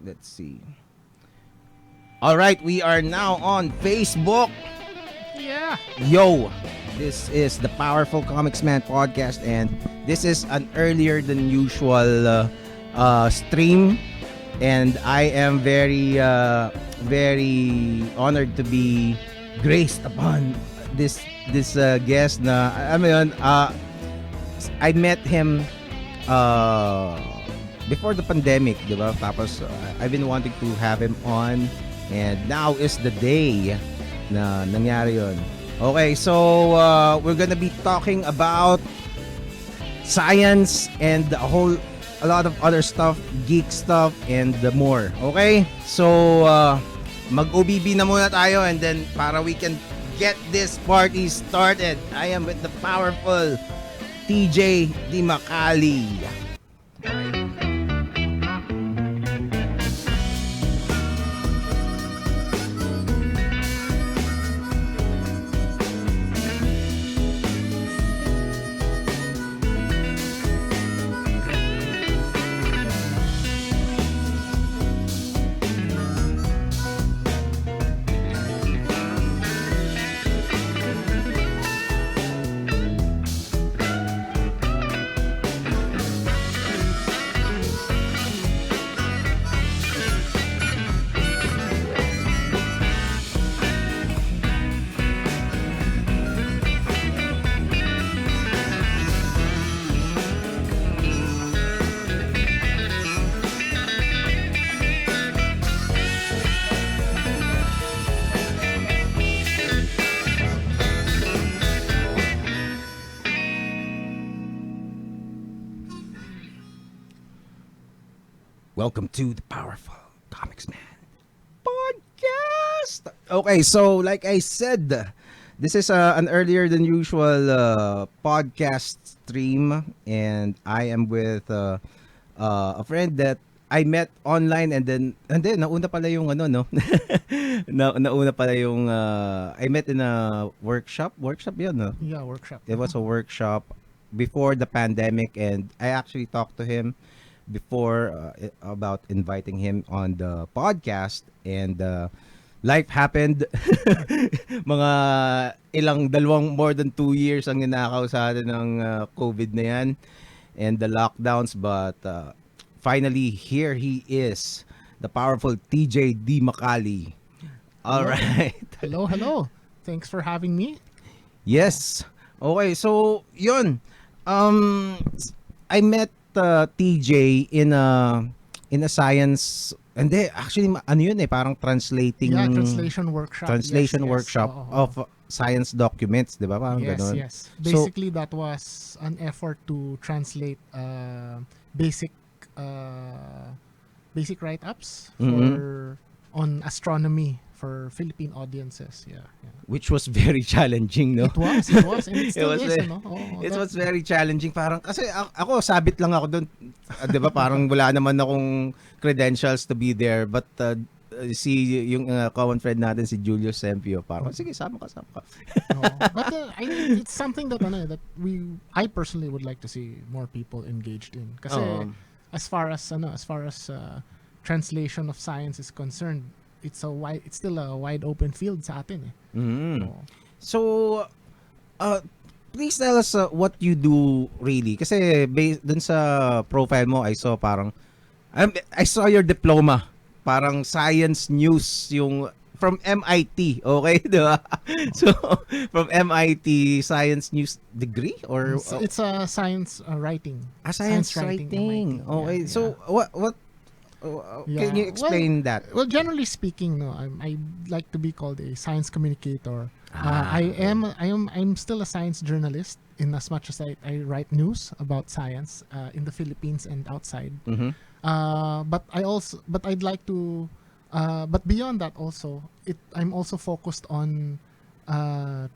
Let's see. All right, we are now on Facebook. Yeah. Yo, this is the Powerful Comicsman podcast, and this is an earlier than usual stream, and I am very honored to be graced upon this guest. Na I met him before the pandemic, di ba? Tapos I've been wanting to have him on, and now is the day na nangyari yun. Okay, so we're gonna be talking about science and a lot of other stuff, geek stuff, and more. Okay? So, mag-OBB na muna tayo, and then para we can get this party started, I am with the powerful TJ Dimacali. Welcome to the Powerful Comicsman podcast. Okay, so like I said, this is an earlier than usual podcast stream, and I am with a friend that I met online, and then nauna pala yung ano, no. Nauna pala yung I met in a workshop yun, no. Yeah, workshop. It was a workshop before the pandemic, and I actually talked to him before about inviting him on the podcast, and life happened. Mga more than 2 years ang ninakaw sa atin ng COVID na yan and the lockdowns, but finally here he is, the powerful TJ Dimacali. All right. Hello. Thanks for having me. Yes. Okay, so yun. I met TJ in a science, and actually ano yun parang translating, translation workshop. Translation Yes. workshop of science documents, 'di ba? Parang ganun. Yes. Basically, that was an effort to translate basic write-ups for on astronomy for Philippine audiences. Yeah. Which was very challenging, no? It was, and it still is, no? It was very challenging. Parang kasi ako sabit lang ako doon, 'di ba? Parang wala naman akong credentials to be there, but si yung common friend natin si Julius Sempio, parang sige, sama ka. But it's something that I personally would like to see more people engaged in. Kasi as far as translation of science is concerned, it's still a wide open field sa atin eh. Mm-hmm. So please tell us what you do really, kasi based dun sa profile mo I saw I saw your diploma, parang science news, yung from MIT, okay, di ba? So from MIT science news degree, or it's a science writing. Science writing. MIT. Okay. Yeah. So what can you explain that? Well, generally speaking, no, I like to be called a science communicator. I'm still a science journalist in as much as I write news about science in the Philippines and outside. Mm-hmm. But I'd like to but beyond that also, I'm also focused on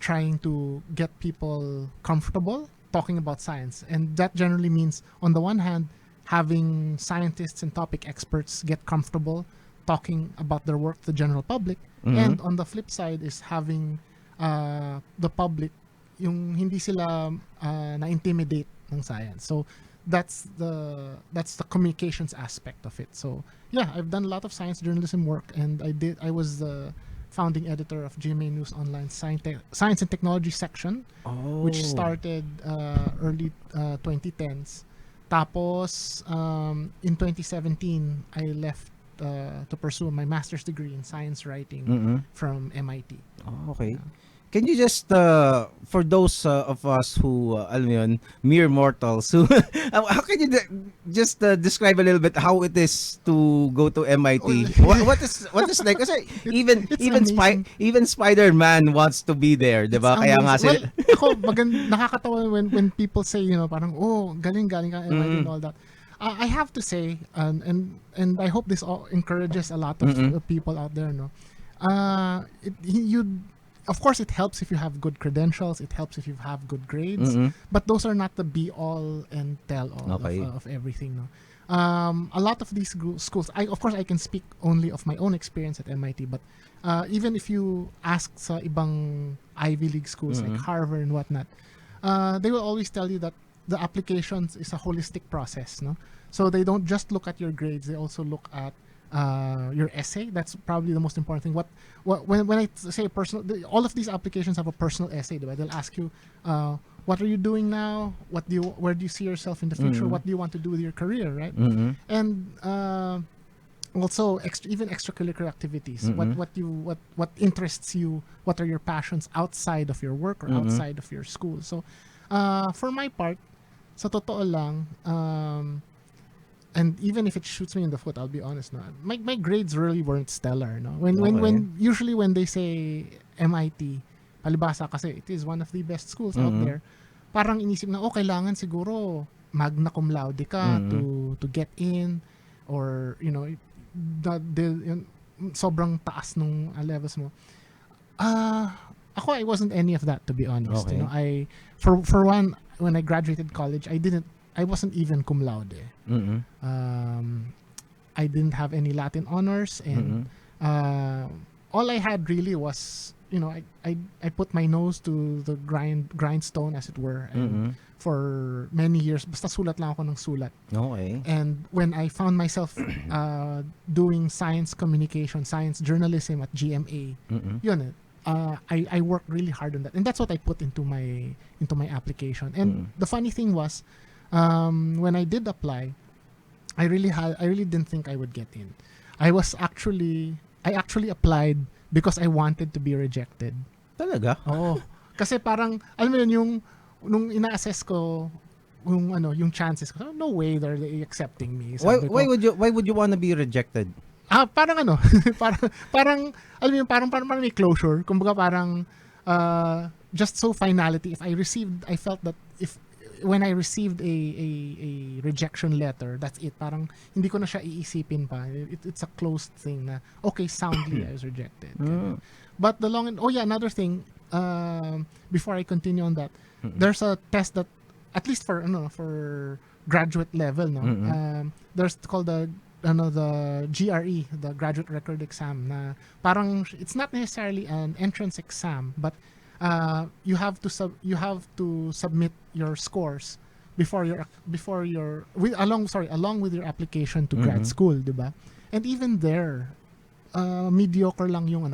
trying to get people comfortable talking about science, and that generally means, on the one hand, having scientists and topic experts get comfortable talking about their work to the general public, and on the flip side is having the public yung hindi sila na-intimidate ng science. So that's the communications aspect of it. So yeah, I've done a lot of science journalism work, and I was the founding editor of GMA News Online Science and Technology section, which Oh. started early 2010s. Tapos in 2017, I left to pursue my master's degree in science writing Mm-mm. from MIT. Oh, okay. Yeah. Can you just, for those of us who, alam mo yun, mere mortals, who, how can you just describe a little bit how it is to go to Well, MIT? What is like? Kasi it's amazing. even Spider-Man wants to be there, di It's ba? Kaya nga amazing. Well, sila. ako, nakakatawa when people say, parang, oh, galing ka MIT and all that. I have to say, and I hope this all encourages a lot of people out there, no? Of course, it helps if you have good credentials. It helps if you have good grades. Mm-mm. But those are not the be all and tell all Okay. of everything, no? A lot of these schools, of course, I can speak only of my own experience at MIT, but even if you ask sa ibang Ivy League schools like Harvard and whatnot, they will always tell you that the applications is a holistic process, no? So they don't just look at your grades; they also look at your essay. That's probably the most important thing. When I say personal, all of these applications have a personal essay. Diba? They'll ask you, what are you doing now? Where do you see yourself in the future? What do you want to do with your career, right? And also even extracurricular activities. What interests you? What are your passions outside of your work or outside of your school? So, for my part, sa totoo lang, and even if it shoots me in the foot, I'll be honest, no, my grades really weren't stellar, no. When usually when they say MIT, palibasa kasi it is one of the best schools out there, parang inisip na, kailangan siguro magna cum laude ka to get in, or sobrang taas nung levels mo. Ako, I wasn't any of that, to be honest. Okay. I for one, when I graduated college, I wasn't even cum laude. I didn't have any Latin honors, and all I had really was, I put my nose to the grindstone, as it were, and for many years, basta sulat lang ako ng sulat. Okay. And when I found myself doing science communication, science journalism at GMA, yun, I worked really hard on that, and that's what I put into my application. And the funny thing was, when I did apply, I really didn't think I would get in. I actually applied because I wanted to be rejected. Talaga? Oo. Kasi parang, alam mo yun, nung ina-assess ko yung chances ko, no way they're accepting me. Sabi ko, Why would you want to be rejected? parang parang alam mo yun, parang may closure. Kumbaga parang just so finality. I felt that when I received a rejection letter, that's it. Parang hindi ko na siya iisipin pa. It's a closed thing na, okay, soundly I was rejected. But another thing, before I continue on that, there's a test that, at least for graduate level, no, there's called the GRE, the graduate record exam, na parang it's not necessarily an entrance exam, but you have to submit your scores along with your application to grad school, diba? And even there, mediocre lang yung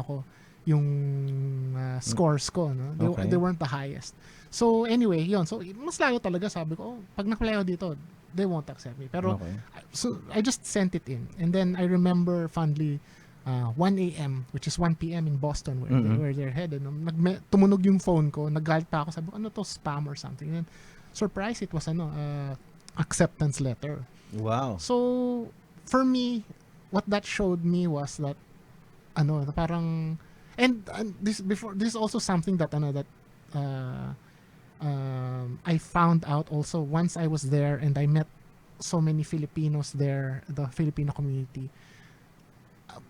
scores ko, no? Okay. They weren't the highest. So anyway, yun. So mas lalo talaga, sabi ko, pag na-apply ako dito, they won't accept me. Pero Okay. so I just sent it in, and then I remember fondly 1 a.m., which is 1 p.m. in Boston, where they're headed. Tumunog yung phone ko, naggalit pa ako, sabi ko, ano to, spam or something. And surprise, it was acceptance letter. Wow. So for me, what that showed me was that parang, and this is also something that I found out also once I was there, and I met so many Filipinos there, the Filipino community.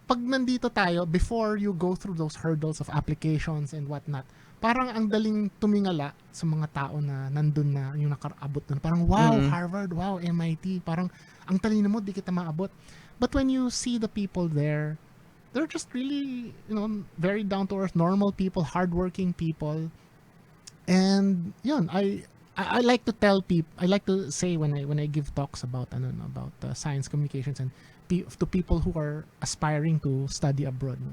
Pag nandito tayo, before you go through those hurdles of applications and whatnot, parang ang daling tumingala sa mga tao na nandun na, yung nakaabot dun. Parang, wow, Harvard, wow, MIT. Parang, ang talino mo, di kita maabot. But when you see the people there, they're just really, very down to earth, normal people, hardworking people. And yun, I like to tell people, I like to say when I give talks about science communications and to people who are aspiring to study abroad, no,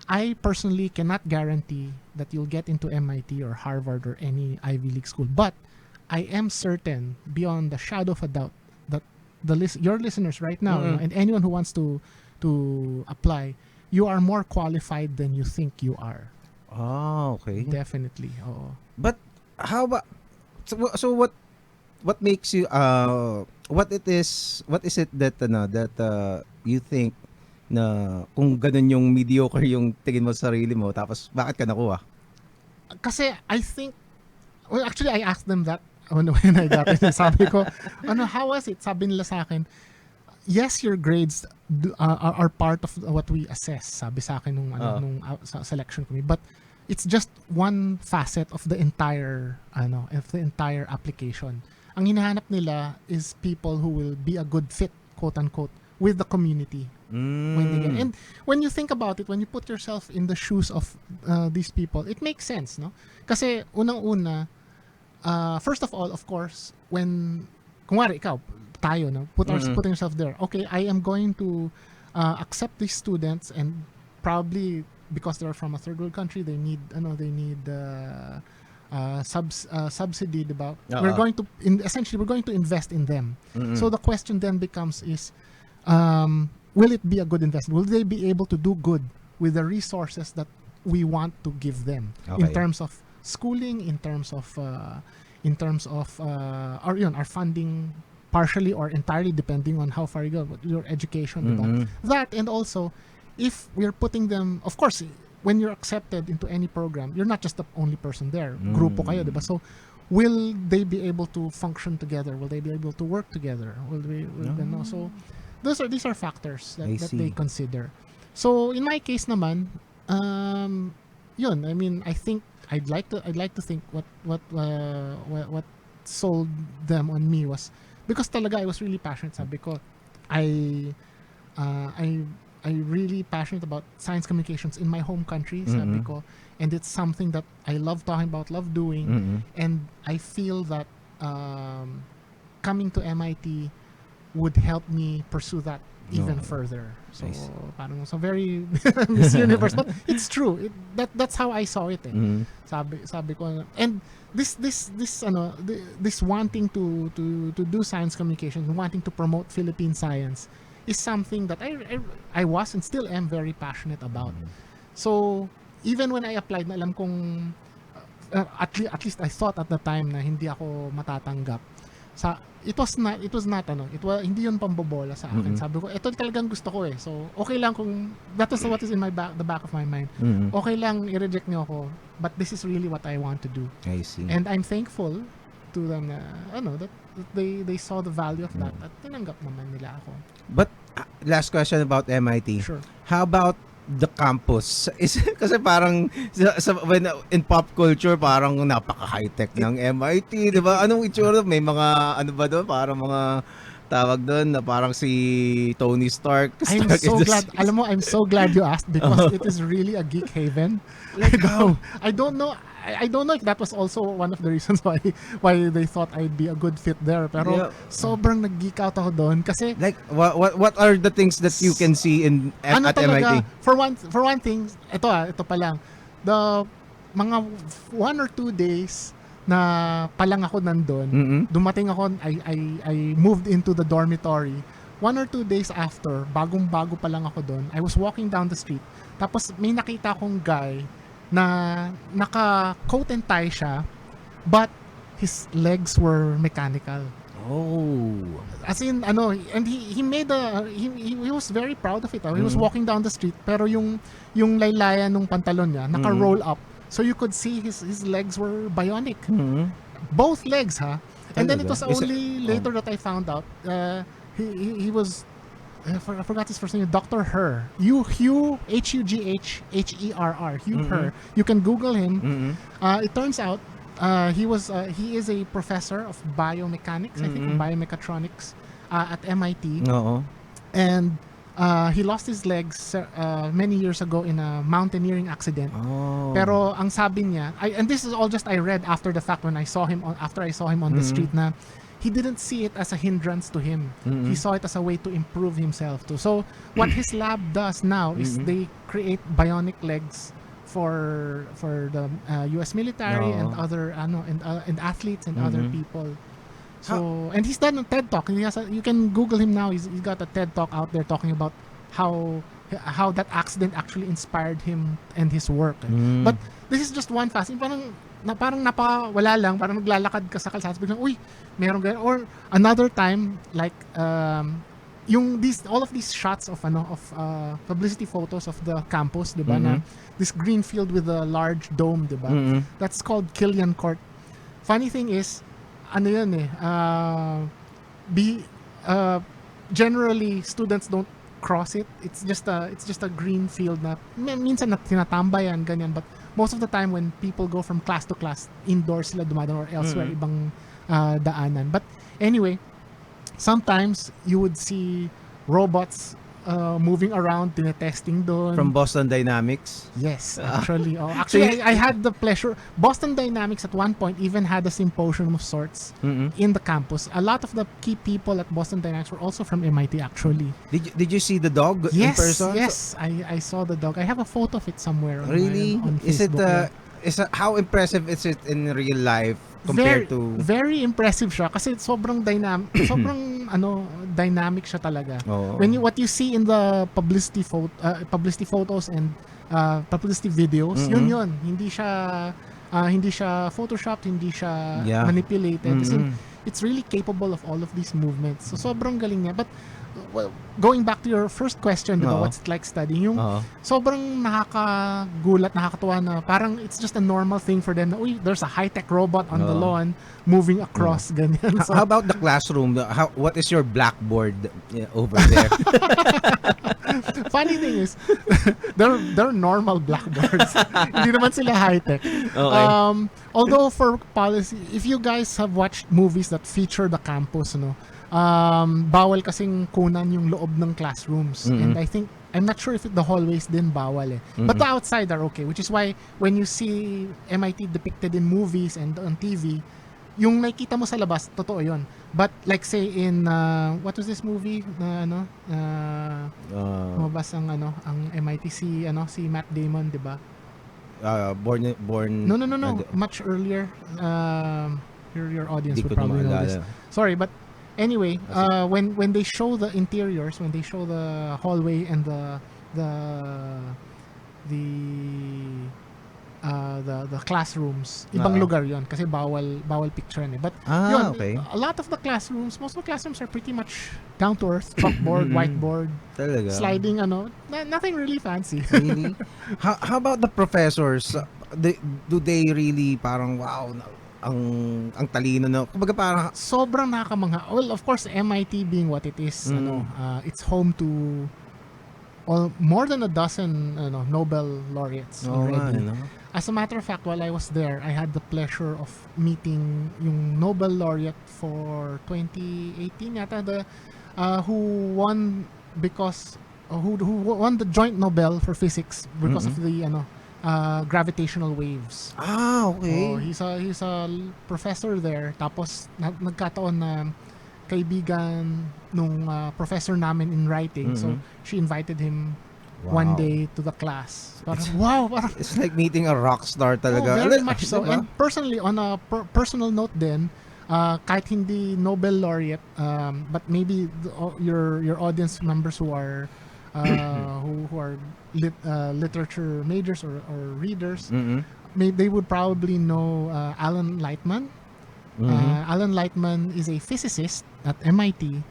I personally cannot guarantee that you'll get into MIT or Harvard or any Ivy League school, but I am certain beyond the shadow of a doubt that your listeners right now, no, and anyone who wants to apply, you are more qualified than you think you are. Oh, okay. Definitely. Oo. But how about so what makes you what is it that you think na kung ganun yung mediocre yung tingin mo sa sarili mo tapos bakit ka nakuha? Kasi I think, well, actually I asked them that when I got it. Sabi ko, how was it? Sabi nila sa akin, yes, your grades are part of what we assess. Sabi sa akin nung selection committee, but it's just one facet of the entire application. Ang hinahanap nila is people who will be a good fit, quote unquote, with the community. And when you think about it, when you put yourself in the shoes of these people, it makes sense, no? Kasi unang-una, first of all, of course, when kunwari ikaw, tayo, no, putting yourself there. Okay, I am going to accept these students, and probably because they're from a third world country, they need subsidy, diba? We're going to essentially we're going to invest in them. So the question then becomes is, will it be a good investment? Will they be able to do good with the resources that we want to give them in terms of schooling, in terms of our funding, partially or entirely depending on how far you go with your education, diba? That, and also if we're putting them, of course, when you're accepted into any program, you're not just the only person there. Grupo kayo, diba? So will they be able to function together? Will they be able to work together? So these are factors that they consider. So in my case naman, yun, I mean, I think I'd like to think what sold them on me was because talaga I was really passionate. Sabi ko, I really passionate about science communications in my home country, sabi ko, and it's something that I love talking about, love doing, and I feel that coming to MIT would help me pursue that even further. So parang so very Miss Universe, but it's true. That's how I saw it. Sabi ko, and this wanting to do science communication, wanting to promote Philippine science is something that I was and still am very passionate about. So even when I applied, na alam kong at least I thought at the time na hindi ako matatanggap. Hindi yun pambobola sa akin. Sabi ko, ito talagang gusto ko eh. So, okay lang kung, that is what is in the back of my mind. Okay lang, i-reject niyo ako, but this is really what I want to do. I see. And I'm thankful to them na, that they saw the value of that at tinanggap naman nila ako. But, last question about MIT. Sure. How about the campus? Kasi parang when in pop culture parang napaka-high-tech ng MIT, 'di ba? Anong itsura? May mga ano ba doon? Parang mga tawag doon na parang si Tony Stark. I'm so glad you asked because it is really a geek haven. Like I don't know if that was also one of the reasons why they thought I'd be a good fit there. Pero sobrang nag-geek out ako doon kasi like what are the things that you can see at talaga, MIT? For one thing, ito pa lang. The mga 1 or 2 days na palang ako nandun, dumating ako, I moved into the dormitory. 1 or 2 days after, bagong-bago pa lang ako doon, I was walking down the street, tapos may nakita akong guy na naka-coat and tie siya, but his legs were mechanical. Oh. As in, and he made he was very proud of it. He was walking down the street, pero yung laylayan ng pantalon niya, naka-roll up. So you could see his legs were bionic. Both legs, ha? And then it was only later that I found out he was I forgot his first name, Dr. Herr. Hugh Hugherr. Hugh Herr. You can Google him. It turns out he is a professor of biomechanics, I think, biomechatronics at MIT. Oo. And He lost his legs many years ago in a mountaineering accident. Oh. Pero ang sabi niya, and this is all just I read after the fact when I saw him after I saw him on the street na he didn't see it as a hindrance to him. He saw it as a way to improve himself too. So what his lab does now is they create bionic legs for the US military and other and athletes and other people. So and he's done a TED talk. You can Google him now. He's got a TED talk out there talking about how that accident actually inspired him and his work. But this is just one facet. Parang napawala lang, parang naglalakad ka sa kalsada, biglang, uy, meron ganyan. Or another time, like, all of these shots of publicity photos of the campus, di ba, na this green field with a large dome, di ba? That's called Killian Court. Funny thing is, ano yun generally students don't cross it. It's just a green field na minsan tinatambayan ganyan, but most of the time when people go from class to class, indoors sila dumadaan or elsewhere ibang daanan. But anyway, sometimes you would see robots moving around, tinetesting doon. From Boston Dynamics? Yes, actually. Actually, I had the pleasure. Boston Dynamics at one point even had a symposium of sorts in the campus. A lot of the key people at Boston Dynamics were also from MIT, actually. Did you see the dog in person? Yes, I saw the dog. I have a photo of it somewhere. Really? On Facebook, how impressive is it in real life compared to... Very impressive siya kasi sobrang dynamic siya talaga. What you see in the publicity photos and publicity videos, yun. Hindi siya photoshopped, hindi siya manipulated. It's really capable of all of these movements. So sobrang galing niya. But going back to your first question, diba, what's it like studying? Yung sobrang nakakagulat, nakakatuwa na parang it's just a normal thing for them na, uy, there's a high-tech robot on the lawn moving across, ganyan. So, how about the classroom? What is your blackboard over there? Funny thing is, they're normal blackboards. Hindi naman sila high-tech. Okay. Although for policy, if you guys have watched movies that feature the campus, bawal kasing kunan yung loob ng classrooms. And I think, I'm not sure if the hallways din bawal eh. But the outside are okay, which is why when you see MIT depicted in movies and on TV, yung nakikita mo sa labas, totoo yun. But like say in, what was this movie? Lumabas ang MIT si Matt Damon, di ba? Born... No. Much earlier. Your audience would probably know this. Sorry, but anyway, when they show the interiors, when they show the hallway and the classrooms, ibang lugar yon kasi bawal picture eh. But yun, okay. A lot of the classrooms, most of the classrooms are pretty much down to earth, chalkboard, whiteboard, talaga? sliding, nothing really fancy. Really? How about the professors? Do they really parang wow, ang talino, no? Kumbaga parang sobrang nakakamangha. Well, of course, MIT being what it is, it's home to more than a dozen Nobel laureates already. As a matter of fact, while I was there, I had the pleasure of meeting yung Nobel laureate for 2018 yata, who won the joint Nobel for physics because of the gravitational waves. Okay. He's a professor there. Tapos nagkataon na kaibigan nung professor namin in writing. So she invited him one day to the class. Parang, parang, it's like meeting a rock star talaga. Very much so. And personally, on a personal note din, kahit hindi Nobel laureate, but maybe your audience members who are literature majors or readers, they would probably know Alan Lightman. Alan Lightman is a physicist at MIT.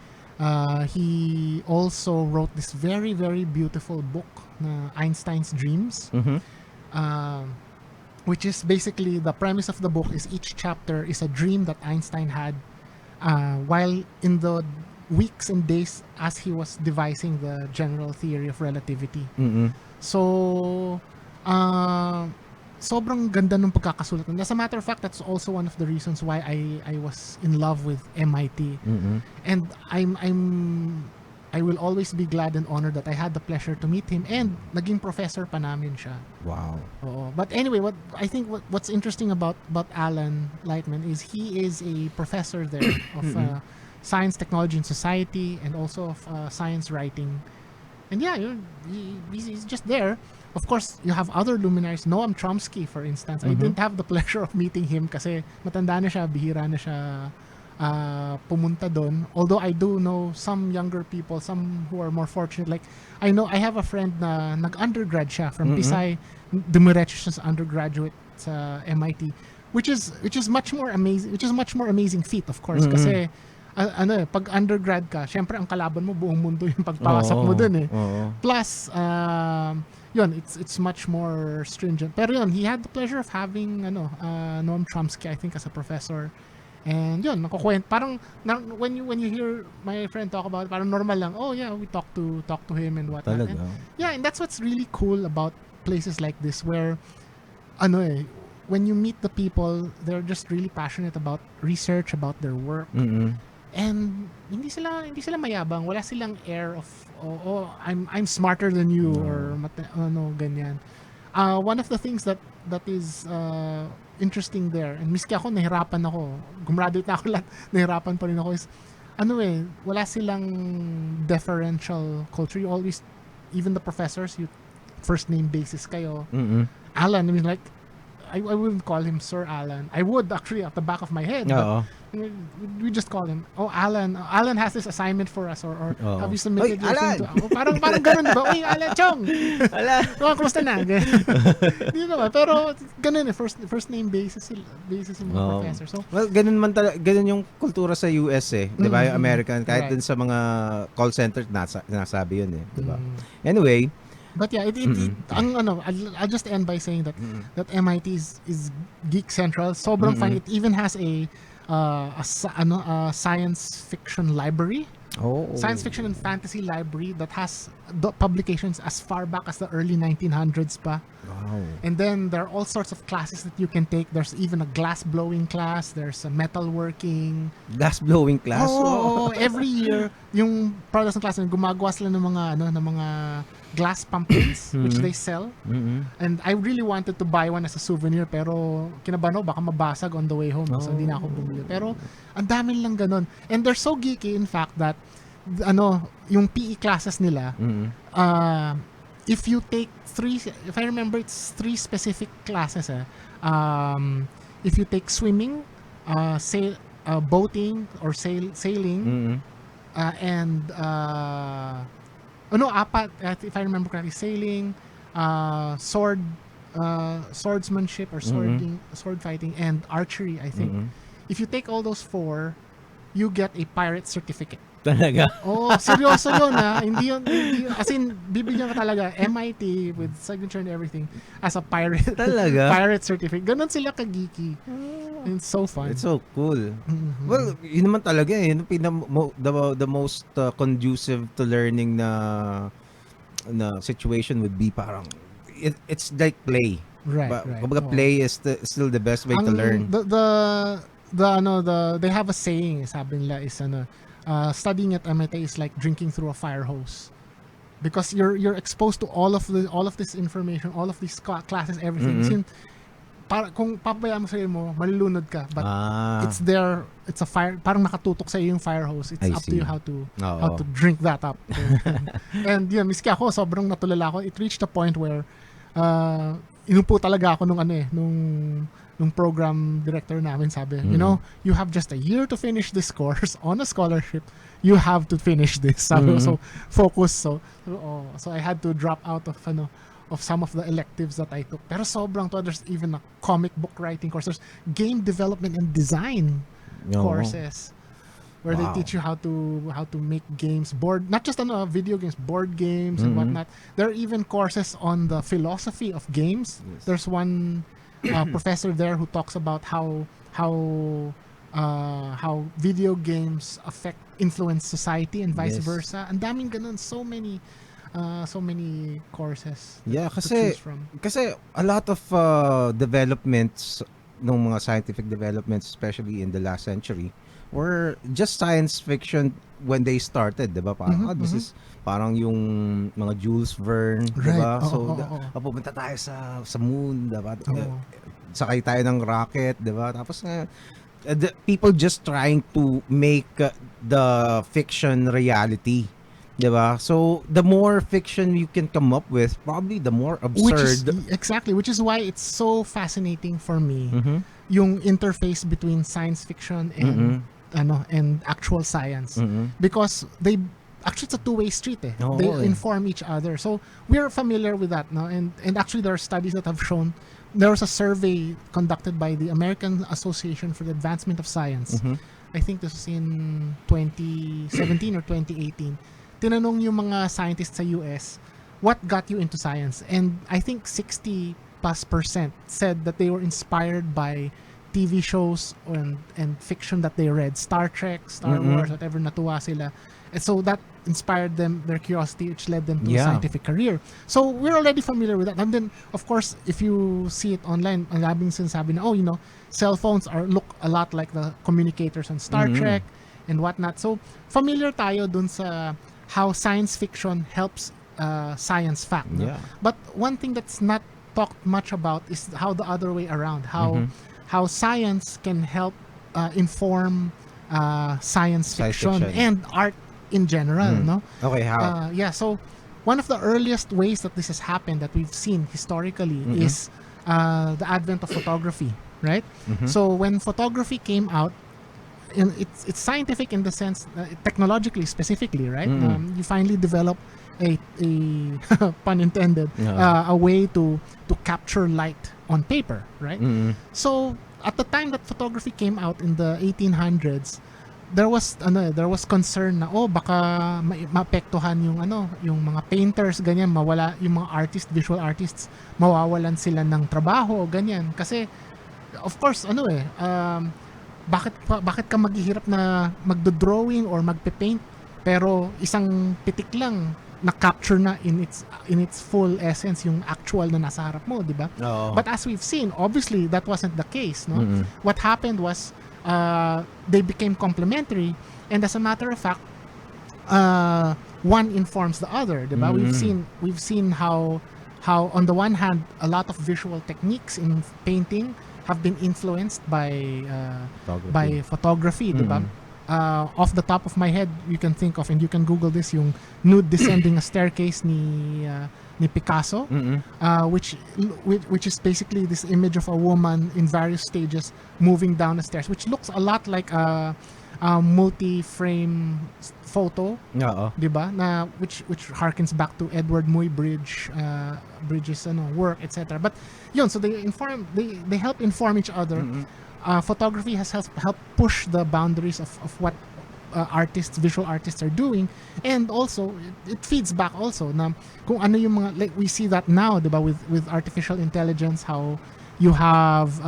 He also wrote this very, very beautiful book, Einstein's Dreams, which is basically the premise of the book is each chapter is a dream that Einstein had while in the weeks and days as he was devising the general theory of relativity. So, sobrang ganda ng pagkakasulat. As a matter of fact, that's also one of the reasons why I was in love with MIT. And I'm I will always be glad and honored that I had the pleasure to meet him and naging professor pa namin siya. Wow. Oo. But anyway, what's interesting about Alan Lightman is he is a professor there of science, technology, and society, and also of science writing. And yeah, he's just there. Of course, you have other luminaries. Noam Chomsky, for instance. I didn't have the pleasure of meeting him kasi matanda na siya, bihira na siya pumunta doon. Although I do know some younger people, some who are more fortunate. Like, I have a friend na nag-undergrad siya from Pisay. Dumiretso siya sa undergraduate sa MIT. Which is much more amazing feat, of course. Kasi, pag undergrad ka, syempre ang kalaban mo, buong mundo yung pagpasok mo doon eh. Plus, yun, it's much more stringent. Pero yun, he had the pleasure of having Noam Chomsky, I think, as a professor. And yun, nakukwent. Parang when you hear my friend talk about it, parang normal lang. Oh yeah, we talk to him and whatnot. Talaga. And, yeah, and that's what's really cool about places like this where when you meet the people, they're just really passionate about research, about their work. And hindi sila mayabang. Wala silang air of I'm smarter than you or ganyan. One of the things that is interesting there, and miski ako nahirapan ako, gumraduate na ako lahat, nahirapan pa rin ako, is wala silang deferential culture. You always, even the professors, you first name basis kayo. Alan, I mean, like, I wouldn't call him Sir Alan. I would actually at the back of my head, but we just call him, Alan. Alan has this assignment for us, or have you submitted your thing to? Parang ganun ba? Uy, Alan Chong! Alan! Kumusta na? Hindi naman. Pero ganun first name basis yung mga professor. So, well, ganun yung kultura sa US eh. Di ba? Yung American. Kahit din sa mga call center, nasabi yun eh. Di ba? Anyway, but yeah, I'll just end by saying that MIT is geek central. Sobrang fun. It even has a science fiction library. Science fiction and fantasy library that has publications as far back as the early 1900s pa. Wow. And then there are all sorts of classes that you can take. There's even a glass blowing class. There's a metalworking. Glass blowing class? Every year yung products ng class gumagawa sila ng mga glass pumpkins which they sell. And I really wanted to buy one as a souvenir pero kinabahan baka mabasag on the way home. So hindi na ako bumili. Pero ang dami lang ganun. And they're so geeky in fact that yung PE classes nila, if you take if I remember, it's 3 specific classes. If you take swimming, boating or sailing, and apat, if I remember correctly, sailing, swordsmanship or sword fighting, and archery, I think. If you take all those 4, you get a pirate certificate. Talaga? Seryoso yun ha. Hindi yun, as in, bibigyan ka talaga MIT with signature and everything as a pirate. Talaga? Pirate certificate. Ganon sila ka-geeky. And it's so fun. It's so cool. Well, yun naman talaga eh. The most conducive to learning na situation would be parang, it's like play. Right. Kumbaga play is still the best way to learn. They have a saying, sabi nila is studying at MIT is like drinking through a fire hose, because you're exposed to all of this information, all of these classes, everything. Kung papabayaan mo sarili mo, malulunod ka, but it's there, it's a fire, parang nakatutok sa iyo yung fire hose. It's up to you how to drink that up. And yun, miski ako, sobrang natulala ako. It reached a point where inupo talaga ako nung program director namin, sabi, you have just a year to finish this course on a scholarship. You have to finish this. Sabi, so focus. So I had to drop out of some of the electives that I took. Pero sobrang to, there's even a comic book writing course. There's game development and design courses where they teach you how to make games, not just video games, board games and whatnot. There are even courses on the philosophy of games. Yes. There's one professor there who talks about how video games influence society and vice versa. Ang daming ganun, so many courses. Yeah, to choose from. Kasi a lot of developments ng mga scientific developments, especially in the last century, were just science fiction when they started, 'di ba? Parang this is parang yung mga Jules Verne, 'di Right. ba? Oo, So oo, oo. pupunta tayo sa moon, 'di ba? Oo. Sakay tayo ng rocket, 'di ba? Tapos the people just trying to make the fiction reality. 'Di ba? So the more fiction you can come up with, probably the more Which is absurd. exactly, which is why it's so fascinating for me Mhm. yung interface between science fiction and and actual science, because they actually, it's a two-way street eh. Oo, They eh. inform each other, so we're familiar with that, no? And actually there are studies that have shown, there was a survey conducted by the American Association for the Advancement of Science. I think this was in 2017 or 2018. Tinanong yung mga scientists sa US, what got you into science? And I think 60+% said that they were inspired by TV shows and fiction that they read. Star Trek, Star Wars, whatever, natuwa sila. And so that inspired them, their curiosity, which led them to a Yeah. scientific career. So we're already familiar with that. And then, of course, if you see it online, ang labing sinasabi na, cell phones look a lot like the communicators on Star Trek and whatnot. So familiar tayo dun sa how science fiction helps science fact. No? Yeah. But one thing that's not talked much about is how the other way around, how science can help inform science fiction and art in general. No? Okay, how? Yeah, so one of the earliest ways that this has happened that we've seen historically is the advent of photography, right? So when photography came out, and it's scientific in the sense, technologically specifically, right? You finally develop a pun intended, a way to capture light on paper, right? So at the time that photography came out in the 1800s, there was concern na baka maapektuhan yung mga painters, ganyan, mawala yung mga visual artists, mawawalan sila ng trabaho, ganyan, kasi of course bakit ka maghihirap na magdo-drawing or magpe-paint pero isang pitik lang na-capture na in its full essence yung actual na nasa harap mo, di ba? But as we've seen, obviously that wasn't the case, no? What happened was they became complementary, and as a matter of fact, one informs the other, di ba? We've seen how on the one hand a lot of visual techniques in painting have been influenced by photography, diba? Off the top of my head, you can think of, and you can Google this, yung nude descending a staircase ni Picasso, which is basically this image of a woman in various stages moving down the stairs, which looks a lot like a multi-frame photo, diba? Na which harkens back to Edward Muybridge's work, etc. But yun, so they help inform each other. Photography has helped push the boundaries of what visual artists are doing, and also it feeds back also na kung ano yung mga, like we see that now, diba, with artificial intelligence, how you have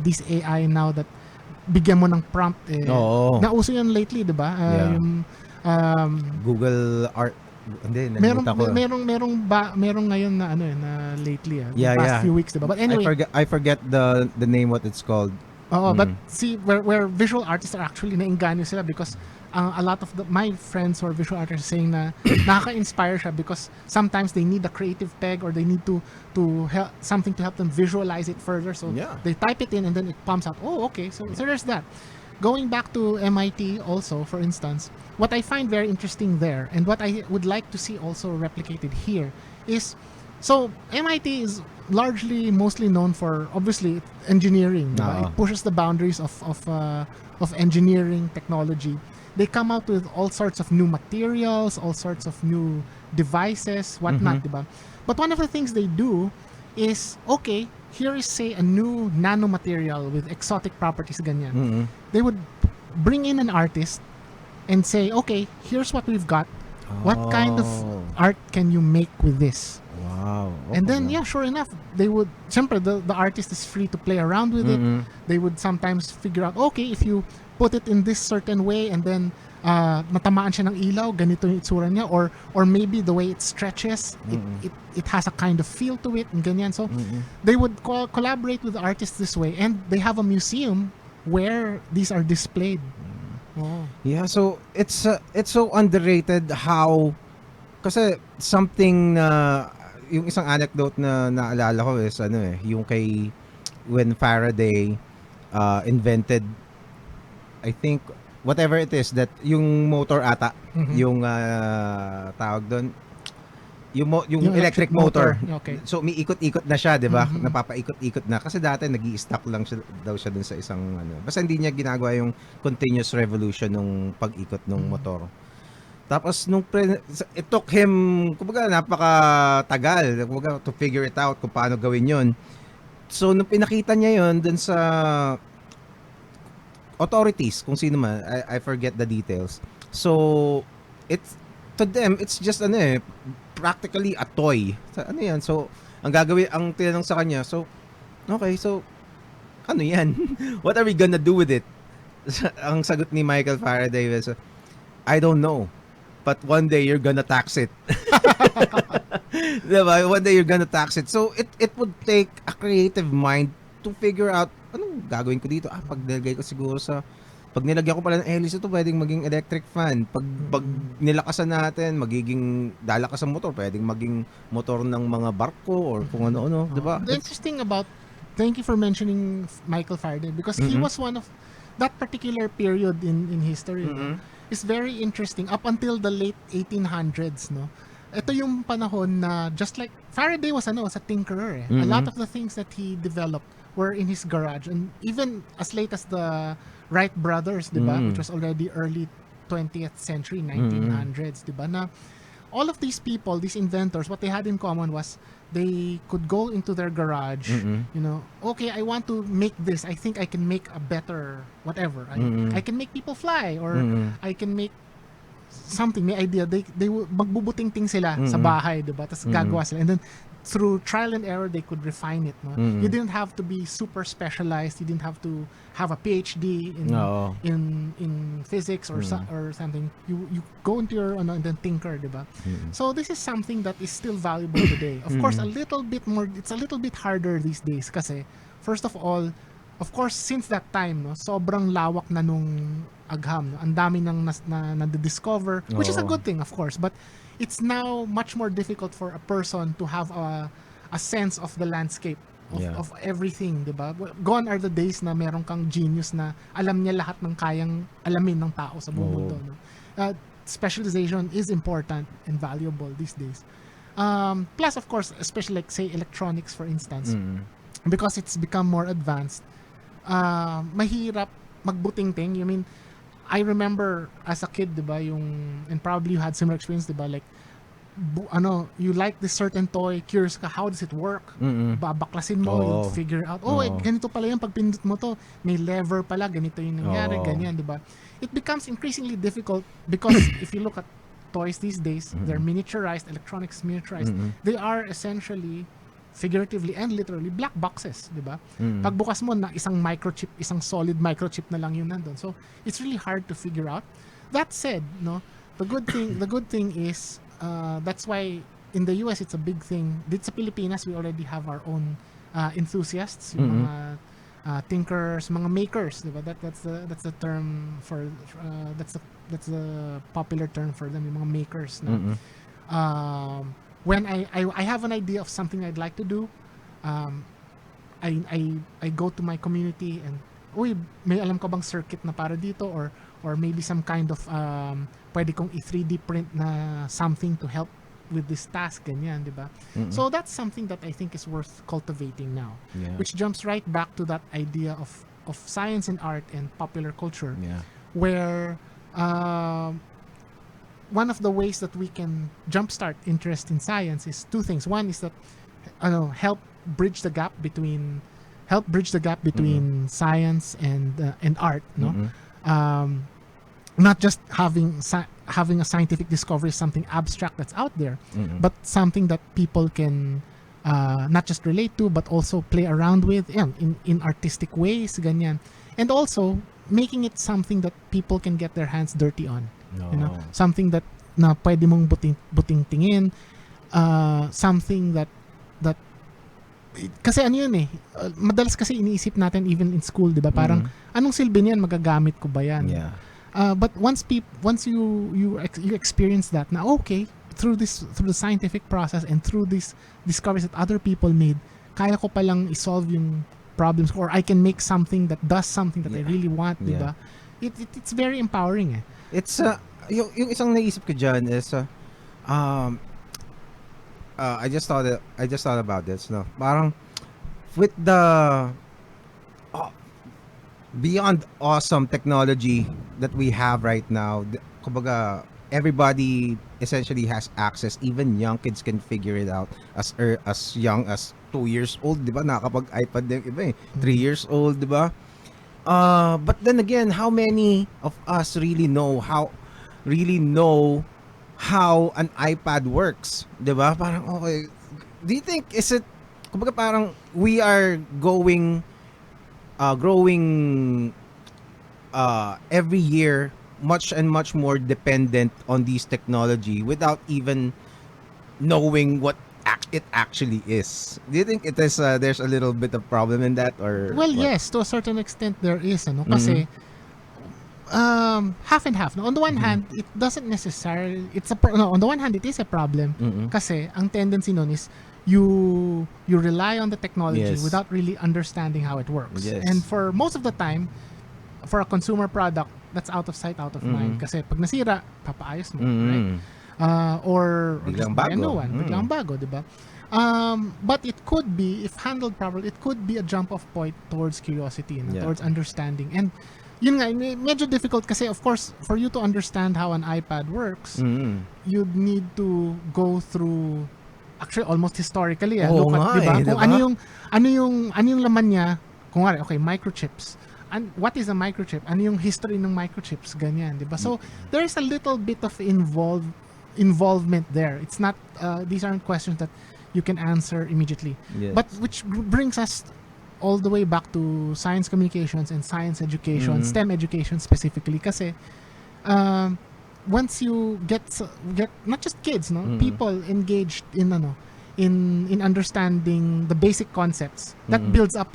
this AI now that bigyan mo ng prompt nauso yan lately, diba? Yung Google Art. Hindi, nalimutan ko. merong ngayon na na lately, past few weeks, diba? But anyway, I forget the name, what it's called. But see where visual artists are actually nainganyo sila, because a lot of my friends who are visual artists saying na nakaka-inspire siya because sometimes they need a creative peg, or they need to help something to help them visualize it further, so they type it in and then it pumps out, okay, so there's that. Going back to MIT also, for instance, what I find very interesting there, and what I would like to see also replicated here, is, so MIT is mostly known for, obviously, engineering. It pushes the boundaries of engineering technology. They come out with all sorts of new materials, all sorts of new devices, whatnot, diba? But one of the things they do is, okay, here is, say, a new nanomaterial with exotic properties, ganyan. They would bring in an artist and say, okay, here's what we've got. What kind of art can you make with this? Wow. And then, sure enough, they would, siyempre, the artist is free to play around with it. They would sometimes figure out, okay, if you put it in this certain way and then natamaan siya ng ilaw, ganito yung itsura niya, or maybe the way it stretches, it has a kind of feel to it, and ganyan. So they would collaborate with the artists this way, and they have a museum where these are displayed. Oh. Yeah, so it's so underrated how kasi something na yung isang anecdote na naalala ko is ano yung kay when Faraday invented, I think, whatever it is that yung motor ata, Mhm. yung tawag doon, yung Yung electric electric motor. okay. So umiikot-ikot na siya, 'di ba? Mhm. Napapaikot-ikot na kasi dati nag-i-stuck lang siya daw siya dun sa isang ano. Basta hindi niya ginagawa yung continuous revolution nung pag-ikot ng Mhm. motor. Tapos it took him kumbaga napakatagal kumbaga to figure it out kung paano gawin 'yon. So nung pinakita niya 'yon dun sa authorities, kung sino man, I forget the details. So it's to them it's just practically a toy. Ano 'yan? So ang tinanong sa kanya, so okay, so ano 'yan? What are we gonna do with it? Ang sagot ni Michael Faraday was, I don't know. But one day you're gonna tax it. Diba? One day you're gonna tax it. So it would take a creative mind to figure out anong gagawin ko dito. Pag nilagay ko siguro pag nilagyan ko pala ng hélice ito, pwedeng maging electric fan. Pag nilakasan natin, magiging dalakas ang motor, pwedeng maging motor ng mga barko or kung ano-ano, 'di ba? The interesting about, thank you for mentioning Michael Faraday, because he was one of that particular period in history, no? Is very interesting up until the late 1800s, no? Ito yung panahon na just like Faraday was a tinkerer. A lot of the things that he developed were in his garage, and even as late as the Wright brothers, 'di ba? Which was already early 20th century, 1900s, 'di ba? Na all of these people, these inventors, what they had in common was they could go into their garage, you know, okay, I want to make this. I think I can make a better whatever. I can make people fly, or I can make something, may idea. They magbubuting-ting sila sa bahay, 'di ba? Tapos gagawa sila. And then through trial and error, they could refine it, no? You didn't have to be super specialized. You didn't have to have a PhD in physics or or something. You go into your and then tinker, 'di ba? So this is something that is still valuable today. Of course, it's a little bit harder these days kasi first of all, of course, since that time, no, sobrang lawak na nung agham, no? Ang dami nang na-discover, which is a good thing, of course, but it's now much more difficult for a person to have a sense of the landscape of everything, 'di ba? Gone are the days na meron kang genius na alam niya lahat ng kayang alamin ng tao sa buong mundo, no? Specialization is important and valuable these days. Plus, of course, especially like say electronics, for instance, because it's become more advanced, mahirap magbuting-ting. I mean, I remember as a kid, 'di ba, and probably you had similar experience, 'di ba, like you like this certain toy, curious ka, how does it work? Babaklasin mo, you figure out, ganito pala yan, pag pinindot mo to, may lever pala, ganito yung nangyari, ganyan, 'di ba? It becomes increasingly difficult because if you look at toys these days, they're miniaturized, electronics miniaturized. They are essentially, figuratively and literally, black boxes, 'di ba? Pagbukas mo na isang microchip, isang solid microchip na lang yun nandun. So it's really hard to figure out. That said, no, the good thing is that's why in the US it's a big thing. Dito sa Pilipinas we already have our own enthusiasts, yung mga thinkers, mga makers, 'di ba? That's the term for that's the popular term for them, yung mga makers, no? When I have an idea of something I'd like to do, I go to my community and, may alam ka bang circuit na para dito, or maybe some kind of pwede kong i-3D print na something to help with this task, ganyan, di ba? So that's something that I think is worth cultivating now, which jumps right back to that idea of science and art and popular culture, where one of the ways that we can jumpstart interest in science is two things. One is that help bridge the gap between science and art, no? Not just having a scientific discovery, something abstract that's out there, but something that people can not just relate to, but also play around with in artistic ways, ganyan. And also making it something that people can get their hands dirty on. You know, something that na pwede mong buting-tingin, something that kasi madalas kasi iniisip natin even in school, 'di ba? Parang anong silbi niyan, magagamit ko ba 'yan? But once you experience that, now okay, through the scientific process and through these discoveries that other people made, kaya ko palang isolve yung problems, or I can make something that does something that I really want, di ba? It's very empowering eh. It's yung isang naisip ko diyan is um I just thought about this, no. Parang with the uh, beyond awesome technology that we have right now, kumbaga everybody essentially has access. Even young kids can figure it out as young as 2 years old, 'di ba? Nakakapag iPad din iba eh. 3 years old, 'di ba? But then again, how many of us really know how an iPad works, 'di ba? Parang okay. Do you think is it kumbaga parang we are growing every year much and much more dependent on these technology without even knowing what it actually is. Do you think it is there's a little bit of problem in that, or Well, what? yes, to a certain extent there is, ano, kasi half and half. No? On the one hand, it doesn't necessarily no, on the one hand it is a problem kasi ang tendency nun is you rely on the technology Yes. without really understanding how it works. Yes. And for most of the time, for a consumer product, that's out of sight, out of mind. Kasi pag nasira, papaayos mo, right? Or Biglang just buy a bago. new one. Biglang bago, di ba? But it could be, if handled properly, it could be a jump off point towards curiosity, no? Yeah. Towards understanding. And yun nga, medyo difficult kasi of course, for you to understand how an iPad works, you'd need to go through actually almost historically Oo look at, nga di ba? eh, Kung diba? ano yung laman niya, kung okay, microchips. And what is a microchip? Ano yung history ng microchips? Ganyan, di ba? So, there is a little bit of involvement there. It's not, these aren't questions that you can answer immediately. Yes. But which brings us all the way back to science communications and science education, STEM education specifically. Kasi, once you get not just kids, no, people engaged in in understanding the basic concepts, that builds up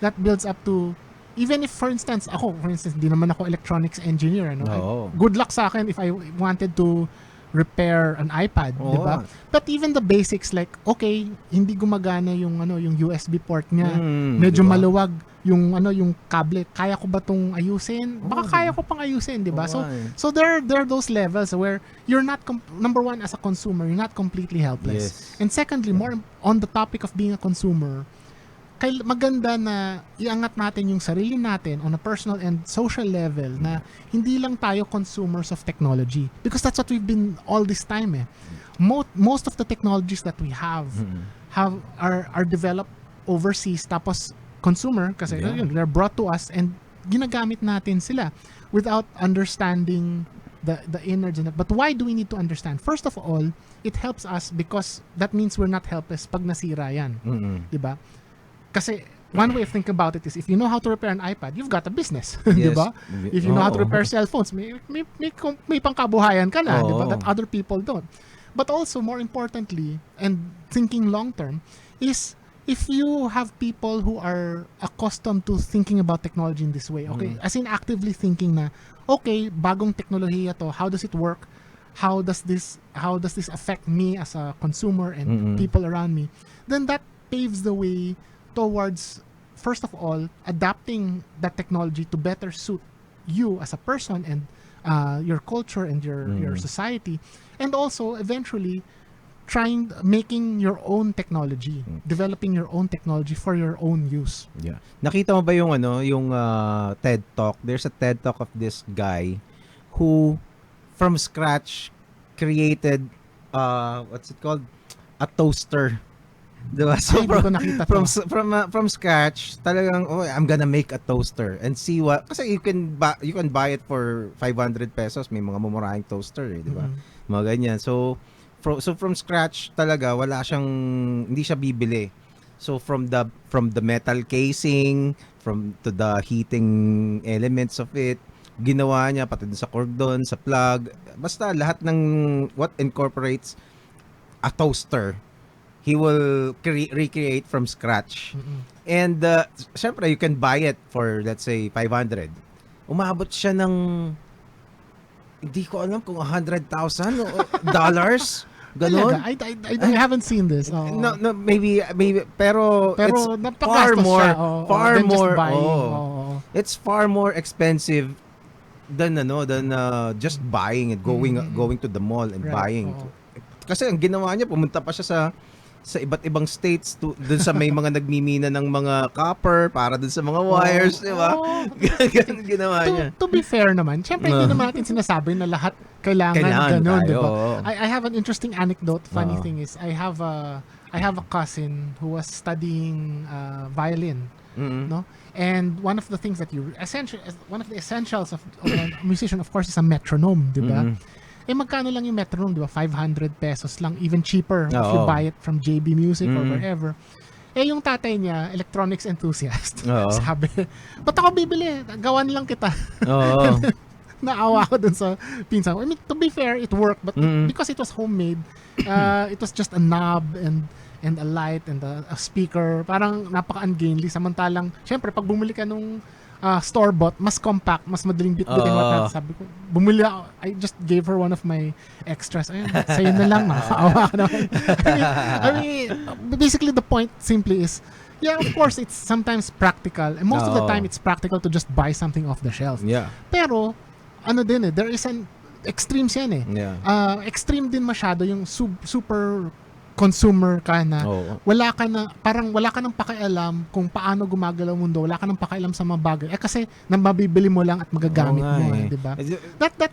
that builds up to, even if for instance hindi naman ako electronics engineer, no. Oo. Good luck sa akin if I wanted to repair an iPad, Oo. di ba? But even the basics like, okay, hindi gumagana yung yung USB port niya. Medyo diba? maluwag yung yung kable. Kaya ko ba tong ayusin? Baka kaya ko pang ayusin, di ba? Oo, So there are those levels where you're not number one, as a consumer, you're not completely helpless. Yes. And secondly, more on the topic of being a consumer, maganda na iangat natin yung sarili natin on a personal and social level, na hindi lang tayo consumers of technology, because that's what we've been all this time most of the technologies that we have are developed overseas, tapos consumer kasi they're brought to us and ginagamit natin sila without understanding the innards in it. But why do we need to understand? First of all, it helps us because that means we're not helpless pag nasira yan, di ba? Kasi one way of thinking about it is, if you know how to repair an iPad, you've got a business, di Yes. ba? If you know how to Oo. repair cell phones, may pangkabuhayan ka na, di ba? Oo. That other people don't. But also, more importantly, and thinking long term, is if you have people who are accustomed to thinking about technology in this way, okay, as in actively thinking na, okay, bagong teknolohiya to, how does it work? How does this affect me as a consumer and people around me? Then that paves the way towards, first of all, adapting that technology to better suit you as a person and your culture and your society, and also eventually making your own technology, developing your own technology for your own use. Yeah. Nakita mo ba yung yung TED Talk? There's a TED Talk of this guy who from scratch created what's it called? A toaster. Diba? So Ay, hindi ko nakita to. from scratch, talagang I'm gonna make a toaster and see what, kasi you can buy it for 500 pesos, may mga mumurahing toaster di ba? Mga ganyan. So from scratch talaga, hindi siya bibili. So from the metal casing, to the heating elements of it, ginawa niya pati sa cordon, sa plug, basta lahat ng what incorporates a toaster, he will recreate from scratch. And syempre you can buy it for, let's say, 500. Umabot siya ng hindi ko alam kung $100,000 dollars. Ganon. I haven't seen this. Oo. No, maybe, pero it's far napagastos more, siya, far than just more, buying. it's far more expensive than just buying and going to the mall and Right, buying. oo. Kasi ang ginawa niya, pumunta pa siya sa iba't ibang states dun sa may mga nagmimina ng mga copper para dun sa mga wires, di ba? Ganun ginawa niya. To be fair naman, syempre hindi naman natin sinasabi na lahat kailangan ganun, di ba? I have an interesting anecdote. Funny thing is, I have a cousin who was studying violin, no? And one of the things that one of the essentials of a musician, of course, is a metronome, di ba? Eh magkano lang yung metronome, di ba? 500 pesos lang, even cheaper if you buy it from JB Music or wherever. Eh yung tatay niya, electronics enthusiast. Sabi, ba't ako bibili? Gawan lang kita. Naawa ko dun sa pinsan. I mean, to be fair, it worked, but because it was homemade, it was just a knob and a light and a speaker. Parang napaka-ungainly. Samantalang, syempre, pag bumili ka nung store-bought, mas compact, mas madaling bit-bitin. Sabi ko, bumili ako. I just gave her one of my extras. Ayun, sa'yo na lang. Nakakaawa ka naman. I mean, basically the point simply is, yeah, of course, it's sometimes practical. And most of the time, it's practical to just buy something off the shelf. Yeah. Pero, there is an extremes yan eh. Yeah. Extreme din masyado yung super consumer ka na wala ka nang pakialam kung paano gumagalaw ang mundo, wala ka nang pakialam sa mga bagay. Kasi mabibili mo lang at magagamit mo, di ba?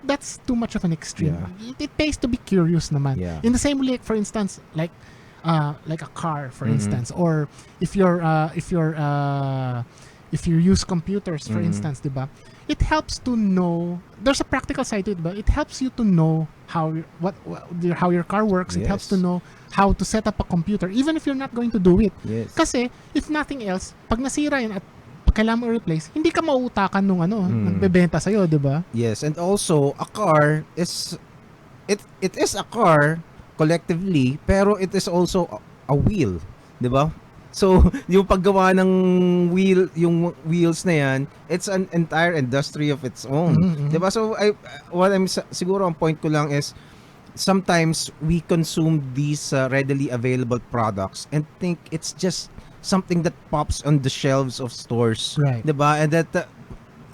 That's too much of an extreme. It pays to be curious naman. Yeah. In the same way, for instance, like a car, for instance, or if you use computers, for instance, di ba? It helps to know, there's a practical side to it, but it helps you to know how your car works. It helps to know how to set up a computer, even if you're not going to do it. Yes. Kasi, if nothing else, pag nasira yan at kailangan mo replace, hindi ka mauutakan nung nagbebenta sa'yo, di ba? Yes, and also, a car is, it is a car, collectively, pero it is also a wheel, di ba? So, yung paggawa ng yung wheels na yan, it's an entire industry of its own. Diba? So, siguro ang point ko lang is, sometimes we consume these readily available products and think it's just something that pops on the shelves of stores. Right. Diba? And that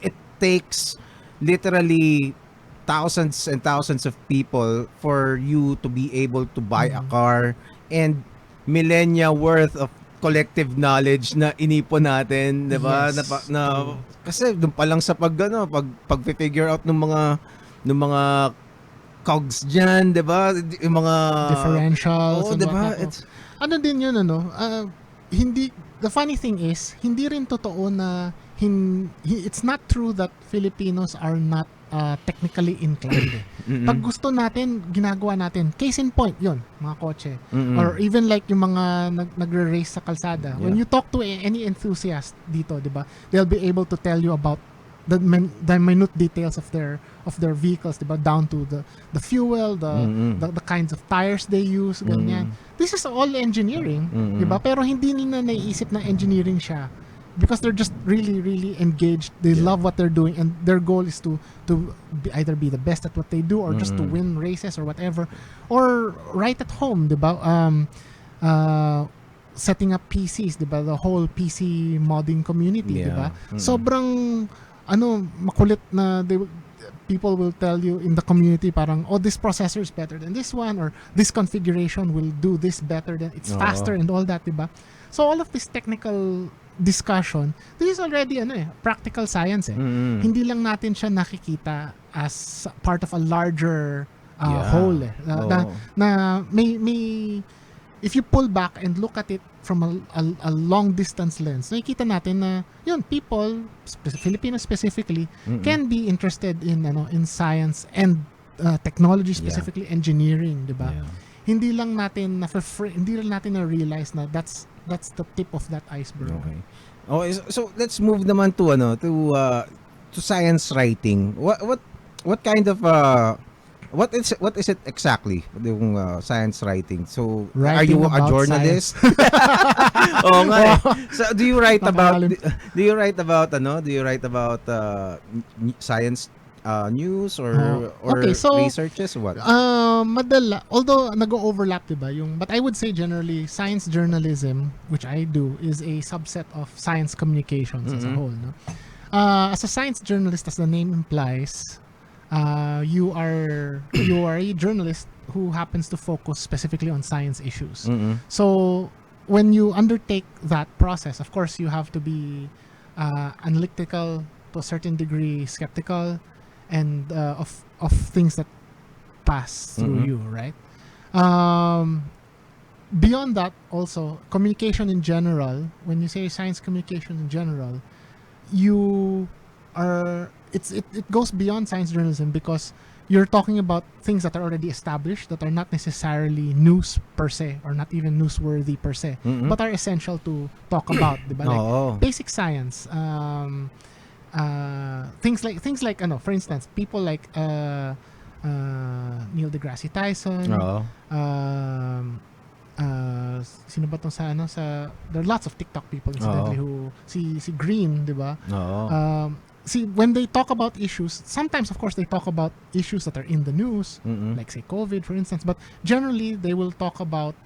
it takes literally thousands and thousands of people for you to be able to buy a car, and millennia worth of collective knowledge na inipon natin, 'di ba? Yes. Kasi doon pa lang sa pag-figure out ng mga cogs diyan, 'di ba? Yung mga differentials, 'di ba? Din 'yun hindi, the funny thing is, hindi rin totoo na it's not true that Filipinos are not technically inclined. Pag gusto natin, ginagawa natin. Case in point, yun, mga kotse. Or even like yung mga nagre-race sa kalsada. When you talk to any enthusiast dito, di ba, they'll be able to tell you about the minute details of their vehicles, di ba, down to the fuel, the kinds of tires they use, ganyan. This is all engineering, di ba? Pero hindi nila naiisip na engineering siya. Because they're just really, really engaged. They love what they're doing, and their goal is to either be the best at what they do, or just to win races or whatever, or right at home, diba? Setting up PCs, diba? The whole PC modding community, diba? Sobrang makulit na people will tell you in the community, parang, oh, this processor is better than this one, or this configuration will do this better than, it's faster and all that, diba? So all of this technical discussion, this is already practical science Hindi lang natin siya nakikita as part of a larger whole na may if you pull back and look at it from a long distance lens, nakikita natin na yun, people, Filipinos specifically, can be interested in science and technology, specifically engineering, di ba? Hindi lang natin na realize na that's the tip of that iceberg. Okay, so let's move naman to science writing. What kind of what is it exactly, yung science writing? So are you a journalist? Oh nga. So do you write about science news Okay, so researches or what? although nag-overlap, diba, but I would say generally science journalism, which I do, is a subset of science communications as a whole, no? As a science journalist, as the name implies, you are a journalist who happens to focus specifically on science issues. So when you undertake that process, of course, you have to be analytical, to a certain degree, skeptical, and of things that pass through you, right? Beyond that, also communication in general. When you say science communication in general, you are it goes beyond science journalism, because you're talking about things that are already established, that are not necessarily news per se, or not even newsworthy per se, but are essential to talk about, diba? Like basic science, things like for instance, people like Neil deGrasse Tyson, sino ba tong there are lots of TikTok people incidentally who si Green, diba? See, when they talk about issues, sometimes of course they talk about issues that are in the news, like say COVID for instance, but generally they will talk about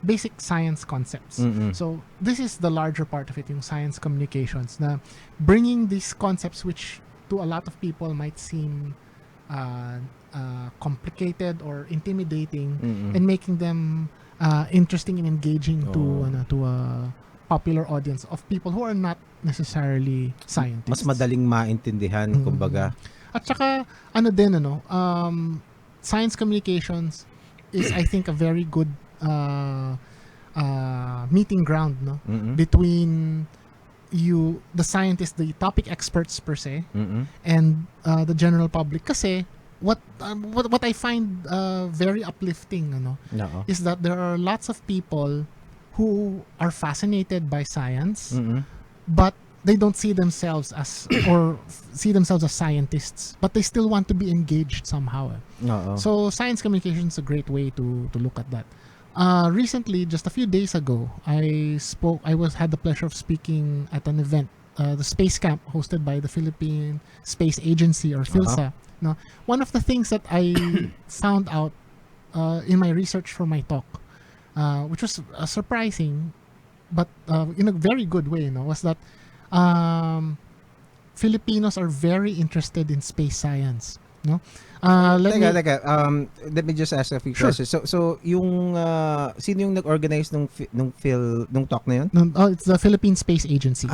basic science concepts. So this is the larger part of it, yung science communications, na bringing these concepts which to a lot of people might seem complicated or intimidating, and making them interesting and engaging to a popular audience of people who are not necessarily scientists. Mas madaling maintindihan, kumbaga. At saka, science communications is, I think, a very good meeting ground, no? Between the scientists, the topic experts per se, and the general public. Kasi, what I find very uplifting, is that there are lots of people who are fascinated by science, but they don't see themselves as scientists, but they still want to be engaged somehow. So science communication is a great way to look at that. Recently, just a few days ago, I had the pleasure of speaking at an event, the Space Camp hosted by the Philippine Space Agency, or PhilSA. No, one of the things that I found out in my research for my talk, which was surprising, but in a very good way, was that Filipinos are very interested in space science. No, let me just ask a few questions. So yung sino yung nag-organize nung talk na yun? It's the Philippine Space Agency.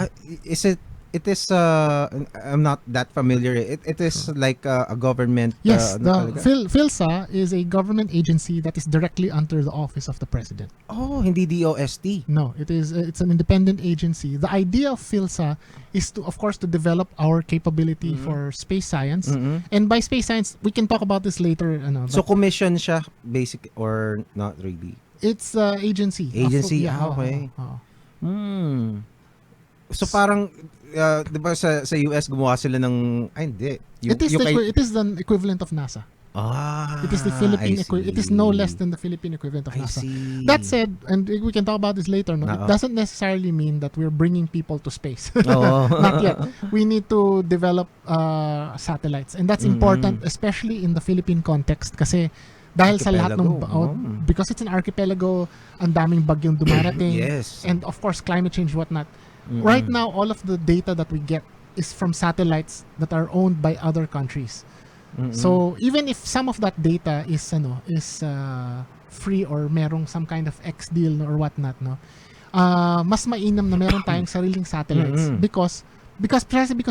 It is I'm not that familiar. It is like a government. Yes, the PhilSA is a government agency that is directly under the office of the president. Oh, hindi DOST. No, it's an independent agency. The idea of PhilSA is to, of course, to develop our capability for space science. And by space science, we can talk about this later. So commission siya, basic or not really? It's agency. Agency, okay. So parang di ba sa US gumawa sila ng hindi. It is the equivalent of NASA. It is the Philippine it is no less than the Philippine equivalent of NASA. That said, and we can talk about this later, no? It doesn't necessarily mean that we're bringing people to space. Not yet. We need to develop satellites, and that's important, especially in the Philippine context, kasi dahil sa lahat ng because it's an archipelago, ang daming bagyong dumarating, and of course climate change, whatnot. Right now, all of the data that we get is from satellites that are owned by other countries. So even if some of that data is free or merong some kind of X deal or whatnot, mas mainam na meron tayong sariling satellites, because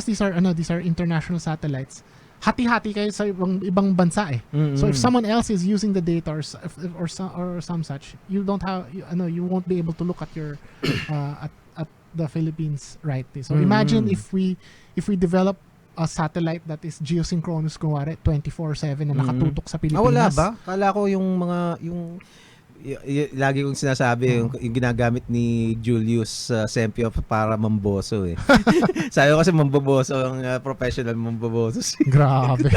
these are international satellites. Hati-hati kayo sa ibang bansa eh. So if someone else is using the data or some such, you won't be able to look at your at the Philippines, right? So imagine if we develop a satellite that is geosynchronous, kunwari 24/7 na nakatutok sa Pilipinas. Wala ba? Kala ko yung lagi kong sinasabi yung ginagamit ni Julius Sempio para mamboso eh. Sabi ko kasi mamboboso ang professional mamboboso. Grabe.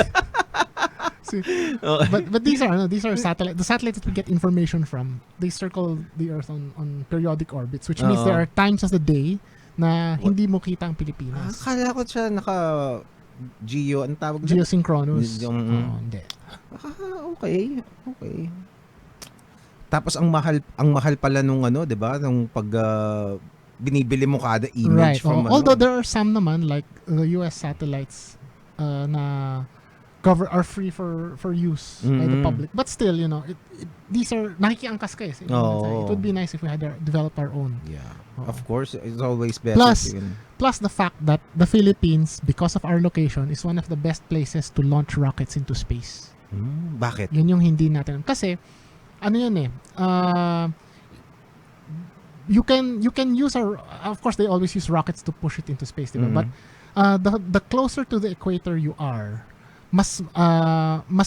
But these are satellites. The satellites that we get information from, they circle the Earth on periodic orbits, which means there are times of the day na hindi mo kita ang Pilipinas. Akala ko siya Anong tawag doon? Geosynchronous. Yung, Hindi. Okay. Tapos ang mahal pala nung 'di ba? Nung pag binibili mo kada Right. image from Although there are some naman like the US satellites na are free for use by the public. But still, these are nakikiangkas ka eh. It would be nice if we had developed our own. Yeah. Oo. Of course, it's always better. Plus the fact that the Philippines, because of our location, is one of the best places to launch rockets into space. Bakit? Yun yung hindi natin. Kasi, ano yun eh, you can use of course they always use rockets to push it into space, diba? But the closer to the equator you are, mas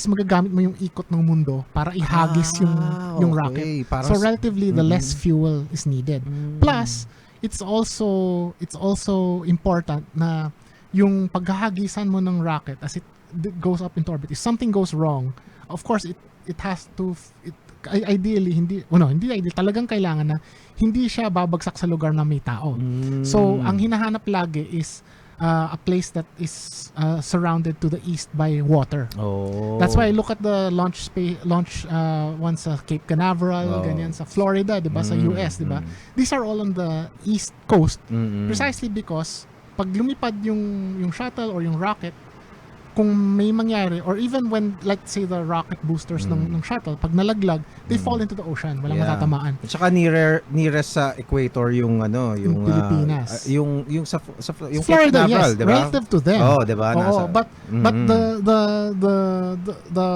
magagamit mo yung ikot ng mundo para ihagis yung rocket. So relatively the less fuel is needed. Plus it's also important na yung paghahagisan mo ng rocket as it goes up into orbit, if something goes wrong, of course it has to ideally hindi ideal, talagang kailangan na hindi siya babagsak sa lugar na may tao. So ang hinahanap lagi is a place that is surrounded to the east by water. That's why I look at the launch once sa Cape Canaveral, ganyan sa Florida, 'di ba, sa US, 'di ba? These are all on the east coast. Precisely because pag lumipad yung shuttle or yung rocket, kung may mangyari, or even when, like say, the rocket boosters ng shuttle, pag nalaglag, they fall into the ocean. Walang matatamaan. At saka nearest sa equator yung Pilipinas. Yung Florida, Canaveral, yes, diba? relative to them. Diba? But the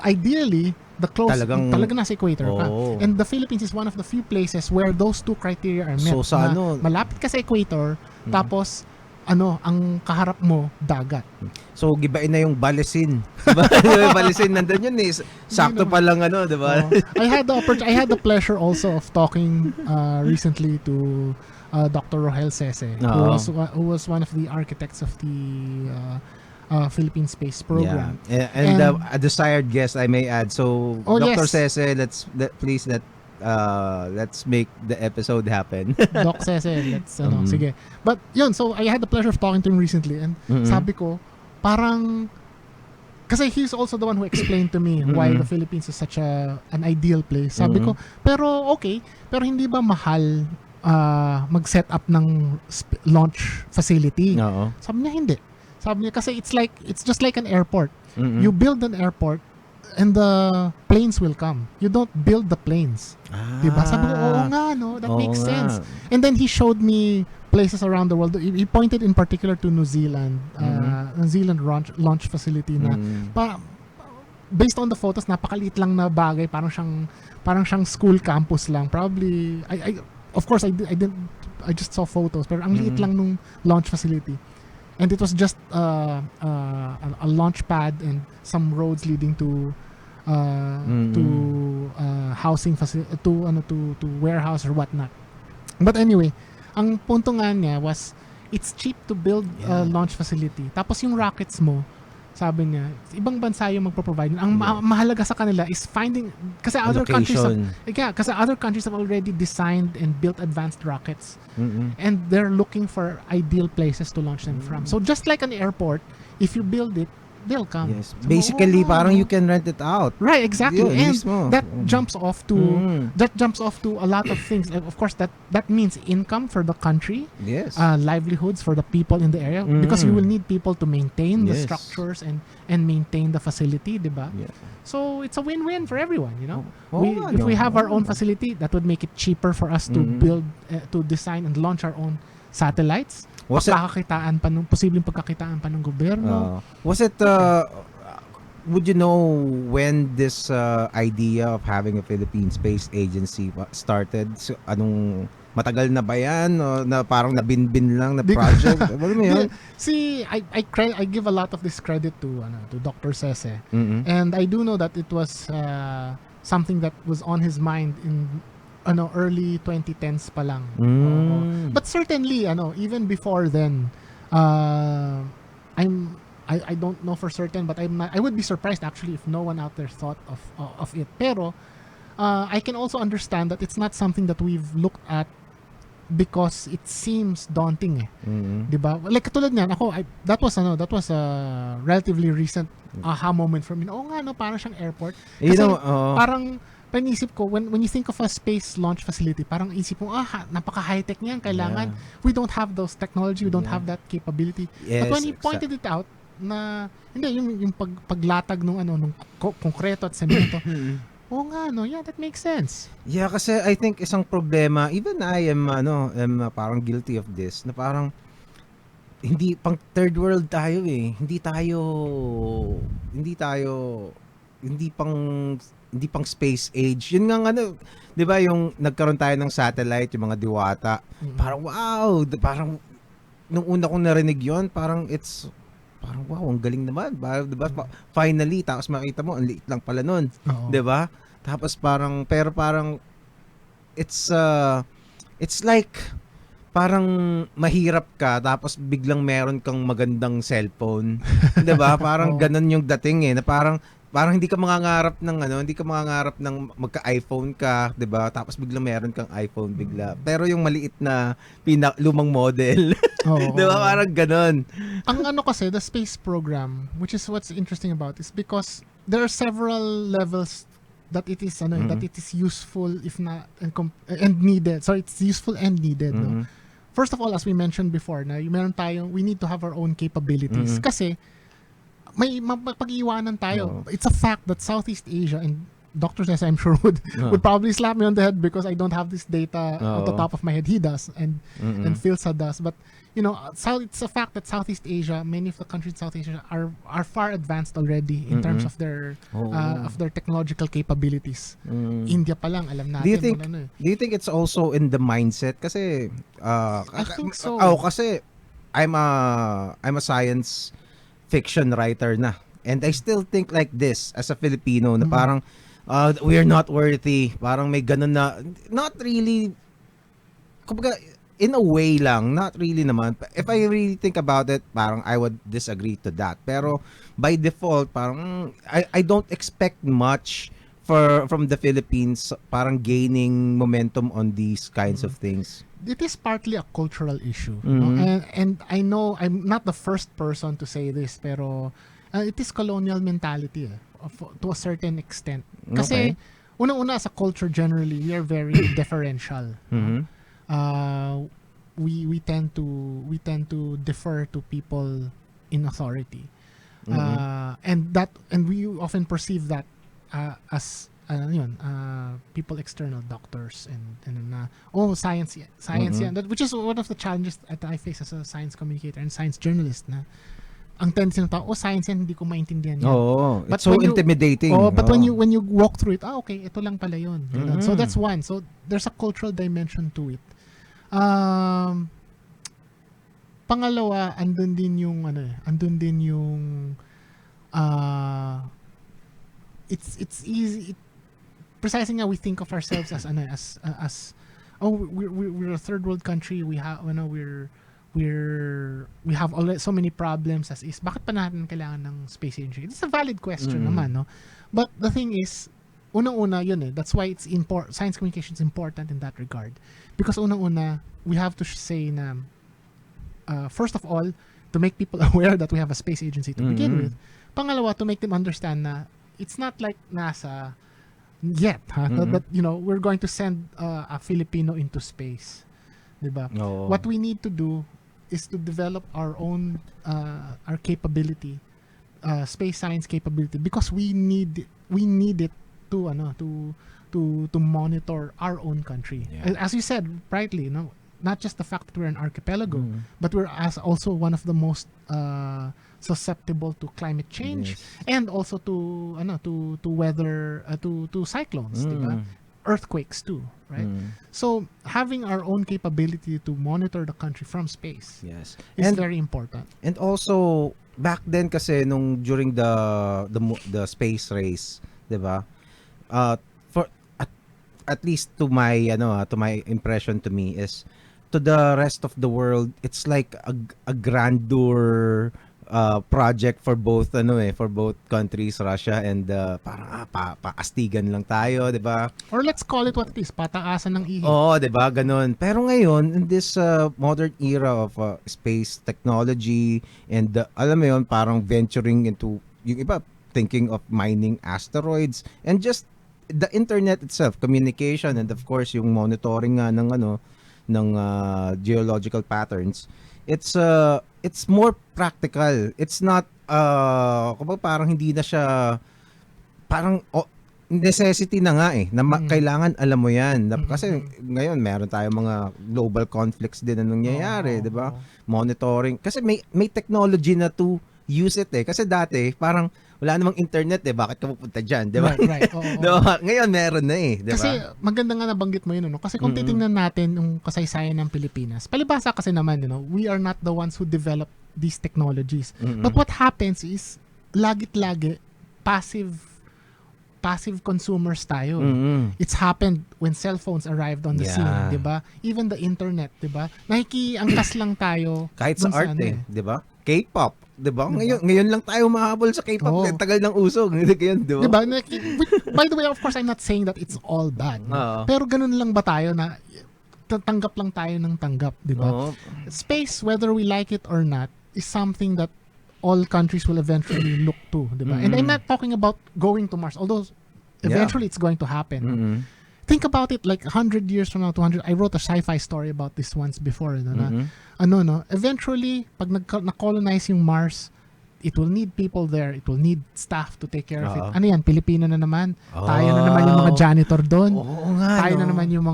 ideally, the close talagang nasa equator ka. And the Philippines is one of the few places where those two criteria are met. So Malapit ka sa equator, tapos ang kaharap mo, dagat. So, gibain na yung Balesin. Diba? Balesin, nandun yun eh. Sakto pa lang diba? I had the pleasure also of talking recently to Dr. Rohel Sese, who was one of the architects of the Philippine Space Program. Yeah. And a desired guest, I may add. So, Dr. Sese, let's make the episode happen. Doc Sese, sige. But yun, so I had the pleasure of talking to him recently, and sabi ko, parang, kasi he's also the one who explained to me why the Philippines is such an ideal place. Sabi ko, pero hindi ba mahal mag-set up ng launch facility? Sabi niya, hindi. Sabi niya, kasi it's just like an airport. You build an airport, and the planes will come. You don't build the planes. Diba? Sabi ko, oo nga, no? That makes sense. And then he showed me places around the world. He pointed in particular to New Zealand. New Zealand launch facility na based on the photos, napakaliit lang na bagay. Parang siyang school campus lang. Probably, of course, I just saw photos. Pero ang liit lang nung launch facility. And it was just a launch pad and some roads leading to housing facility, to warehouse or whatnot. But anyway, ang punto nga niya was it's cheap to build a launch facility. Tapos yung rockets mo, sabi niya, ibang bansa yung magpo-provide. Ang mahalaga sa kanila is finding, kasi other countries have already designed and built advanced rockets. And they're looking for ideal places to launch them from. So just like an airport, if you build it, they'll come. Yes. Basically, parang you can rent it out. Right, exactly. Yun, and that jumps off to a lot of things. Of course, that means income for the country. Yes. Livelihoods for the people in the area, because you will need people to maintain the structures and maintain the facility, diba? Yeah. So it's a win-win for everyone, If we have our own facility, that would make it cheaper for us to build, to design and launch our own satellites. Posibleng pagkakitaan pa ng gobyerno. Would you know when this idea of having a Philippine Space Agency started? So, matagal na ba yan? O na parang nabinbin lang na project? Alam mo yun? See, I give a lot of this credit to Dr. Sese. And I do know that it was something that was on his mind in early 2010s pa lang. But certainly, even before then, I don't know for certain, but I would be surprised actually if no one out there thought of it. Pero I can also understand that it's not something that we've looked at because it seems daunting Mm-hmm. 'di ba? Like katulad niyan, ako that was a relatively recent aha moment for me. Oo nga no, parang siyang airport. You Kasi know, parang panisip ko when you think of a space launch facility, parang isip mo napaka high-tech niyan, kailangan we don't have those technology, we don't have that capability. But when he pointed it out na hindi yung paglatag nung konkreto at semento. Oo nga no, yeah, that makes sense. Yeah, kasi I think isang problema, even I am parang guilty of this, na parang hindi pang third world tayo eh. Hindi pang hindi pang space age. Yun nga 'di ba yung nagkaroon tayo ng satellite, yung mga diwata. Parang wow, parang nung una kong narinig 'yon, parang wow, ang galing naman. Parang 'di ba finally tapos makita mo ang liit lang pala noon, 'di ba? Tapos parang it's like parang mahirap ka tapos biglang meron kang magandang cellphone. 'Di ba? Parang ganun yung dating na parang hindi ka mangangarap ng magka-iPhone ka, 'di ba? Tapos biglang meron kang iPhone bigla. Pero yung maliit na lumang model. 'Di ba? Parang ganun. Ang kasi the space program, which is what's interesting about is because there are several levels that it is that it is useful if not and needed. So it's useful and needed, no? First of all, as we mentioned before, we need to have our own capabilities. Kasi, may mapag-iwanan tayo. It's a fact that Southeast Asia, and Dr. Cesar, I'm sure would probably slap me on the head because I don't have this data on the top of my head. He does, and Philsa does. But, it's a fact that Southeast Asia, many of the countries in Southeast Asia are far advanced already in terms of their technological capabilities. India pa lang, alam natin. Do you think it's also in the mindset? Kasi, I think so. Kasi I'm a science fiction writer na. And I still think like this as a Filipino na parang we are not worthy. Parang may ganun na, not really, kumbaga, in a way lang, not really naman. If I really think about it, parang I would disagree to that. Pero by default, parang I don't expect much from the Philippines parang gaining momentum on these kinds of things. It is partly a cultural issue. No? And I know I'm not the first person to say this, pero it is colonial mentality to a certain extent. Kasi unang-una sa culture generally, we are very differential. We tend to defer to people in authority. And we often perceive that as people external, doctors and science yan, which is one of the challenges that I face as a science communicator and science journalist na ang tendency ng tao, science yan, hindi ko maintindihan yan. It's so intimidating. But when you walk through it, okay, ito lang pala yun. So that's one. So there's a cultural dimension to it. Pangalawa, andun din yung it's easy. Precisely nga we think of ourselves as we're a third world country. We have we have already so many problems as is. Bakit pa natin kailangan ng space agency? It's a valid question naman, no? But the thing is, unang-una yun that's why it's science communication is important in that regard. Because unang-una, we have to say na first of all, to make people aware that we have a space agency to begin with. Pangalawa, to make them understand na it's not like NASA yet, that we're going to send a Filipino into space. Diba? What we need to do is to develop our own our capability, space science capability, because we need it to monitor our own country. As you said rightly, not just the fact that we're an archipelago, but we're also one of the most susceptible to climate change, and also to weather, to cyclones, diba? Earthquakes too, right? So having our own capability to monitor the country from space is very important. And also back then kasi nung during the space race, 'di ba? For at least to my impression to me is, to the rest of the world, it's like a grandeur project for both for both countries, Russia and parang paastigan lang tayo, 'di ba? Or let's call it what it is, pataasan ng ihi. Oo, 'di ba? Ganun. Pero ngayon, in this modern era of space technology and alam mo 'yon, parang venturing into yung iba thinking of mining asteroids and just the internet itself, communication and of course yung monitoring nga ng ng geological patterns. It's more practical. It's not kumbaga parang hindi na siya parang necessity na nga na kailangan alam mo yan. Kasi ngayon meron tayong mga global conflicts din na nangyayari, 'di ba? Monitoring. Kasi may technology na to use it Kasi dati parang wala namang internet bakit ka pupunta diyan, 'di ba? Right. No, ngayon meron na 'di ba? Kasi maganda nga nabanggit mo yun, Kasi kung titingnan natin yung kasaysayan ng Pilipinas, palibhasa kasi naman, we are not the ones who develop these technologies. But what happens is lagi passive consumers tayo. It's happened when cell phones arrived on the scene, 'di ba? Even the internet, 'di ba? Nakikiangkas lang tayo kahit sa art 'di ba? K-pop, 'di ba? Ngayon lang tayo mahabol sa K-pop, tagal ng usog, hindi kayo, 'di ba? By the way, of course, I'm not saying that it's all bad. Pero ganun lang ba tayo na tanggap lang tayo ng tanggap, 'di ba? Space, whether we like it or not, is something that all countries will eventually look to, di ba? And I'm not talking about going to Mars, although eventually it's going to happen. Think about it like 100 years from now, 200. I wrote a sci-fi story about this once before. Eventually, pag na-colonize yung Mars, it will need people there. It will need staff to take care of it. Ano yan? Pilipino na naman. Tayo na naman yung mga janitor doon. Tayo na naman yung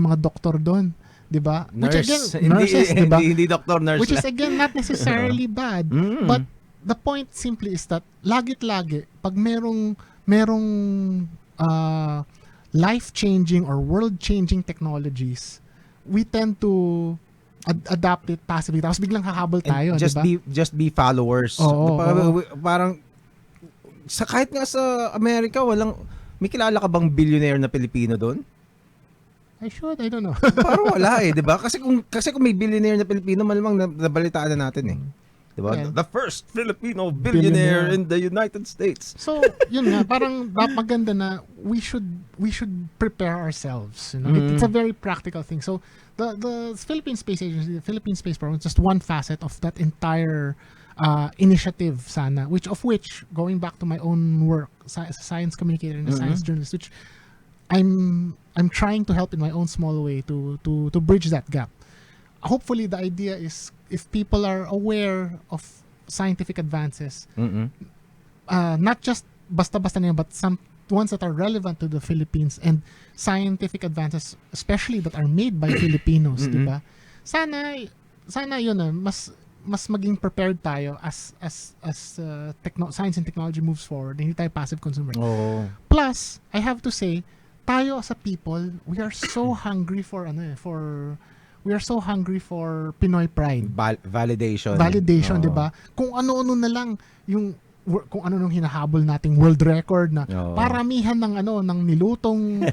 mga doktor doon. Diba? Nurse. Which again, nurses, diba? Hindi doctor, nurse. Which is again not necessarily bad. But the point simply is that lagi pag merong life-changing or world-changing technologies, we tend to adapt it passively. Tapos biglang hahabol tayo, diba? Just be followers. Parang kahit nga sa Amerika, may kilala ka bang billionaire na Pilipino doon? I don't know. Parang wala 'di ba? Kasi kung may billionaire na Pilipino, malamang nabalitaan na natin 'Di ba? Yeah. The first Filipino billionaire in the United States. So, yun nga, parang maganda na we should prepare ourselves, It's a very practical thing. So, the Philippine Space Agency, the Philippine Space Program is just one facet of that entire initiative sana, which going back to my own work, science communicator and a science journalist, which I'm trying to help in my own small way to bridge that gap. Hopefully, the idea is if people are aware of scientific advances, not just basta-basta na yun, but some ones that are relevant to the Philippines and scientific advances, especially that are made by Filipinos, diba? Sana yun mas maging prepared tayo as science and technology moves forward. Hindi tayo passive consumer. Plus, I have to say, tayo as a people, we are so hungry for Pinoy pride. Validation. Validation, 'di ba? Kung ano-ano na lang kung ano nung hinahabol nating world record na paramihan ng nilutong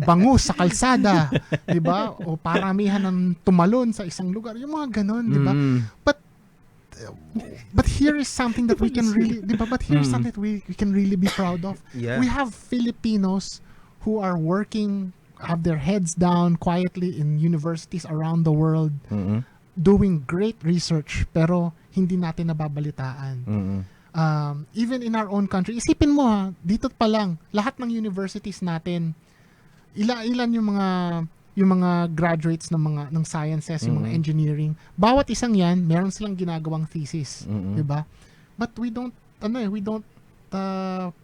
bangus sa kalsada, 'di ba? O paramihan ng tumalon sa isang lugar, yung mga ganon, 'di ba? But here is something that we can really, 'di ba? But here is something that we can really be proud of. Yeah. We have Filipinos who are working, have their heads down quietly in universities around the world, doing great research, pero hindi natin nababalitaan. Even in our own country, isipin mo dito pa lang, lahat ng universities natin, ilan yung mga graduates ng sciences, yung mga engineering, bawat isang yan, meron silang ginagawang thesis, 'di ba? But we don't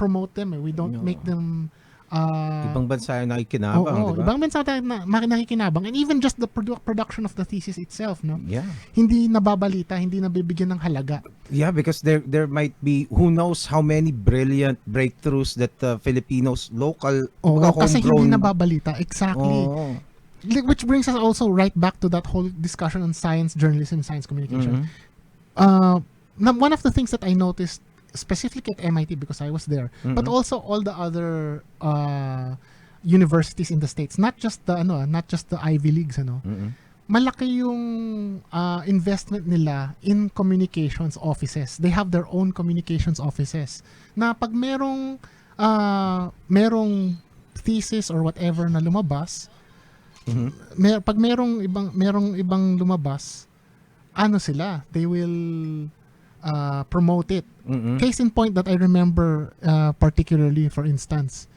promote them, we don't make them ibang bansa yung nakikinabang, diba? Ibang bansa tayo na nakikinabang, and even just the production of the thesis itself, Yeah. Hindi nababalita, hindi nabibigyan ng halaga. Yeah, because there might be who knows how many brilliant breakthroughs that Filipinos local kasi hindi nababalita. Exactly. Which brings us also right back to that whole discussion on science journalism, science communication. One of the things that I noticed specifically at MIT, because I was there, but also all the other universities in the States, not just the Ivy Leagues, malaki yung investment nila in communications offices. They have their own communications offices. Na pag merong thesis or whatever na lumabas, pag merong ibang lumabas, ano sila, they will promote it. Case in point that I remember particularly, for instance,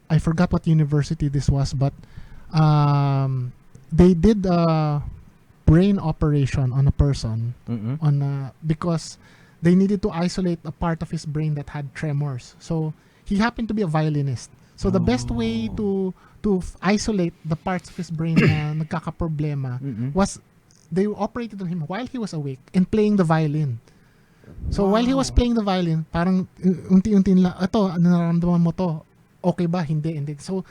I forgot what university this was, but they did a brain operation on a person because they needed to isolate a part of his brain that had tremors. So he happened to be a violinist. So the best way to isolate the parts of his brain na nagkakaproblema was they operated on him while he was awake and playing the violin. So while he was playing the violin, parang unti-unti lang, ito, nararamdaman mo to, okay ba? Hindi. So,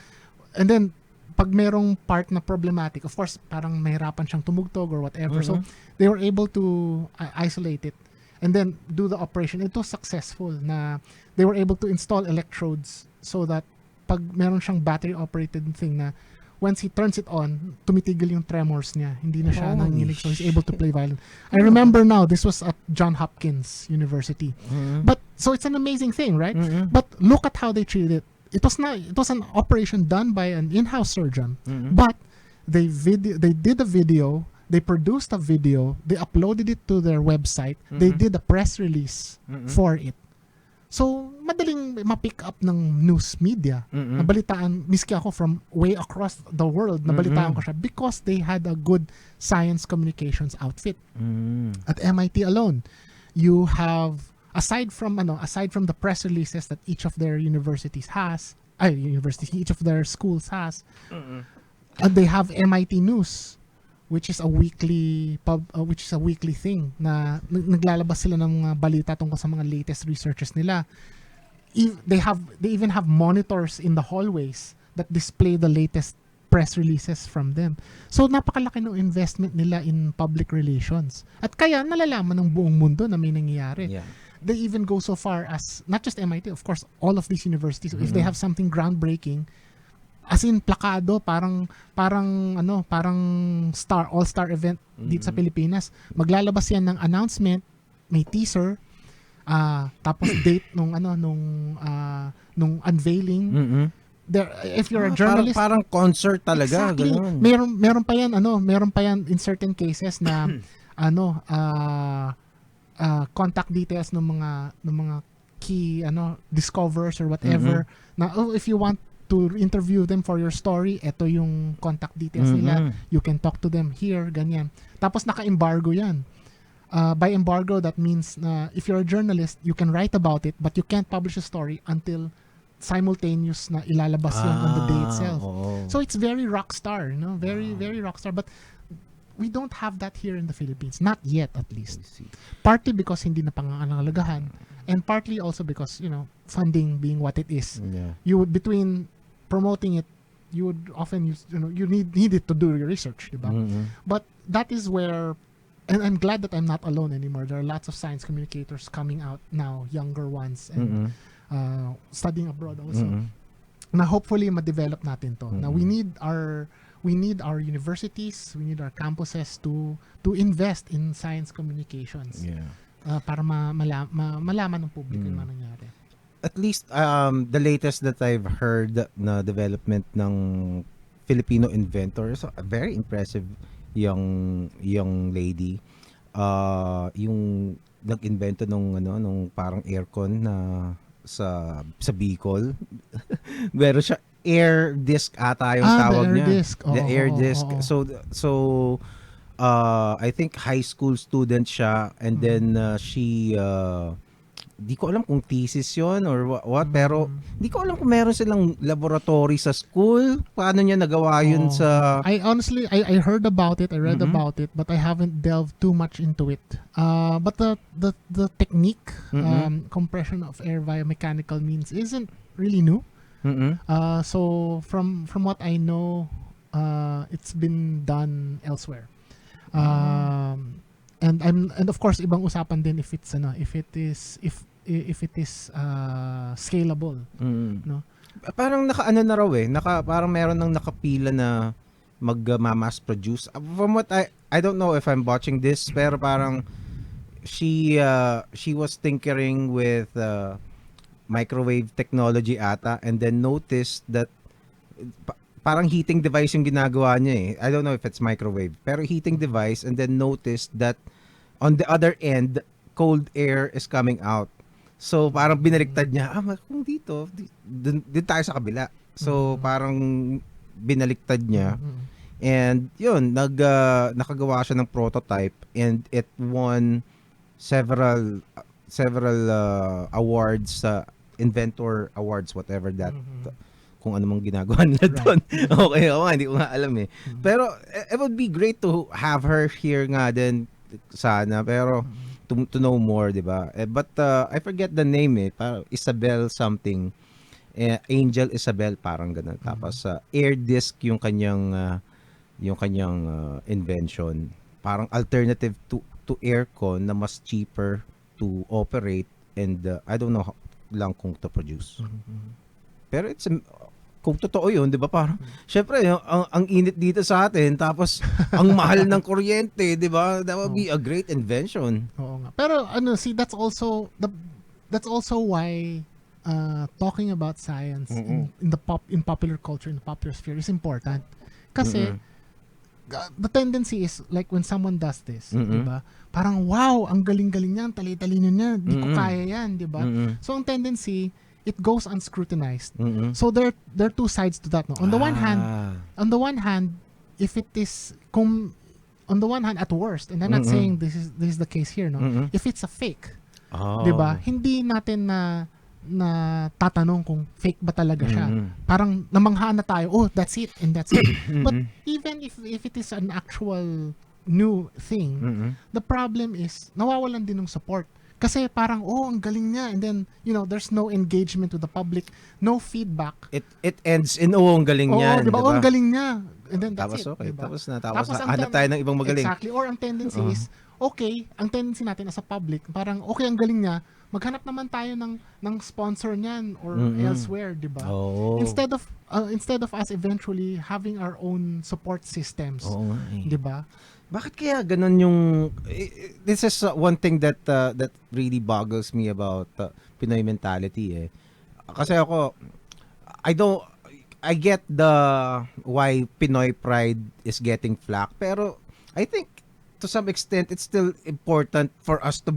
and then, pag merong part na problematic, of course, parang mahirapan siyang tumugtog or whatever. So, they were able to isolate it and then do the operation. It was successful na they were able to install electrodes so that pag meron siyang battery-operated thing na once he turns it on, tumitigil yung tremors niya. Hindi na siya nanginginig, so he's able to play violin. I remember now, this was at Johns Hopkins University. But, so it's an amazing thing, right? But look at how they treated it. It was an operation done by an in-house surgeon, but they did a video, they produced a video, they uploaded it to their website, they did a press release for it. So, madaling ma-pick up ng news media. Nabalitaan, miski ako from way across the world, nabalitaan ko siya because they had a good science communications outfit. At MIT alone, you have, aside from the press releases that each of their universities has, each of their schools has, they have MIT News, which is a weekly thing na naglalabas sila ng mga balita tungkol sa mga latest researches nila. They even have monitors in the hallways that display the latest press releases from them. So napakalaki ng investment nila in public relations. At kaya nalalaman ng buong mundo na may nangyayari. Yeah. They even go so far as, not just MIT, of course, all of these universities, if they have something groundbreaking, as in plakado, parang all-star event dito sa Pilipinas. Maglalabas yan ng announcement, may teaser, tapos date nung unveiling. There, if you're a journalist, parang concert talaga. Exactly. Ganun. Meron pa yan in certain cases na contact details ng mga key discoverers or whatever. Na if you want to interview them for your story, eto yung contact details nila. You can talk to them here, ganyan. Tapos naka-embargo yan. By embargo, that means na if you're a journalist, you can write about it, but you can't publish a story until simultaneous na ilalabas yun on the day itself. So it's very rockstar, very, very rockstar. But we don't have that here in the Philippines. Not yet, at least. Partly because hindi na pangangalagahan, and partly also because, funding being what it is. Yeah. You would, between promoting it, you would often use, you need it to do your research, diba? But that is where, and I'm glad that I'm not alone anymore. There are lots of science communicators coming out now, younger ones, and studying abroad also. Na hopefully ma-develop natin to. Now we need our universities, we need our campuses to invest in science communications. Yeah. Para malaman ng publiko yung nangyari. At least the latest that I've heard na development ng Filipino inventors, very impressive young lady. Yung nag-invento nung parang aircon na sa Bicol. Meron siya air disc ata yung tawag niya. The air disc. So I think high school student siya, and then she di ko alam kung thesis yon or what, pero di ko alam kung meron silang laboratory sa school. Paano niya nagawa yun sa... I honestly, I heard about it, I read about it, but I haven't delved too much into it. But the technique, compression of air via mechanical means, isn't really new. So from what I know, it's been done elsewhere. And of course ibang usapan din if it is scalable, no? Parang naka-ano na raw parang meron ng nakapila na mass produce. From what I don't know if I'm watching this, pero parang she was tinkering with microwave technology ata, and then noticed that parang heating device yung ginagawa niya eh. I don't know if it's microwave, pero heating device, and then noticed that on the other end, cold air is coming out. So parang binaliktad niya, kung dito, din tayo sa kabila. So parang binaliktad niya. And yun, nakagawa siya ng prototype, and it won several awards, inventor awards, whatever that, kung ano mang ginagawa nila doon. Okay, hindi ko nga alam eh. Pero it would be great to have her here nga din sana, pero to know more, di ba? But I forget the name eh, parang Isabel something. Angel Isabel, parang ganun. Tapos air disc yung kanyang invention. Parang alternative to aircon na mas cheaper to operate, and I don't know lang kung to produce. Pero kung totoo yun, di ba, parang syempre ang init dito sa atin, tapos ang mahal ng kuryente, di ba? That would be a great invention. Oo nga. Pero see, that's also why talking about science in popular culture, in the popular sphere is important. Kasi the tendency is like when someone does this, di ba? Parang wow, ang galing-galing niya, ang tali-talino niya, di ko kaya yan, di ba? So ang tendency, it goes unscrutinized. So there are two sides to that. No? On the one hand, if it is on the one hand at worst, and I'm not saying this is the case here, no. If it's a fake, 'di ba? Hindi natin na tatanong kung fake ba talaga siya. Parang namangha na tayo, that's it and that's it. But even if it is an actual new thing, the problem is nawawalan din ng support. Kasi parang, ang galing niya. And then, there's no engagement with the public, no feedback. It ends in, ang galing niya. Diba? Ang galing niya. And then that's tapos, it. Okay. Diba? Tapos na. Hanap tayo ng ibang magaling. Exactly. Or ang tendency is, ang tendency natin as a public, parang, ang galing niya, maghanap naman tayo ng sponsor niyan or elsewhere, diba? Instead of us eventually having our own support systems. Diba? Bakit kaya ganun yung this is one thing that really boggles me about Pinoy mentality eh. Kasi ako I get the why Pinoy pride is getting flack, pero I think to some extent it's still important for us to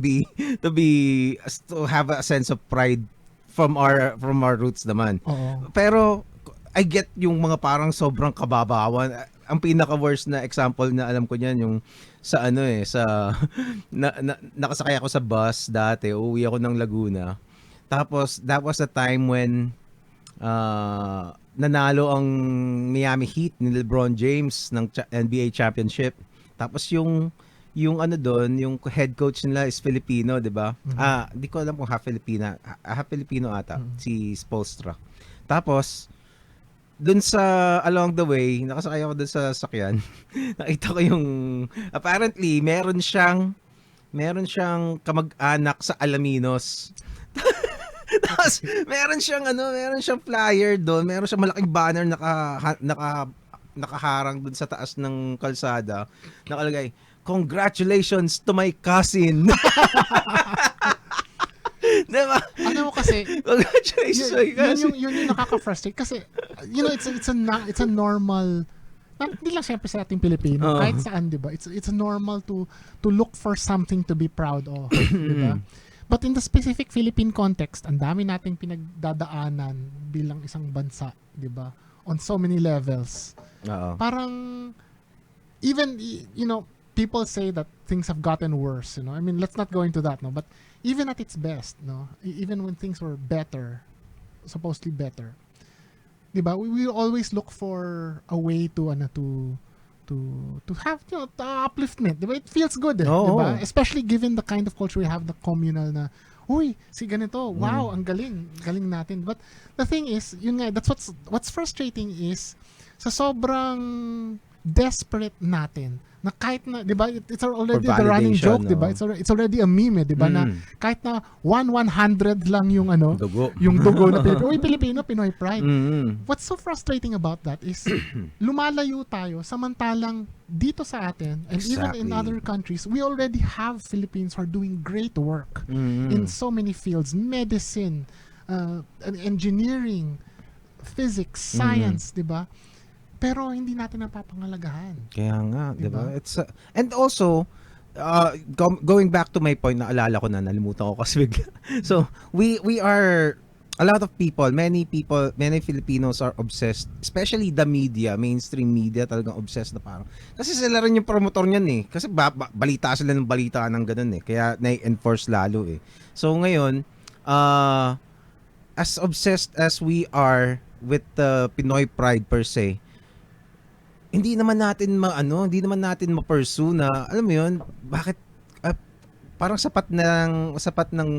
have a sense of pride from our roots naman. Pero I get yung mga parang sobrang kababawan. Ang pinaka-worst na example na alam ko niyan yung sa nakasakay ako sa bus dati, uuwi ako ng Laguna. Tapos that was the time when nanalo ang Miami Heat ni LeBron James ng NBA championship. Tapos yung yung head coach nila is Filipino, 'di ba? Di ko alam kung half Filipino ata, si Spolstra. Tapos dun sa along the way, nakasakay ako dun sa sakyan. Nakita ko yung apparently meron siyang kamag-anak sa Alaminos. Tapos meron siyang flyer doon, meron siyang malaking banner nakaharang dun sa taas ng kalsada. Nakalagay, "Congratulations to my cousin." Diba? Ano mo kasi, congratulations, yun yung nakaka-frustrate kasi, it's a normal, hindi lang siyempre sa ating Pilipino, kahit saan, diba? It's normal to look for something to be proud of, diba? But in the specific Philippine context, ang dami nating pinagdadaanan bilang isang bansa, diba? On so many levels. Parang, even, people say that things have gotten worse, I mean, let's not go into that, no? But even at its best, no, even when things were supposedly better, diba? We always look for a way to have upliftment, diba? It feels good, diba? Especially given the kind of culture we have, the communal na, uy, si ganito, wow, ang galing natin. But the thing is, yun nga, that's what's frustrating is sa sobrang desperate natin na kahit na, di ba, it's already For the running validation, joke, di ba? no? It's already a meme, di ba, na kahit na 1/100 lang yung ano, Dugo. yung dugo na Pilipino. Uy, Pilipino, Pinoy pride. Mm-mm. What's so frustrating about that is lumalayo tayo samantalang dito sa atin and even in Exactly. other countries, we already have Philippines who are doing great work in so many fields, medicine, engineering, physics, science, di ba? Pero hindi natin napapangalagahan. Kaya nga, di Diba? ba? It's and also going back to my point, naalala ko na, nalimutan ko kasi bigla. So, we are a lot of people, many Filipinos are obsessed, especially the media, mainstream media, talagang obsessed na parang. Kasi sila rin yung promotor niyan eh. Kasi balita sila ng balita ng ganun eh. Kaya na-enforce lalo eh. So ngayon, as obsessed as we are with the Pinoy pride per se, hindi naman natin hindi naman natin ma-pursue na, alam mo yun, bakit parang sapat ng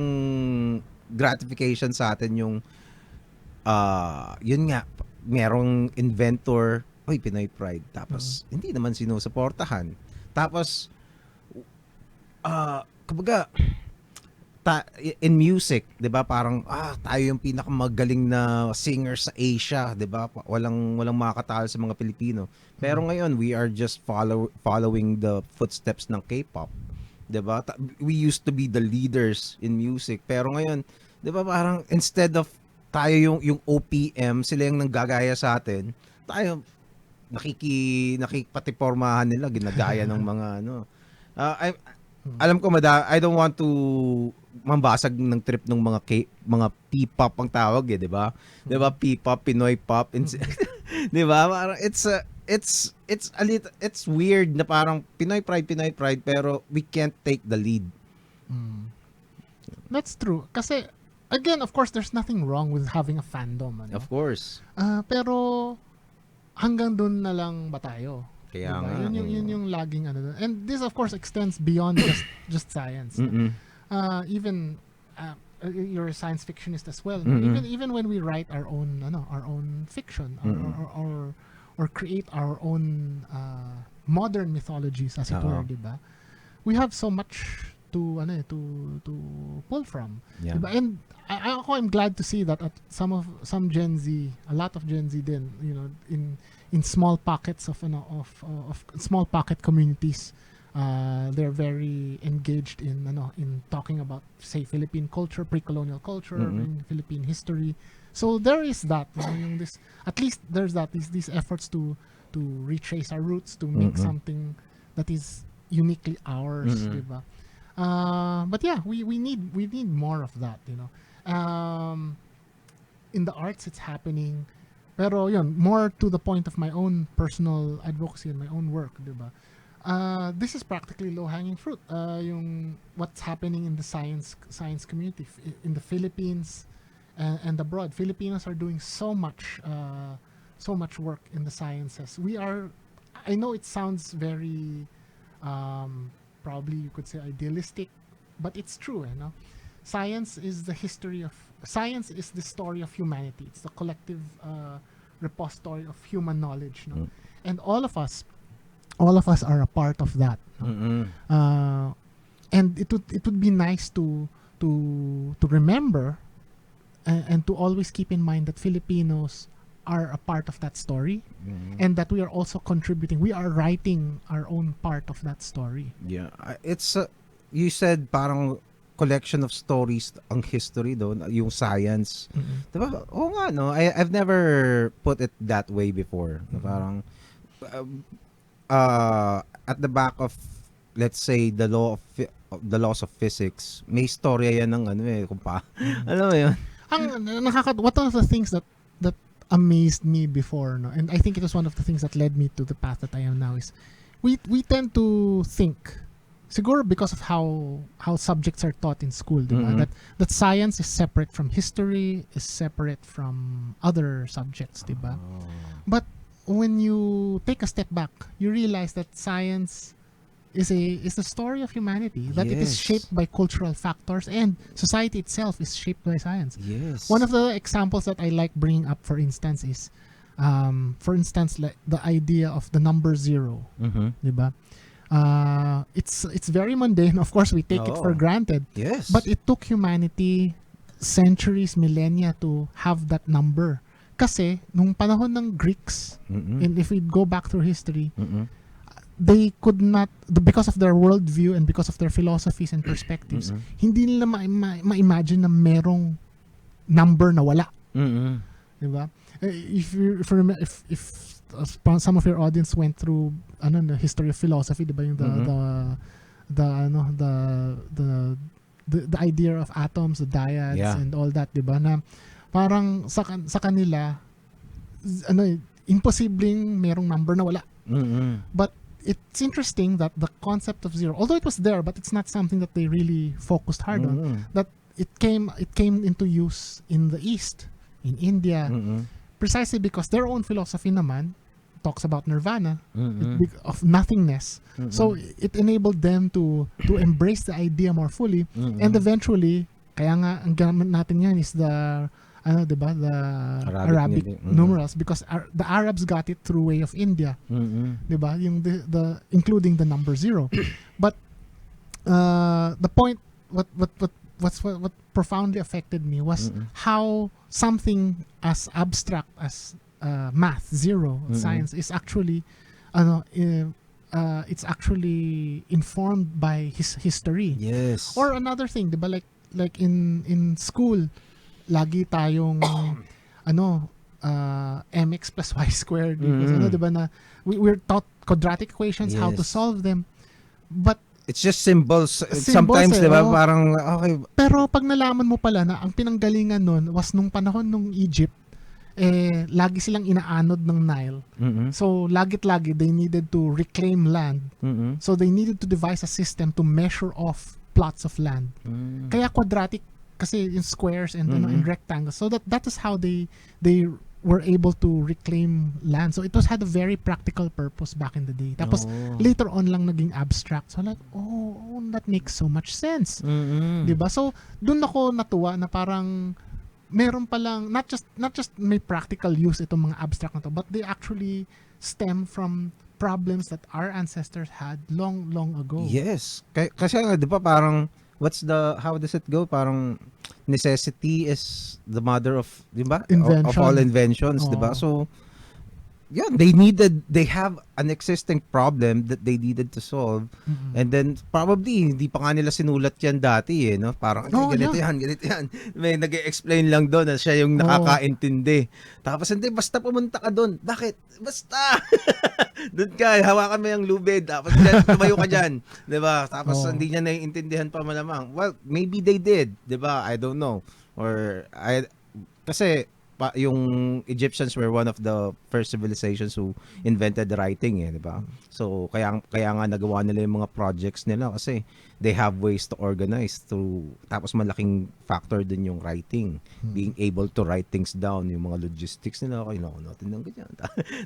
gratification sa atin yung yun nga, merong inventor, oy, Pinoy pride, tapos hindi naman sinusuportahan. Tapos kumbaga in music, 'di ba? Parang tayo yung pinakamagaling na singer sa Asia, 'di ba? Walang makakatalo sa mga Pilipino. Pero ngayon, we are just following the footsteps ng K-pop. 'Di ba? We used to be the leaders in music, pero ngayon, 'di ba, parang instead of tayo yung OPM, sila yung nanggagaya sa atin, tayo nakikipatipormahan nila, ginagaya ng mga ano. Alam ko, I don't want to mambasag ng trip ng mga P-pop ang tawag eh, 'di ba? 'Di ba, P-pop, Pinoy pop, 'di ba? Parang it's a little, it's weird na parang Pinoy pride pero we can't take the lead. That's true. Kasi again, of course, there's nothing wrong with having a fandom, ano? Of course. Pero hanggang dun na lang ba tayo? Kaya diba? nga. Yun yung laging ano. And this of course extends beyond just science. Even you're a science fictionist as well. Even when we write our own fiction or create our own modern mythologies, as it were, diba? We have so much to pull from. Yeah. Diba? And I'm glad to see that at some Gen Z, a lot of Gen Z din, in small pockets of small pocket communities, they're very engaged in talking about, say, Philippine culture, pre-colonial culture, in Philippine history. So there is that, yung this, at least there's that, these efforts to retrace our roots, to make something that is uniquely ours, diba? But yeah, we need more of that, in the arts it's happening, pero yun, more to the point of my own personal advocacy and my own work, diba? This is practically low-hanging fruit. Yung what's happening in the science community in the Philippines and abroad. Filipinos are doing so much work in the sciences. I know it sounds very probably you could say idealistic, but it's true, Science is the story of humanity. It's the collective repository of human knowledge, and all of us are a part of that. And it would be nice to remember and to always keep in mind that Filipinos are a part of that story, and that we are also contributing. We are writing our own part of that story. Yeah, it's you said parang collection of stories ang history doon, yung science. Diba? Oo nga, no? I've never put it that way before. Parang at the back of, let's say, the laws of physics, may storya yan ng kung pa. Alam mo yun? What are the things that amazed me before, and I think it was one of the things that led me to the path that I am now, is we tend to think, siguro because of how subjects are taught in school, diba? That science is separate from history, is separate from other subjects, diba? But when you take a step back, you realize that science is the story of humanity, that it is shaped by cultural factors, and society itself is shaped by science. Yes. One of the examples that I like bringing up, for instance, is For instance, like the idea of the number zero, Mhm. di ba? It's very mundane. Of course, we take it for Oo. granted. Yes. But it took humanity centuries, millennia to have that number. Kasi, nung panahon ng Greeks, Mm-mm. and if we go back through history, Mm-mm. they could not, because of their worldview and because of their philosophies and perspectives, Mm-mm. hindi nila ma-imagine na merong number na wala. Mm-mm. Diba? If some of your audience went through the history of philosophy, diba, yung the idea of atoms, the dyads, Yeah. and all that, diba, na parang sa kanila imposibleng merong number na wala. Mm-mm. But it's interesting that the concept of zero, although it was there, but it's not something that they really focused hard on. Mm-mm. That it came into use in the East, in India, Mm-mm. precisely because their own philosophy naman talks about nirvana, Mm-mm. of nothingness. Mm-mm. So it enabled them to embrace the idea more fully, Mm-mm. and eventually, kaya nga ang gamit natin yan is the diba, the Arabic numerals, because the Arabs got it through way of India, Mm-mm. diba, yung the including the number zero. But the point, what profoundly affected me was Mm-mm. how something as abstract as math, zero, Mm-mm. science is actually it's actually informed by history. Yes. Or another thing, diba, like in school, lagi tayong mx plus y squared equals, diba, na we're taught quadratic equations, how to Yes. solve them, but It's just symbols. Symbols, Sometimes, di ba? oh. Parang, okay. pero pag nalaman mo pala na ang pinanggalingan nun was nung panahon nung Egypt, lagi silang inaanod ng Nile. Mm-mm. So lagi they needed to reclaim land. Mm-mm. So they needed to devise a system to measure off plots of land. Mm. Kaya quadratic kasi in squares and in Mm-mm. rectangles. So that is how they were able to reclaim land. So it had a very practical purpose back in the day. Tapos Oh. later on lang naging abstract. So like, that makes so much sense. Mm-mm. 'Di ba? So doon ako natuwa na parang meron palang not just may practical use itong mga abstract na to, but they actually stem from problems that our ancestors had long ago. Yes. Kasi nga, di ba, parang, how does it go? Parang, necessity is the mother of, di ba? Invention. Of all inventions, di ba? Oo. So, yeah, they have an existing problem that they needed to solve. Mm-mm. And then, probably, hindi pa nga nila sinulat yan dati, no? Parang, ganito yan. May nag-explain lang doon na siya yung nakakaintindi. Tapos, hindi, basta pumunta ka doon. Bakit? Basta! Doon ka, hawakan mo yung lubid. Tapos, tumayo ka dyan. Diba? Tapos, hindi niya naiintindihan pa malamang. Well, maybe they did. Diba? I don't know. Kasi, yung Egyptians were one of the first civilizations who invented writing, di ba? So kaya nga nagawa nila yung mga projects nila kasi they have ways to organize tapos malaking factor din yung writing, being able to write things down, yung mga logistics nila, kailangan natin ng ganyan.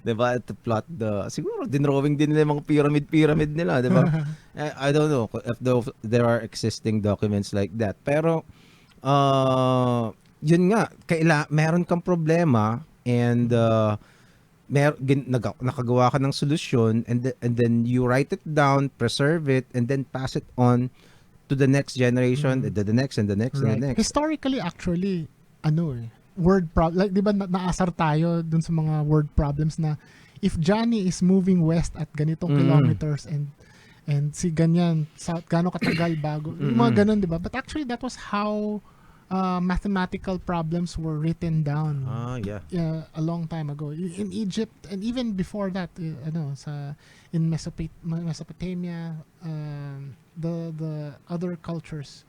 Di ba? To plot siguro dinrawing din nila yung mga pyramid nila, di ba? I don't know if there are existing documents like that, pero yun nga, meron kang problema and nakagawa ka ng solusyon and then you write it down, preserve it, and then pass it on to the next generation, the next and the next and the next. Historically, actually, word problem, like, di ba naasar tayo dun sa mga word problems na if Johnny is moving west at ganitong kilometers and si ganyan, gaano katagal bago, yung mga ganun, di ba? But actually, that was how mathematical problems were written down a long time ago in Egypt, and even before that, in Mesopotamia, the other cultures,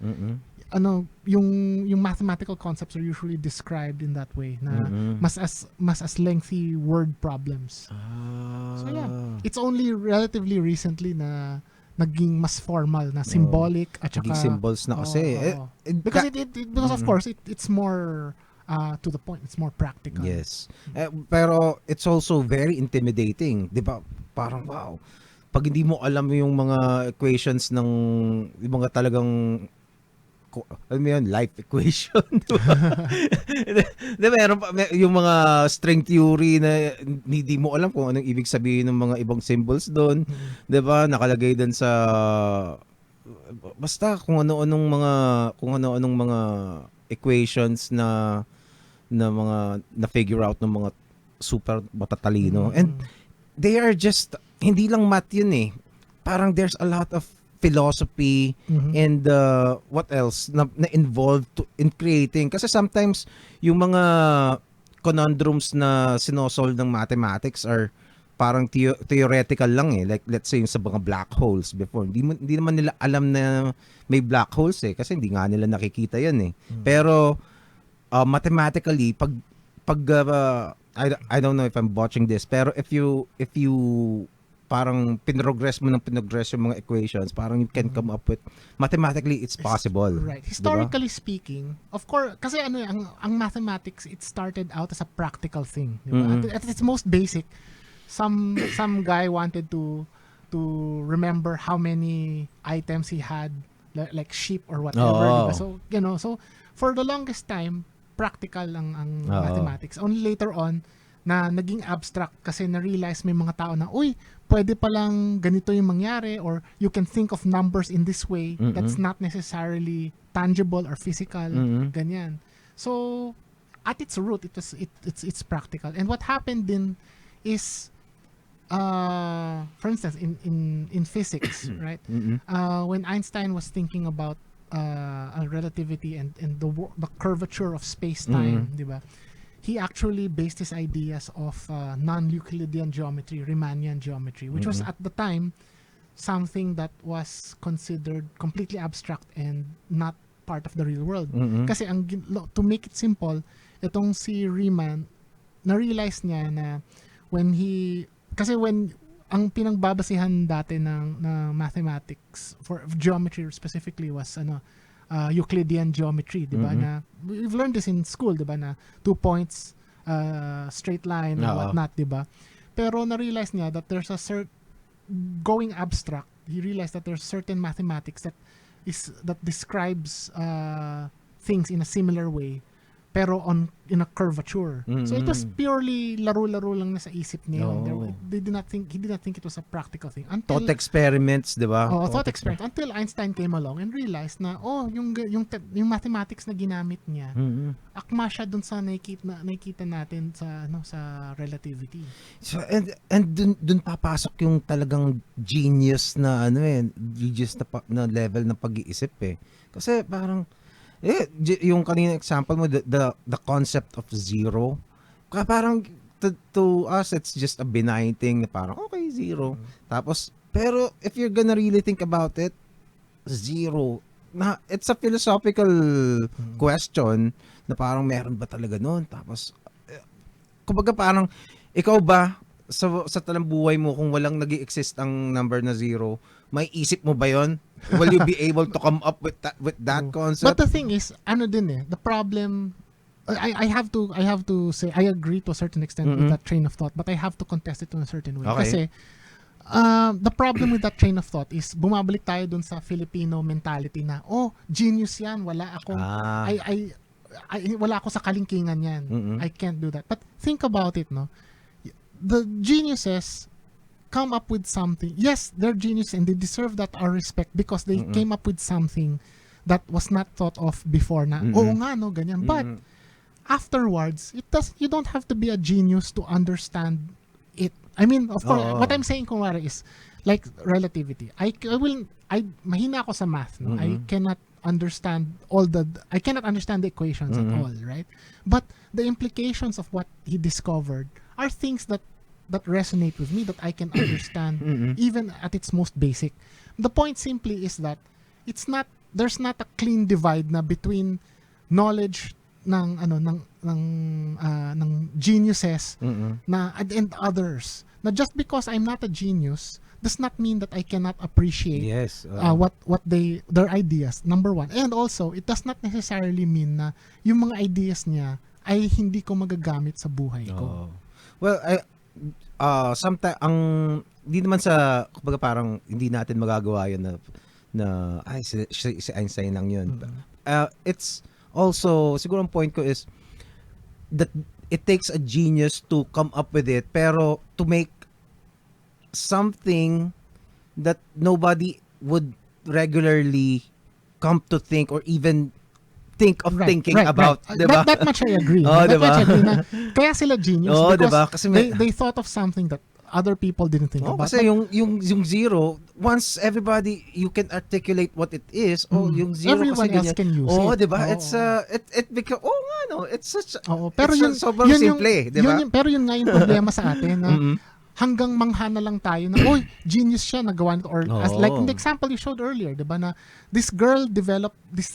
yung mathematical concepts are usually described in that way, na mas as lengthy word problems. So yeah, it's only relatively recently na naging mas formal, na symbolic, at saka naging symbols na kasi. Because because of course it's more to the point, it's more practical. Yes. Pero it's also very intimidating, 'di ba? Parang wow. Pag hindi mo alam yung mga equations ng yung mga talagang ano yun, life equation, di ba? Di, meron pa, yung mga string theory na hindi mo alam kung anong ibig sabihin ng mga ibang symbols doon, di ba? Nakalagay doon sa basta kung ano-anong mga equations na mga na figure out ng mga super matatalino. And they are just hindi lang math yun eh. Parang there's a lot of philosophy and what else na involved in creating, kasi sometimes yung mga conundrums na sinosolve ng mathematics are parang theoretical lang eh. Like let's say yung sa mga black holes before. Hindi naman nila alam na may black holes eh kasi hindi nga nila nakikita 'yan eh. Pero mathematically pag I don't know if I'm botching this, pero if you parang pinrogress yung mga equations, parang you can come up with mathematically it's possible. Right. Historically speaking, of course, kasi ano ang mathematics, it started out as a practical thing, di ba? At its most basic, some guy wanted to remember how many items he had, like sheep or whatever, diba? So, so for the longest time, practical ang mathematics. Only later on na naging abstract kasi na-realize may mga tao na, uy, pwede palang ganito yung mangyari, or you can think of numbers in this way that's not necessarily tangible or physical, ganyan. So, at its root, it's practical. And what happened din is, for instance, in physics, right? When Einstein was thinking about relativity and the curvature of space-time, di ba? He actually based his ideas of non-Euclidean geometry, Riemannian geometry, which was at the time something that was considered completely abstract and not part of the real world. Kasi to make it simple, itong si Riemann, na-realize niya na when ang pinagbabasihan dati ng mathematics for geometry specifically was Euclidean geometry, di ba? Na we've learned this in school, di ba? Na 2 points, straight line, and whatnot, di ba? Pero na-realize niya that there's going abstract, he realized that there's certain mathematics that describes things in a similar way, pero in a curvature. So it was purely laro-laro lang na sa isip niya. He did not think it was a practical thing. Thought experiments, di ba? Thought experiments. Until Einstein came along and realized na, yung mathematics na ginamit niya, akma siya dun sa nakikita natin sa relativity. So, and dun papasok yung talagang genius na na level ng pag-iisip eh. Kasi parang yung kanina example mo, the concept of zero, parang to us it's just a benign thing na parang okay, zero. Tapos pero if you're gonna really think about it, zero na it's a philosophical question na parang meron ba talaga noon. Tapos kumbaga parang ikaw ba sa talambuhay mo, kung walang nag-exist ang number na zero, may isip mo ba yon? Will you be able to come up with that concept? But the thing is, the problem, I have to say, I agree to a certain extent with that train of thought, but I have to contest it in a certain way. Okay. Kasi, the problem with that train of thought is, bumabalik tayo dun sa Filipino mentality na, genius yan, wala akong, wala ako sa kalingkingan yan. I can't do that. But think about it, no? The geniuses come up with something. Yes, they're genius and they deserve that our respect because they came up with something that was not thought of before na, oo nga, no, ganyan. But afterwards, you don't have to be a genius to understand it. I mean, of course, what I'm saying kumare is like relativity. Mahina ako sa math, no? I cannot understand the equations at all, right? But the implications of what he discovered are things that resonate with me, that I can understand even at its most basic. The point simply is that there's not a clean divide na between knowledge ng geniuses na and others. Na just because I'm not a genius does not mean that I cannot appreciate what their ideas, number one. And also, it does not necessarily mean na yung mga ideas niya ay hindi ko magagamit sa buhay ko. Well, sometimes hindi naman sa kumbaga parang hindi natin magagawa 'yun na si Einstein lang 'yun. it's also, siguro ang point ko is that it takes a genius to come up with it, pero to make something that nobody would regularly come to think or even think of thinking about, right. diba? That much I agree. Oh, that diba? much I agree na kaya sila genius Oh, because diba? Kasi they thought of something that other people didn't think about. kasi yung zero, once everybody, you can articulate what it is, yung zero everyone kasi else ganyan. can use Oh, it. diba? Oh. It's it become, nga no, it's such, Pero it's yun, sobrang yun yung, simple, diba? pero yun nga yung problema sa atin na hanggang mangha na lang tayo na, genius siya, nagawa nito. Or as like in the example you showed earlier, diba, na this girl developed this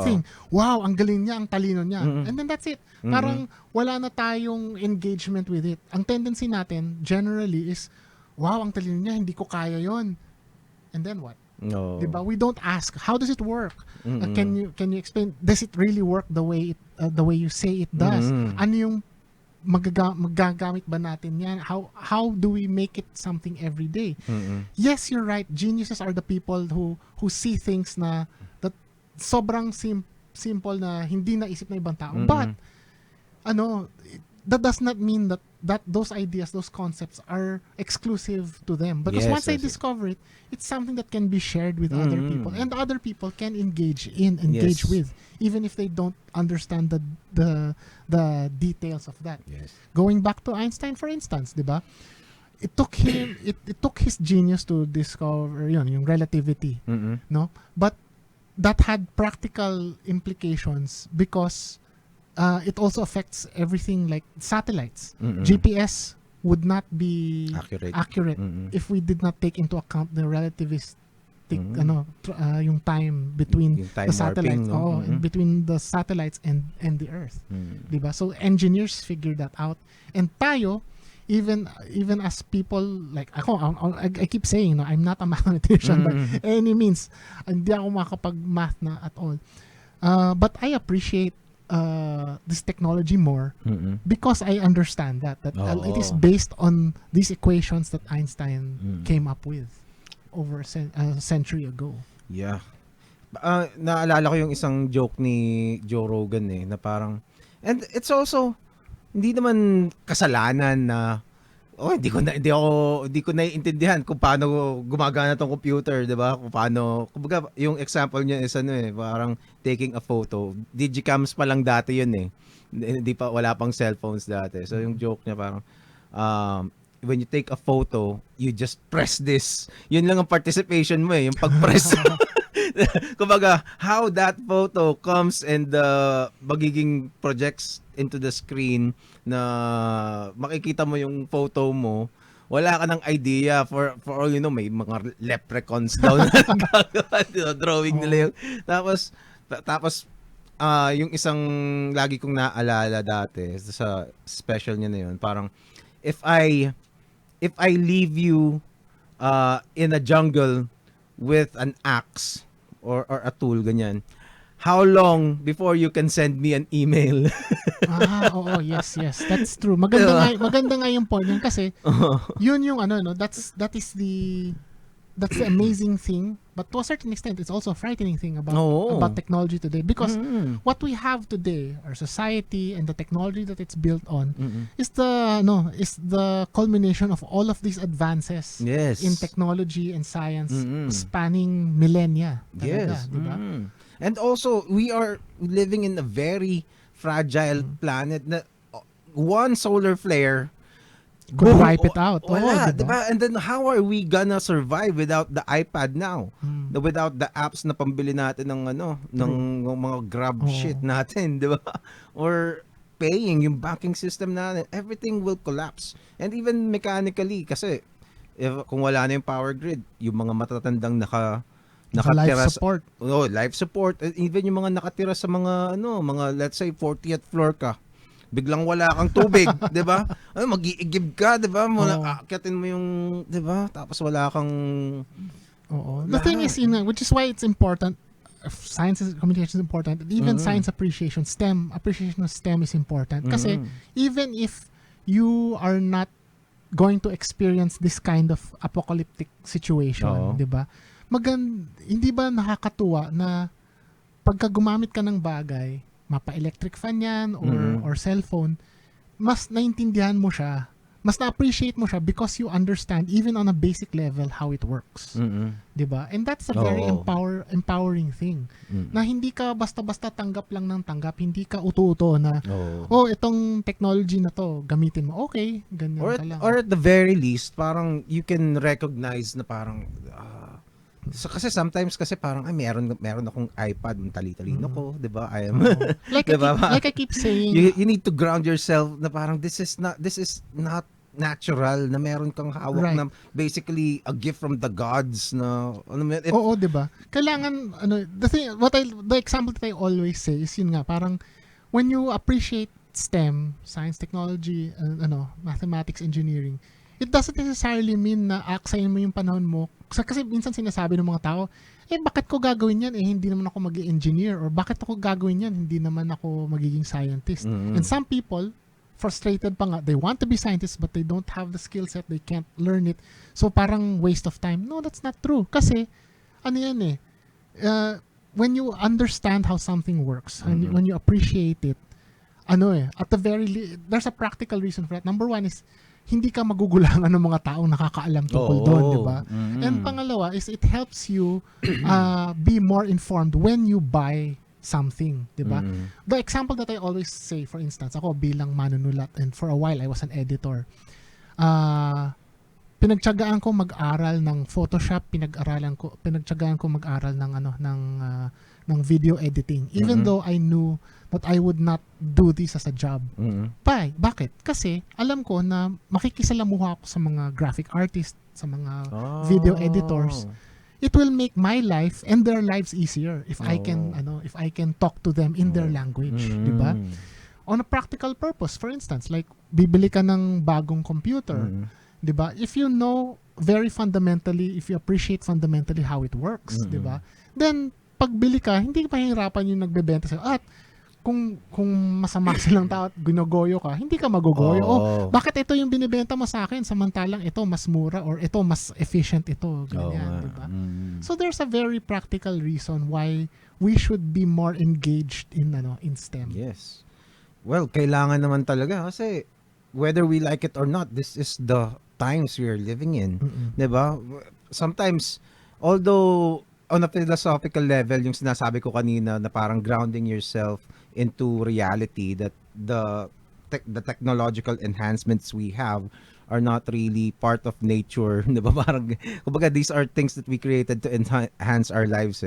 thing. Wow, ang galing niya, ang talino niya. And then that's it. Parang wala na tayong engagement with it. Ang tendency natin, generally, is, wow, ang talino niya, hindi ko kaya yon. And then what? No. Diba? We don't ask, how does it work? Can you explain, does it really work the way you say it does? Ano yung magagamit ba natin yan? How do we make it something every day? Yes, you're right. Geniuses are the people who see things na that sobrang simple na hindi naisip na ibang tao. But that does not mean that those ideas, those concepts are exclusive to them. Because once they discover it, it's something that can be shared with other people, and other people can engage with, even if they don't understand the details of that. Yes. Going back to Einstein, for instance, diba? It took his genius to discover yung relativity, no? But that had practical implications because it also affects everything like satellites. GPS would not be accurate if we did not take into account the relativistic yung time between yung time the satellites warping, no? between the satellites and the earth. Diba? So engineers figured that out, and tayo, even as people like ako, I keep saying, I'm not a mathematician by any means. Hindi ako makapag-math na at all. But I appreciate this technology more because I understand that it is based on these equations that Einstein came up with over a century ago. Yeah. Naalala ko yung isang joke ni Joe Rogan na parang, and it's also hindi naman kasalanan na hindi ko naiintindihan kung paano gumagana tong computer, 'di ba? Kung paano, kumbaga yung example niya is parang taking a photo. Digicams pa lang dati 'yun Hindi pa, wala pang cellphones dati. So yung joke niya parang when you take a photo, you just press this. Yun lang ang participation mo yung pag-press. Kumbaga, how that photo comes and magiging projects into the screen na makikita mo yung photo mo, wala ka ng idea. For all you know, may mga leprechauns daw na gagawa, drawing nila yung tapos yung isang lagi kong naalala dati sa special niya na yun, parang if I leave you in a jungle with an axe or a tool, ganyan, how long before you can send me an email? Yes, that's true. Maganda nga yung point yun kasi yun yung that is the amazing thing, but to a certain extent it's also a frightening thing about technology today, because what we have today, our society and the technology that it's built on, is the culmination of all of these advances in technology and science spanning millennia talaga, diba? And also, we are living in a very fragile planet na one solar flare could wipe it out. Wala, diba? And then how are we gonna survive without the iPad now? Without the apps na pambili natin ng mga grab shit natin, diba? Or paying yung banking system natin, everything will collapse. And even mechanically, kasi kung wala na yung power grid, yung mga matatandang nakatira life support, even yung mga nakatira sa mga let's say 40th floor ka, biglang wala kang tubig, 'di ba? Mag-iigib ka, 'di ba? Aakyatin mo yung, 'di ba? Tapos wala kang The thing is, which is why it's important, science and communication is important, even science appreciation, appreciation of STEM is important kasi even if you are not going to experience this kind of apocalyptic situation, 'di ba? hindi ba nakakatuwa na pagka gumamit ka ng bagay, mapa-electric fan yan or cellphone, mas naintindihan mo siya, mas na-appreciate mo siya because you understand even on a basic level how it works. 'Di ba? And that's a very empowering thing. Na hindi ka basta-basta tanggap lang ng tanggap, hindi ka uto-uto na itong technology na to gamitin mo. Okay, ganyan ka lang. Or at the very least, parang you can recognize na parang kasi sometimes parang meron akong iPad, tali-talino ko, 'di ba? I am like I keep saying, you need to ground yourself na parang this is not natural na meron kang hawak na basically a gift from the gods na oo, 'di ba? Kailangan the example that I always say is yun nga, parang when you appreciate STEM, science, technology, mathematics, engineering, it doesn't necessarily mean na aksayin mo yung panahon mo. Kasi minsan sinasabi ng mga tao, bakit ko gagawin yan? Hindi naman ako mag-engineer. Or bakit ako gagawin yan? Hindi naman ako magiging scientist. And some people, frustrated pa nga, they want to be scientists but they don't have the skill set, they can't learn it. So parang waste of time. No, that's not true. Kasi, when you understand how something works, when you appreciate it, at the there's a practical reason for that. Number one is, hindi ka magugulangan ng mga taong nakakaalam tungkol doon, di ba? And pangalawa is it helps you be more informed when you buy something, di ba? The example that I always say, for instance, ako bilang manunulat and for a while I was an editor. Pinagtiyagaan ko mag-aral ng Photoshop, pinagtiyagaan ko mag-aral ng video editing even though I knew that I would not do this as a job. Bakit? Kasi alam ko na makikisalamuha ako sa mga graphic artists, sa mga video editors. It will make my life and their lives easier if I can talk to them in their language, di ba? On a practical purpose, for instance, like bibili ka ng bagong computer, di ba? If you know very fundamentally, if you appreciate fundamentally how it works, di ba? Then pagbili ka, hindi ka mahirapan yung nagbebenta sa'yo. At kung masama silang tao at ginogoyo ka, hindi ka magogoyo. Bakit ito yung binibenta mo sa akin samantalang ito mas mura or ito mas efficient ito, ganyan, di ba? So there's a very practical reason why we should be more engaged in STEM. Yes. Well, kailangan naman talaga kasi whether we like it or not, this is the times we are living in, di ba? Sometimes, although on a philosophical level, yung sinasabi ko kanina na parang grounding yourself into reality, that the technological enhancements we have are not really part of nature. Diba? Parang, kumbaga, these are things that we created to enhance our lives.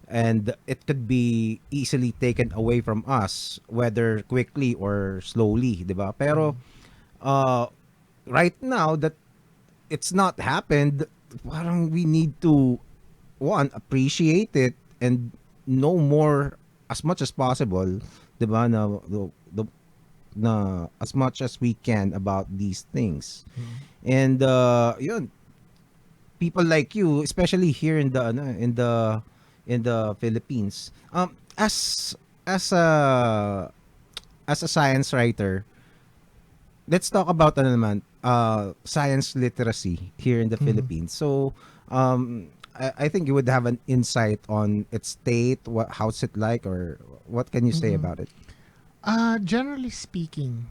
And it could be easily taken away from us, whether quickly or slowly. Diba? Pero, right now that it's not happened, parang we need to appreciate it and know more as much as possible, 'di ba, na as much as we can about these things. And yun, people like you, especially here in the Philippines, as a science writer, let's talk about science literacy here in the Philippines. So I think you would have an insight on its state, how's it like, or what can you say about it? Generally speaking,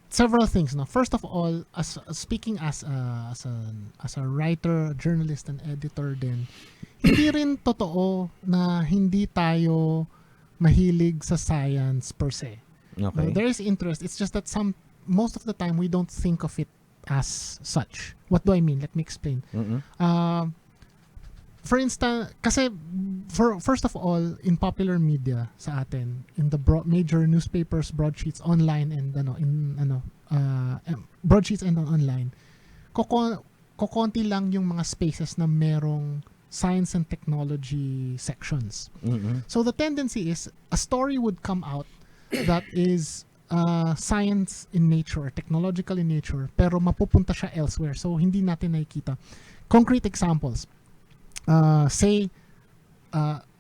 several things. No, first of all, speaking as a writer, journalist, and editor, din, hindi rin totoo na hindi tayo mahilig sa science per se. Okay. There is interest. It's just that most of the time we don't think of it as such. What do I mean? Let me explain. For instance, kasi first of all, in popular media sa atin, in the major newspapers, broadsheets, online, and broadsheets and online, kokonti lang yung mga spaces na merong science and technology sections. So the tendency is a story would come out that is science in nature, technological in nature, pero mapupunta siya elsewhere. So hindi natin nakikita. Concrete examples. Say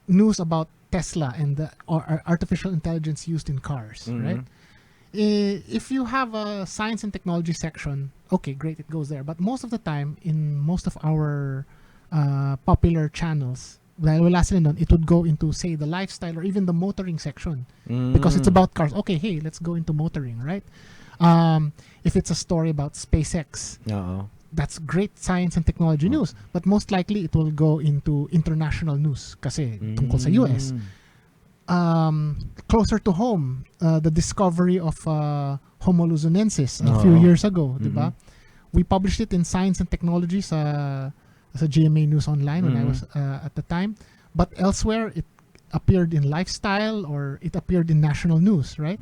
news about Tesla and the artificial intelligence used in cars, right? If you have a science and technology section, okay, great, it goes there. But most of the time, in most of our popular channels, dahil wala sila nun, it would go into, say, the lifestyle or even the motoring section. Because it's about cars. Okay, hey, let's go into motoring, right? If it's a story about SpaceX, that's great science and technology news. But most likely, it will go into international news kasi tungkol sa US. Closer to home, the discovery of Homo luzonensis a few years ago, diba? We published it in Science and Technology sa GMA News Online when I was at the time. But elsewhere, it appeared in Lifestyle or it appeared in national news, right?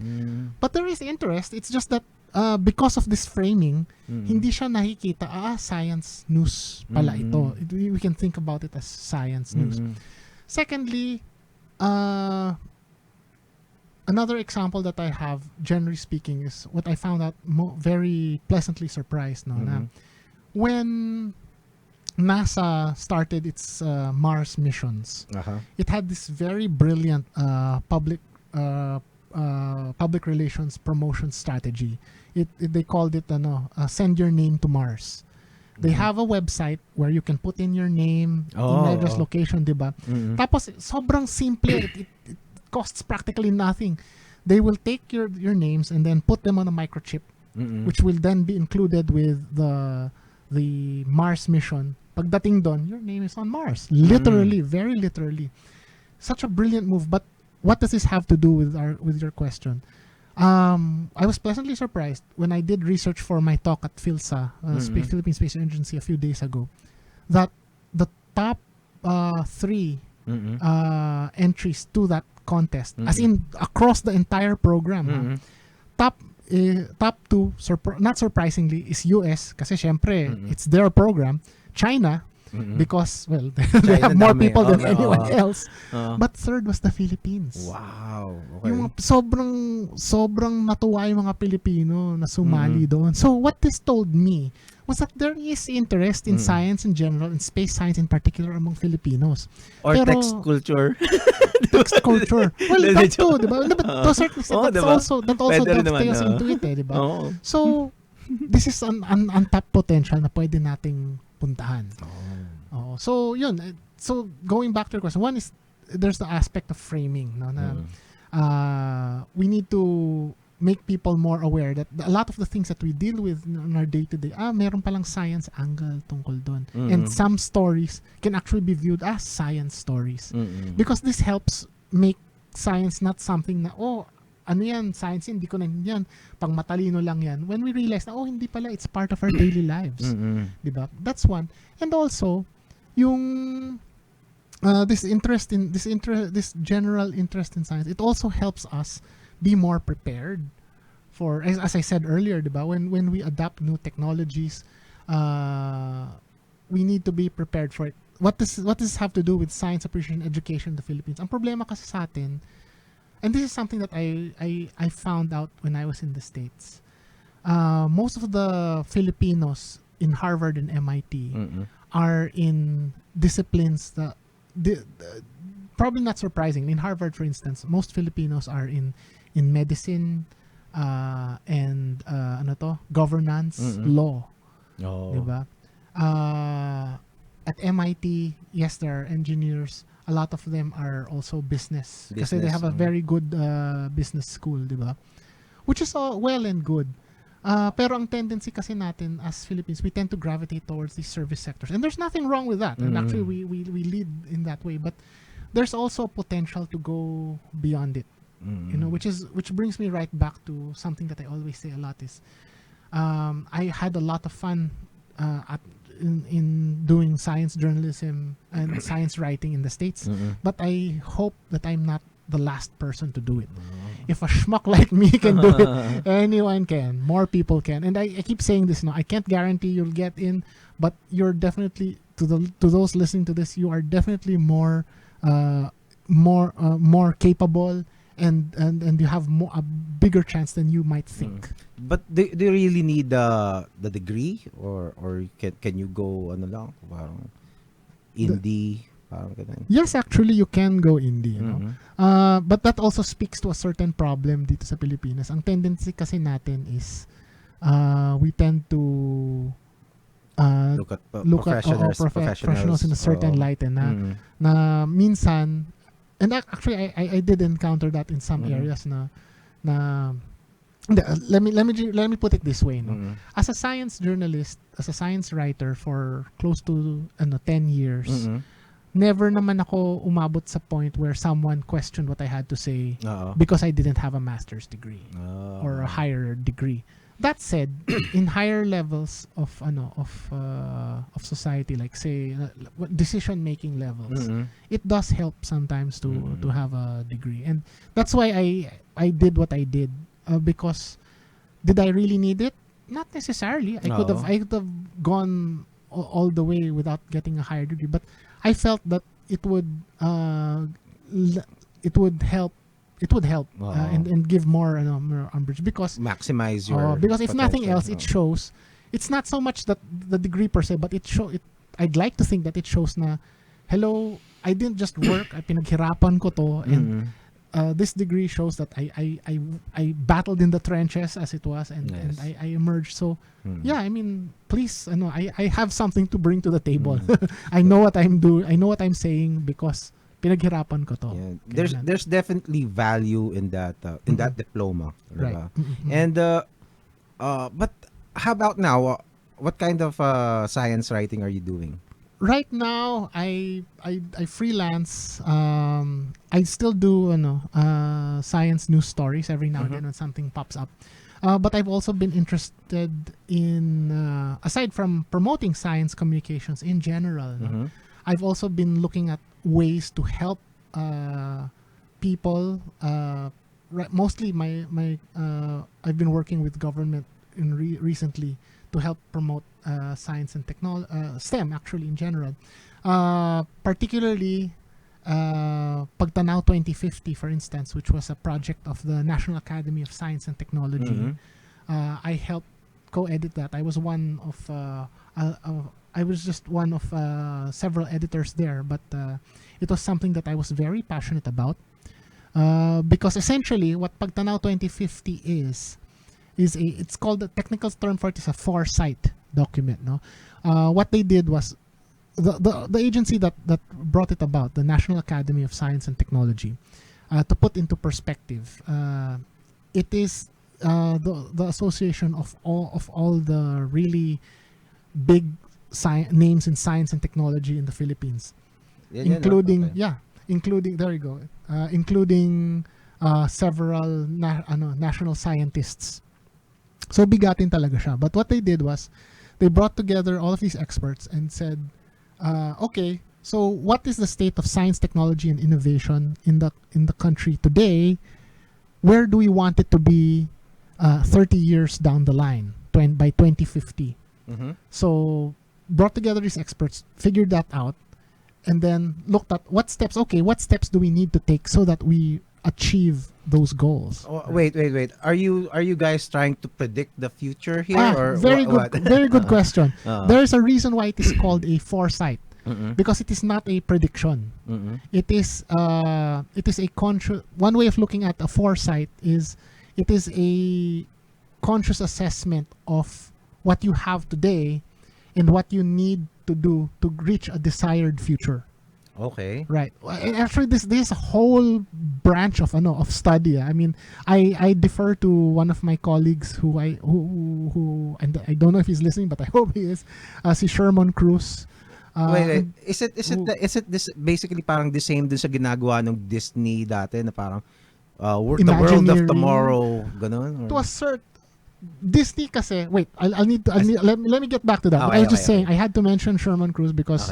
But there is interest. It's just that because of this framing, hindi siya nakikita, science news pala ito. We can think about it as science news. Secondly, another example that I have, generally speaking, is what I found out very pleasantly surprised. No, na when NASA started its Mars missions, it had this very brilliant public relations promotion strategy. They called it send your name to Mars. They have a website where you can put in your name, email address, location, diba? Tapos sobrang simple. It costs practically nothing. They will take your names and then put them on a microchip, which will then be included with the Mars mission. Pagdating doon, your name is on Mars. Literally, very literally. Such a brilliant move. But what does this have to do with your question? I was pleasantly surprised when I did research for my talk at PhilSA, Philippine Space Agency, a few days ago, that the top 3 entries to that contest, as in across the entire program, top 2, not surprisingly, is US, kasi syempre, it's their program. China, because, well, they have more people than anyone else. But third was the Philippines. Wow. Okay. Yung sobrang natuwa yung mga Pilipino na sumali doon. So what this told me was that there is interest in science in general, in space science in particular, among Filipinos. Or text culture. Text culture. Well, that too, diba? But to a certain extent, that also dovetails into it, diba? So, this is an untapped potential na pwede nating puntahan. So, yun. So, going back to your question, one is, there's the aspect of framing, no, na we need to make people more aware that a lot of the things that we deal with in our day-to-day, meron palang science angle tungkol doon. And some stories can actually be viewed as science stories. Because this helps make science not something na, ano yan, science yan, hindi ko naintindihan, pang matalino lang yan. When we realize na, hindi pala, it's part of our daily lives. Diba? That's one. And also, yung this general interest in science, it also helps us be more prepared for, as I said earlier, diba? When we adopt new technologies, we need to be prepared for it. What does this have to do with science appreciation education in the Philippines? Ang problema kasi sa atin, and this is something that I found out when I was in the States. Most of the Filipinos in Harvard and MIT are in disciplines that, probably not surprising. In Harvard, for instance, most Filipinos are in medicine and governance, law. Diba? At MIT, yes, there are engineers. A lot of them are also business. Kasi they have a very good business school, diba? Which is all well and good. Pero ang tendency kasi natin as Philippines, we tend to gravitate towards these service sectors. And there's nothing wrong with that. And actually, we lead in that way. But there's also potential to go beyond it. You know, which brings me right back to something that I always say a lot is, I had a lot of fun in doing science journalism and science writing in the States. But I hope that I'm not the last person to do it. If a schmuck like me can do it, anyone can. More people can. And I keep saying this now. I can't guarantee you'll get in, but you're definitely, to those listening to this, you are definitely more capable, and you have a bigger chance than you might think. But do you really need the degree, or can you go parang indie? Yes, actually, you can go indie. You know? But that also speaks to a certain problem dito sa Pilipinas. Ang tendency kasi natin is we tend to look at professionals in a certain Oo. light, na Mm. na minsan, and actually I did encounter that in some areas na hindi, let me put it this way, no. Mm. As a science journalist, as a science writer for close to 10 years, Mm. never naman ako umabot sa point where someone questioned what I had to say Oo. because I didn't have a master's degree Oh. or a higher degree. That said, in higher levels of society, like say decision making levels, Mm. it does help sometimes to Mm. to have a degree, and that's why I did what I did, because did I really need it? Not necessarily. I could have gone all the way without getting a higher degree, but I felt that it would help. It would help and give more umbrage, because Maximize your because if nothing potential. else, it shows. It's not so much that the degree per se, but it show it. I'd like to think that it shows na, hello, I didn't just work. I pinaghirapan ko to, and this degree shows that I battled in the trenches, as it was, and Yes. I emerged. So yeah, I mean, please, I have something to bring to the table. I know what I'm doing. I know what I'm saying because pinaghirapan ko to. Yeah. There's definitely value in that diploma, Right. diba? And but how about now? What kind of science writing are you doing? Right now, I freelance. I still do science news stories every now and then when something pops up. But I've also been interested in, aside from promoting science communications in general, I've also been looking at ways to help people. Mostly I've been working with government recently to help promote science and technology, STEM actually in general. Particularly, Pagtanaw 2050, for instance, which was a project of the National Academy of Science and Technology. I helped co-edit that. I was just one of several editors there, but it was something that I was very passionate about, because essentially what Pagtanaw 2050 is it's called, the technical term for it is a foresight document. No, what they did was the agency that brought it about, the National Academy of Science and Technology, to put into perspective, it is the association of all the really big names in science and technology in the Philippines, including there you go, including several national scientists. So bigatin talaga siya. But what they did was they brought together all of these experts and said, okay, so what is the state of science, technology, and innovation in the country today? Where do we want it to be 30 years down the line, by 2050? So brought together these experts, figured that out, and then looked at what steps do we need to take so that we achieve those goals. Oh, wait. Are you guys trying to predict the future here, or very good, very good question. There is a reason why it is called a foresight, because it is not a prediction. It is a conscious. One way of looking at a foresight is it is a conscious assessment of what you have today and what you need to do to reach a desired future. Okay. Right. And actually, this is a whole branch of study. I mean, I defer to one of my colleagues who and I don't know if he's listening, but I hope he is. Si Sherman Cruz. Wait. Is it this basically parang the same din sa ginagawa ng Disney dati na parang the world of Imagineering. tomorrow, ganun? To a certain Disney kasi, wait, let me get back to that. Okay, But I was just saying, okay. I had to mention Sherman Cruz because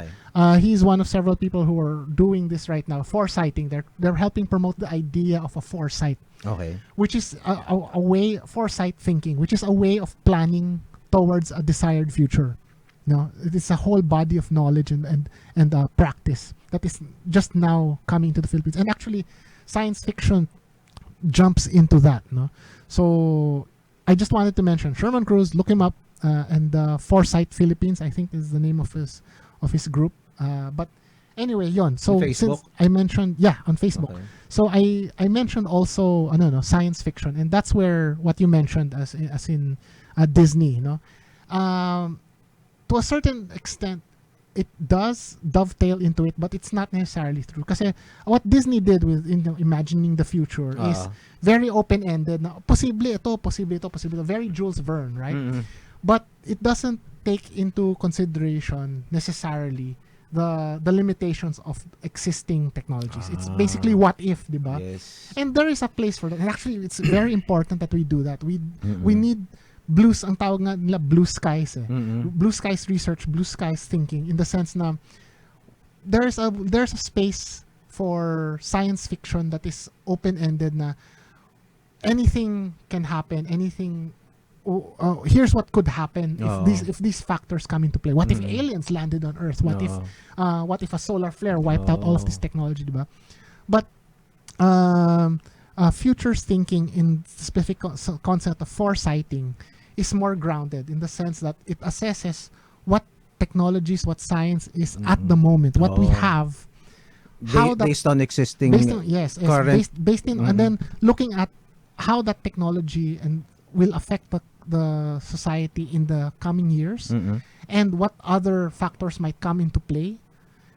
he's one of several people who are doing this right now, foresighting. They're helping promote the idea of a foresight, Okay. which is a way, foresight thinking, which is a way of planning towards a desired future. No, it is a whole body of knowledge and practice that is just now coming to the Philippines, and actually, science fiction jumps into that. No, so I just wanted to mention Sherman Cruz. Look him up, and Foresight Philippines, I think, is the name of his group. But anyway, yon. So On Facebook? since I mentioned, on Facebook. Okay. So I mentioned also science fiction, and that's where what you mentioned as in Disney. To to a certain extent, it does dovetail into it, but it's not necessarily true. Kasi what Disney did with imagining the future is very open-ended. Na posible ito, posible ito, posible ito. Very Jules Verne, right? But it doesn't take into consideration necessarily the limitations of existing technologies. It's basically what if, di ba? Yes. And there is a place for that. And actually, it's very important that we do that. We need ang tawag nga nila blue skies eh. Blue skies research, blue skies thinking, in the sense na there's a space for science fiction that is open-ended, na anything can happen, anything. Here's what could happen if these factors come into play. What if aliens landed on Earth? What if a solar flare wiped out all of this technology, diba? But futures thinking in specific concept of foresighting is more grounded in the sense that it assesses what technologies, what science is at the moment, what we have, based on existing current, based in, and then looking at how that technology and will affect the society in the coming years, and what other factors might come into play,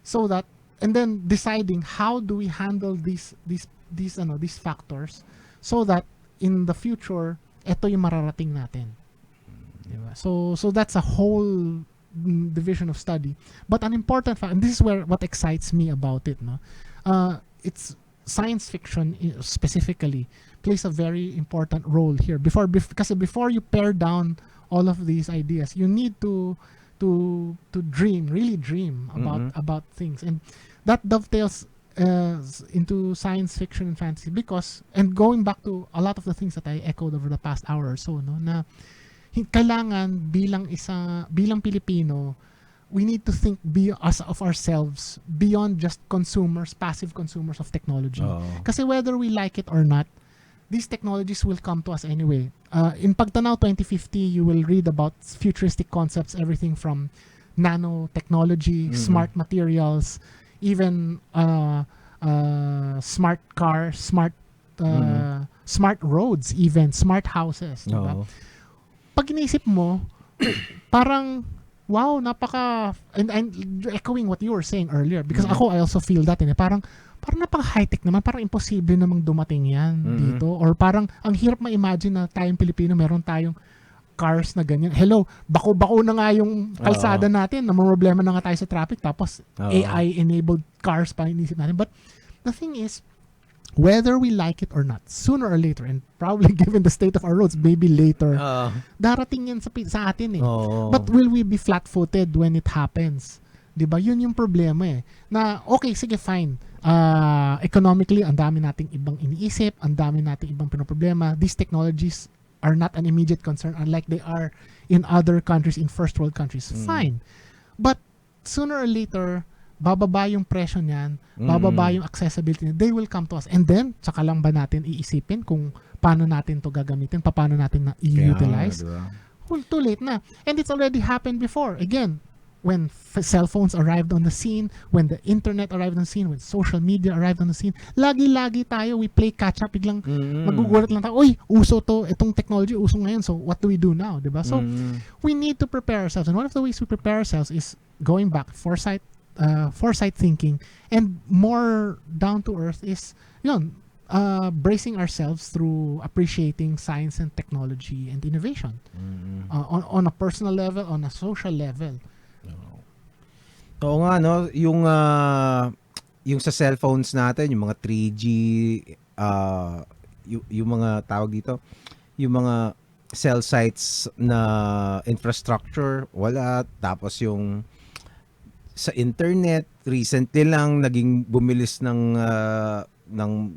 so that, and then deciding how do we handle these factors, so that in the future ito yung mararating natin. Diba? So that's a whole division of study, but an important fact, and this is what excites me about it, no? It's science fiction specifically plays a very important role here. Because before you pare down all of these ideas, you need to really dream about things, and that dovetails into science fiction and fantasy, because, and going back to a lot of the things that I echoed over the past hour or so, no, na kailangan bilang Filipino, we need to think of ourselves beyond just passive consumers of technology. Kasi whether we like it or not, these technologies will come to us anyway. In Pagtanaw 2050, you will read about futuristic concepts, everything from nanotechnology, smart materials, even smart cars, smart roads, even smart houses. Diba? Pag iniisip mo, parang wow, and echoing what you were saying earlier, because I also feel that, parang napaka-high-tech naman, parang imposible namang dumating yan dito, or parang ang hirap ma-imagine na tayong Pilipino meron tayong cars na ganyan. Hello, bako-bako na nga yung kalsada natin, namumroblema na nga tayo sa traffic, tapos AI-enabled cars pa inisip natin. But the thing is, whether we like it or not, sooner or later, and probably given the state of our roads, maybe later, darating yan sa atin eh. But will we be flat-footed when it happens? Diba? Yun yung problema eh. Na, okay, sige, fine. Economically, ang dami nating ibang iniisip, ang dami nating ibang pinoproblema. These technologies are not an immediate concern, unlike they are in other countries, in first world countries. Fine. But sooner or later, bababa yung presyo niyan, bababa yung accessibility niyan, they will come to us. And then, tsaka lang ba natin iisipin kung paano natin to gagamitin, paano natin na i-utilize? Well, too late na. And it's already happened before. Again, when cell phones arrived on the scene, when the internet arrived on the scene, when social media arrived on the scene, lagi-lagi tayo, we play catch-up, biglang magugulat lang tayo, uy, uso to, itong technology, uso ngayon, so what do we do now? Diba? So, we need to prepare ourselves. And one of the ways we prepare ourselves is going back, foresight thinking, and more down to earth is bracing ourselves through appreciating science and technology and innovation on a personal level, on a social level. Oo nga, no, yung sa cellphones natin, yung mga 3G, yung mga tawag dito, yung mga cell sites na infrastructure, wala. Tapos yung sa internet, recently lang naging bumilis ng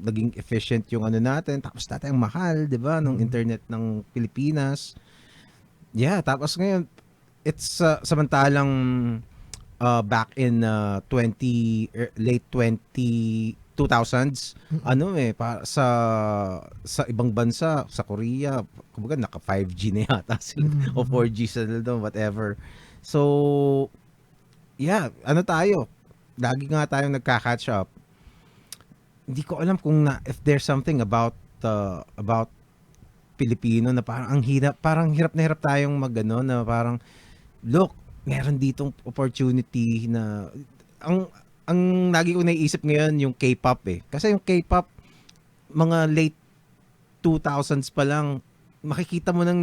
naging efficient yung ano natin. Tapos dati ang mahal, 'di ba, ng internet ng Pilipinas. Yeah, tapos ngayon it's samantalang back in late 2000s, para sa ibang bansa, sa Korea, kumbaga naka 5G na yata sila o 4G sila doon, whatever. So yeah, tayo, lagi nga tayong nagka-catch up. Hindi ko alam kung if there's something about Filipino na parang ang hirap, parang hirap na hirap tayong na parang look, meron ditong opportunity na ang lagi ko naiisip ngayon yung K-pop eh. Kasi yung K-pop mga late 2000s pa lang makikita mo nang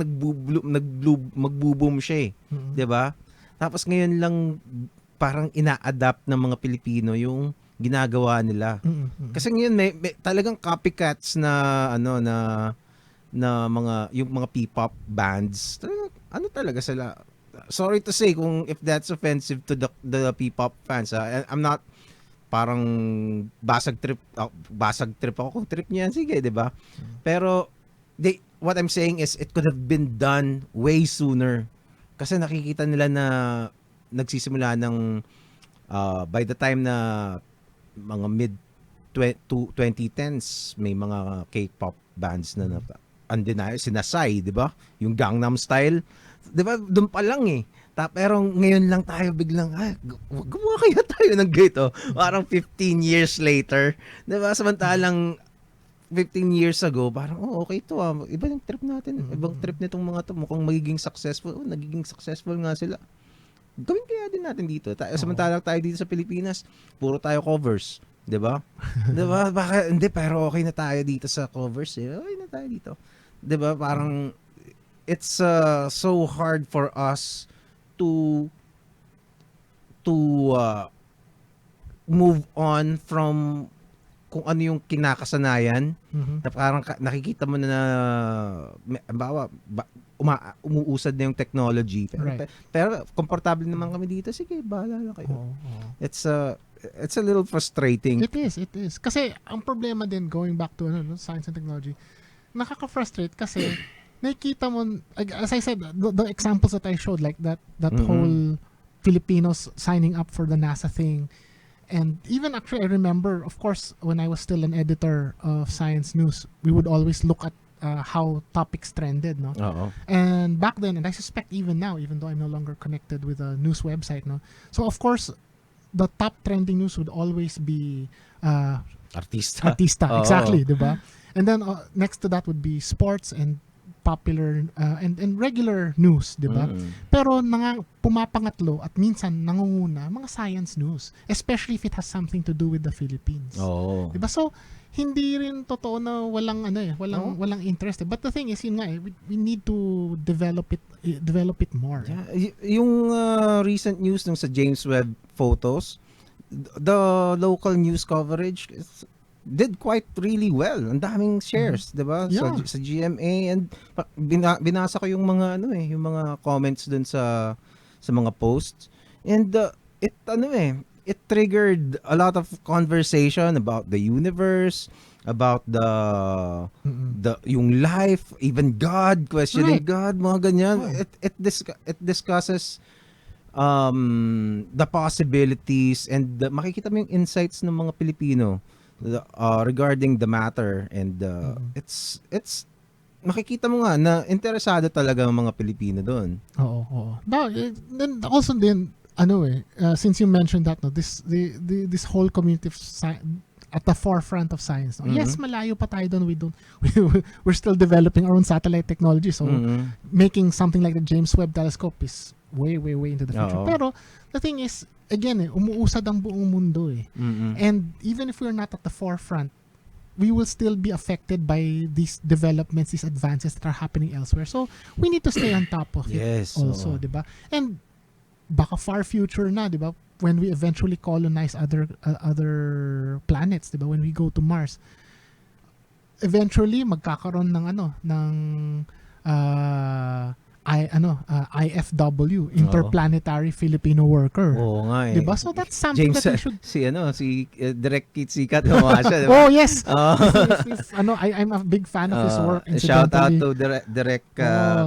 magbo-boom siya eh. 'Di ba? Tapos ngayon lang parang ina-adapt ng mga Pilipino yung ginagawa nila. Kasi ngayon may talagang copycats na na mga yung mga P-pop bands. Talagang, ano talaga sila? Sorry to say kung if that's offensive to the P-pop fans. I'm not parang basag trip ako kung trip niya sige, 'di ba? Pero what I'm saying is it could have been done way sooner. Kasi nakikita nila na nagsisimula ng by the time na mga mid 2010s may mga K-pop bands na undeniable sinasay, 'di ba? Yung Gangnam Style, 'di ba? Doon pa lang eh. Pero ngayon lang tayo biglang gumawa kaya tayo ng ganito. Parang 15 years later, 'di ba? Samantalang 15 years ago, parang okay to iba yung trip natin. Ibang trip nitong mga to, mukhang magiging successful. Nagiging successful nga sila. Gawin kaya din natin dito. Samantalang tayo dito sa Pilipinas, puro tayo covers. 'Di ba? 'Di ba? Baka hindi pero okay na tayo dito sa covers. Okay na tayo dito. 'Di ba? Parang it's so hard for us to move on from kung ano yung kinakasanayan. Na parang nakikita mo na bawa umuusad na yung technology pero komportable naman kami dito, sige bahala lang kayo. It's a little frustrating. It is kasi ang problema din going back to science and technology, nakaka-frustrate kasi nakikita mo, as I said, the examples that I showed, like that whole Filipinos signing up for the NASA thing. And even actually, I remember, of course, when I was still an editor of Science News, we would always look at how topics trended, no? And back then, and I suspect even now, even though I'm no longer connected with a news website, no? So, of course, the top trending news would always be Artista, exactly, diba? And then next to that would be sports and popular and regular news, 'di ba? Pero pumapangatlo at minsan nangunguna mga science news, especially if it has something to do with the Philippines. 'Di ba? So hindi rin totoo na walang interest. But the thing is, yun nga, we need to develop it more. Yeah, yung recent news nung sa James Webb photos, the local news coverage did quite really well. Ang daming shares, 'di ba? Sa GMA, and binasa ko yung mga yung mga comments dun sa mga posts. And it triggered a lot of conversation about the universe, about the yung life, even God, questioning God, mga ganyan. It discusses the possibilities, and makikita mo yung insights ng mga Pilipino regarding the matter, and it's makikita mo nga na interesado talaga ang mga Pilipino doon. Oo. Then also since you mentioned that, this whole community at the forefront of science. Yes, malayo pa tayo doon. We're still developing our own satellite technology. So making something like the James Webb Telescope is way into the future. Pero the thing is, again, umuusad ang buong mundo eh. And even if we're not at the forefront, we will still be affected by these developments, these advances that are happening elsewhere. So we need to stay on top of it also, 'di ba? And baka far future na, 'di ba? When we eventually colonize other planets, 'di ba? When we go to Mars, eventually magkakaroon ng IFW, Interplanetary Filipino Worker. Oo nga eh. Diba? So that's something James, that we should... si Direk Keith Sikat gumawa siya, diba? Oh, yes! I'm a big fan of his work. Shout out to Direk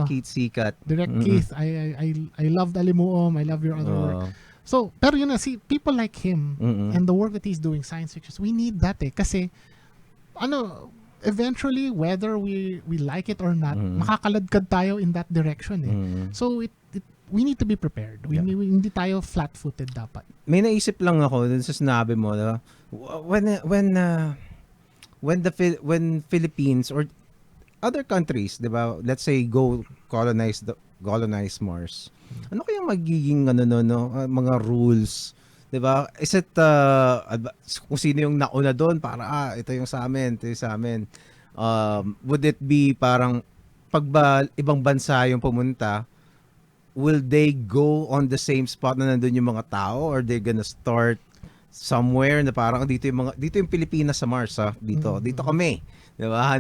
Keith Sikat. Direk Keith, I love Alimuom, I love your other work. So, pero people like him and the work that he's doing, science fiction, we need that eh. Kasi, eventually, whether we like it or not, makakaladkad tayo in that direction eh. So we need to be prepared. Hindi tayo flat-footed dapat. May naisip lang ako dun sa sinabi mo, diba? When Philippines or other countries, 'di ba? Let's say go colonize colonize Mars, ano kaya magiging mga rules, 'di ba? Is it kung sino yung nauna doon para ito yung sa amin, ito yung sa amin. Would it be parang pag ibang bansa yung pumunta, will they go on the same spot na nandun yung mga tao, or they gonna start somewhere na parang dito yung Pilipinas sa Mars, dito kami, 'di ba?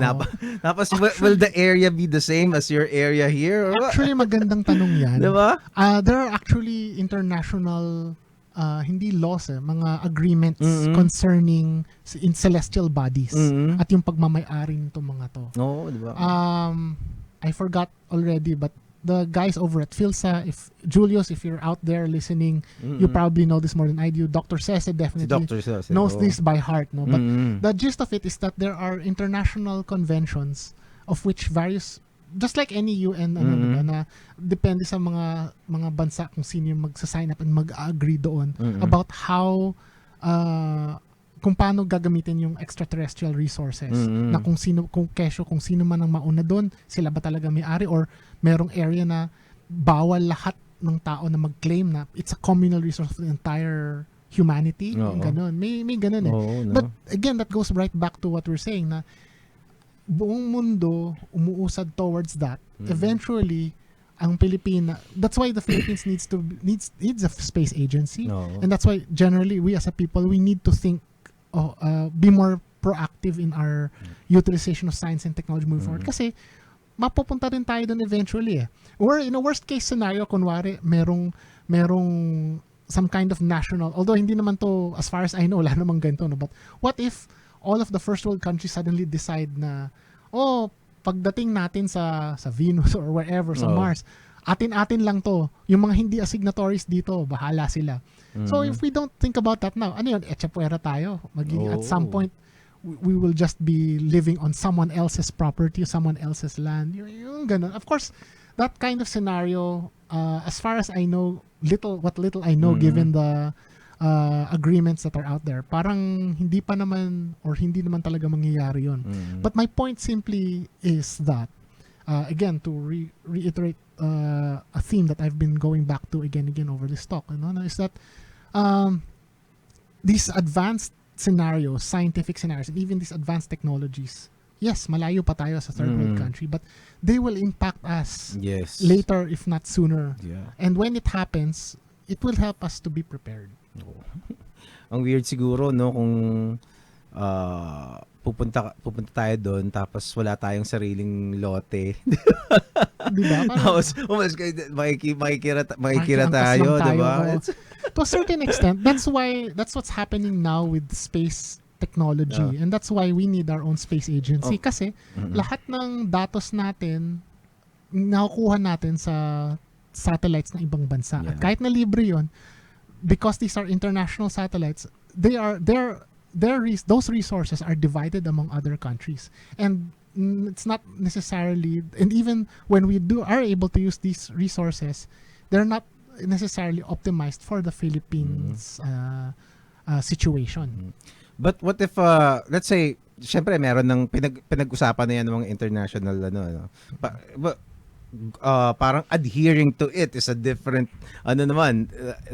Tapos will the area be the same as your area here? Actually, magandang tanong yan. 'Di ba? There are actually international hindi laws mga agreements concerning in celestial bodies at yung pagmamay-ari nitong mga to. Oo, 'di ba? I forgot already, but the guys over at PhilSA, if Julius, if you're out there listening, you probably know this more than I do. Dr. Sese definitely knows this by heart, no? But the gist of it is that there are international conventions of which various, just like any UN, diba, na depende sa mga bansa kung sino yung magsa-sign up and mag-agree doon about how kung paano gagamitin yung extraterrestrial resources, na kung sino man ang mauna doon, sila ba talaga may-ari, or merong area na bawal lahat ng tao na mag-claim na it's a communal resource of the entire humanity. Ganun. May ganun no? But again, that goes right back to what we're saying, na buong mundo umuusad towards that. Eventually, ang Pilipinas, that's why the Philippines needs a space agency, and that's why generally we as a people, we need to think, be more proactive in our utilization of science and technology moving forward, kasi mapupunta rin tayo doon eventually or in a worst case scenario, kunwari merong some kind of national, although hindi naman to, as far as I know, wala namang ganito, no? But what if all of the first world countries suddenly decide na pagdating natin sa Venus or wherever, sa Mars, atin lang to, yung mga hindi asignatories dito, bahala sila. So if we don't think about that now, ano yun, etchapuera tayo. At some point, we will just be living on someone else's property, someone else's land. Yung ganun. Of course, that kind of scenario, as far as I know, what little I know, given the agreements that are out there, parang hindi naman talaga mangyayari yun. But my point simply is that, again, to reiterate a theme that I've been going back to again over this talk, is that these advanced scenarios, scientific scenarios, and even these advanced technologies, yes, malayo pa tayo sa third world country, but they will impact us later, if not sooner. And when it happens, it will help us to be prepared. Ang weird siguro, no, kung pupunta tayo doon tapos wala tayong sariling lote. Diba? Tapos makikira tayo, diba? To a certain extent, that's what's happening now with space technology, and that's why we need our own space agency, kasi lahat ng datos natin nakukuha natin sa satellites ng ibang bansa. At kahit na libre yon, because these are international satellites, those resources are divided among other countries, and it's not necessarily, and even when we are able to use these resources, they're not necessarily optimized for the Philippines situation. But what if let's say, syempre meron ng pinag-usapan na yan ng mga international parang adhering to it is a different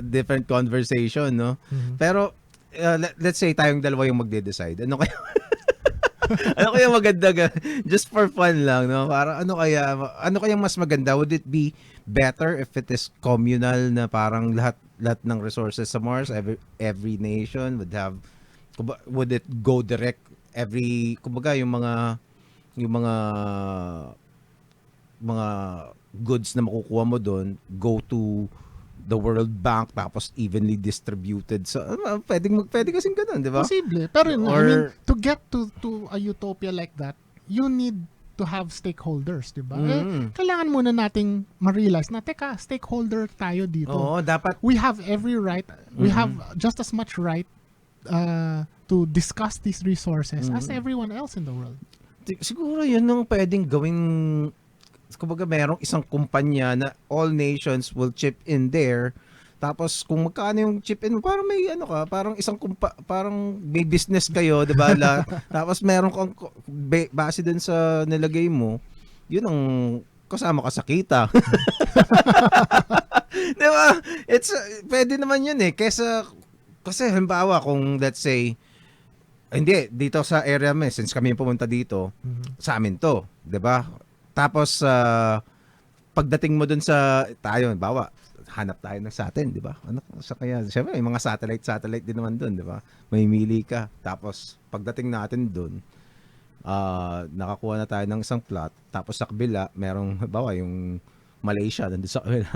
different conversation, no? Pero let's say tayong dalawa yung magde-decide. Ano kaya maganda just for fun lang, no? Para ano kaya mas maganda? Would it be better if it is communal, na parang lahat ng resources sa Mars, every nation would it go direct, kumbaga yung mga goods na makukuha mo doon go to the World Bank, tapos evenly distributed. So, pwede kasing ganun, di ba? Posible. Pero I mean, to get to a utopia like that, you need to have stakeholders, di ba? Kailangan muna nating ma-realize na, teka, stakeholder tayo dito. Oo, dapat. We have every right, we have just as much right to discuss these resources as everyone else in the world. Siguro yun ang pwedeng gawing, kumbaga merong isang kumpanya na all nations will chip in there. Tapos kung magkano yung chip in, parang may parang parang may business kayo, 'di ba? Tapos meron kang base dun sa nilagay mo, yun ang kasama ka sa kita. Di ba? It's, pwede naman yun eh. Kasi halimbawa kung let's say, hindi, dito sa area mo, since kami yung pumunta dito, sa amin to, di ba? Tapos, pagdating mo dun sa, tayo, bawa, hanap tayo ng sa atin, di ba? Ano, sa kaya, syempre, may mga satellite din naman dun, di ba? May mili ka. Tapos, pagdating natin dun, nakakuha na tayo ng isang plot. Tapos sa kabila, merong, bawa, yung Malaysia, nandun sa kabila.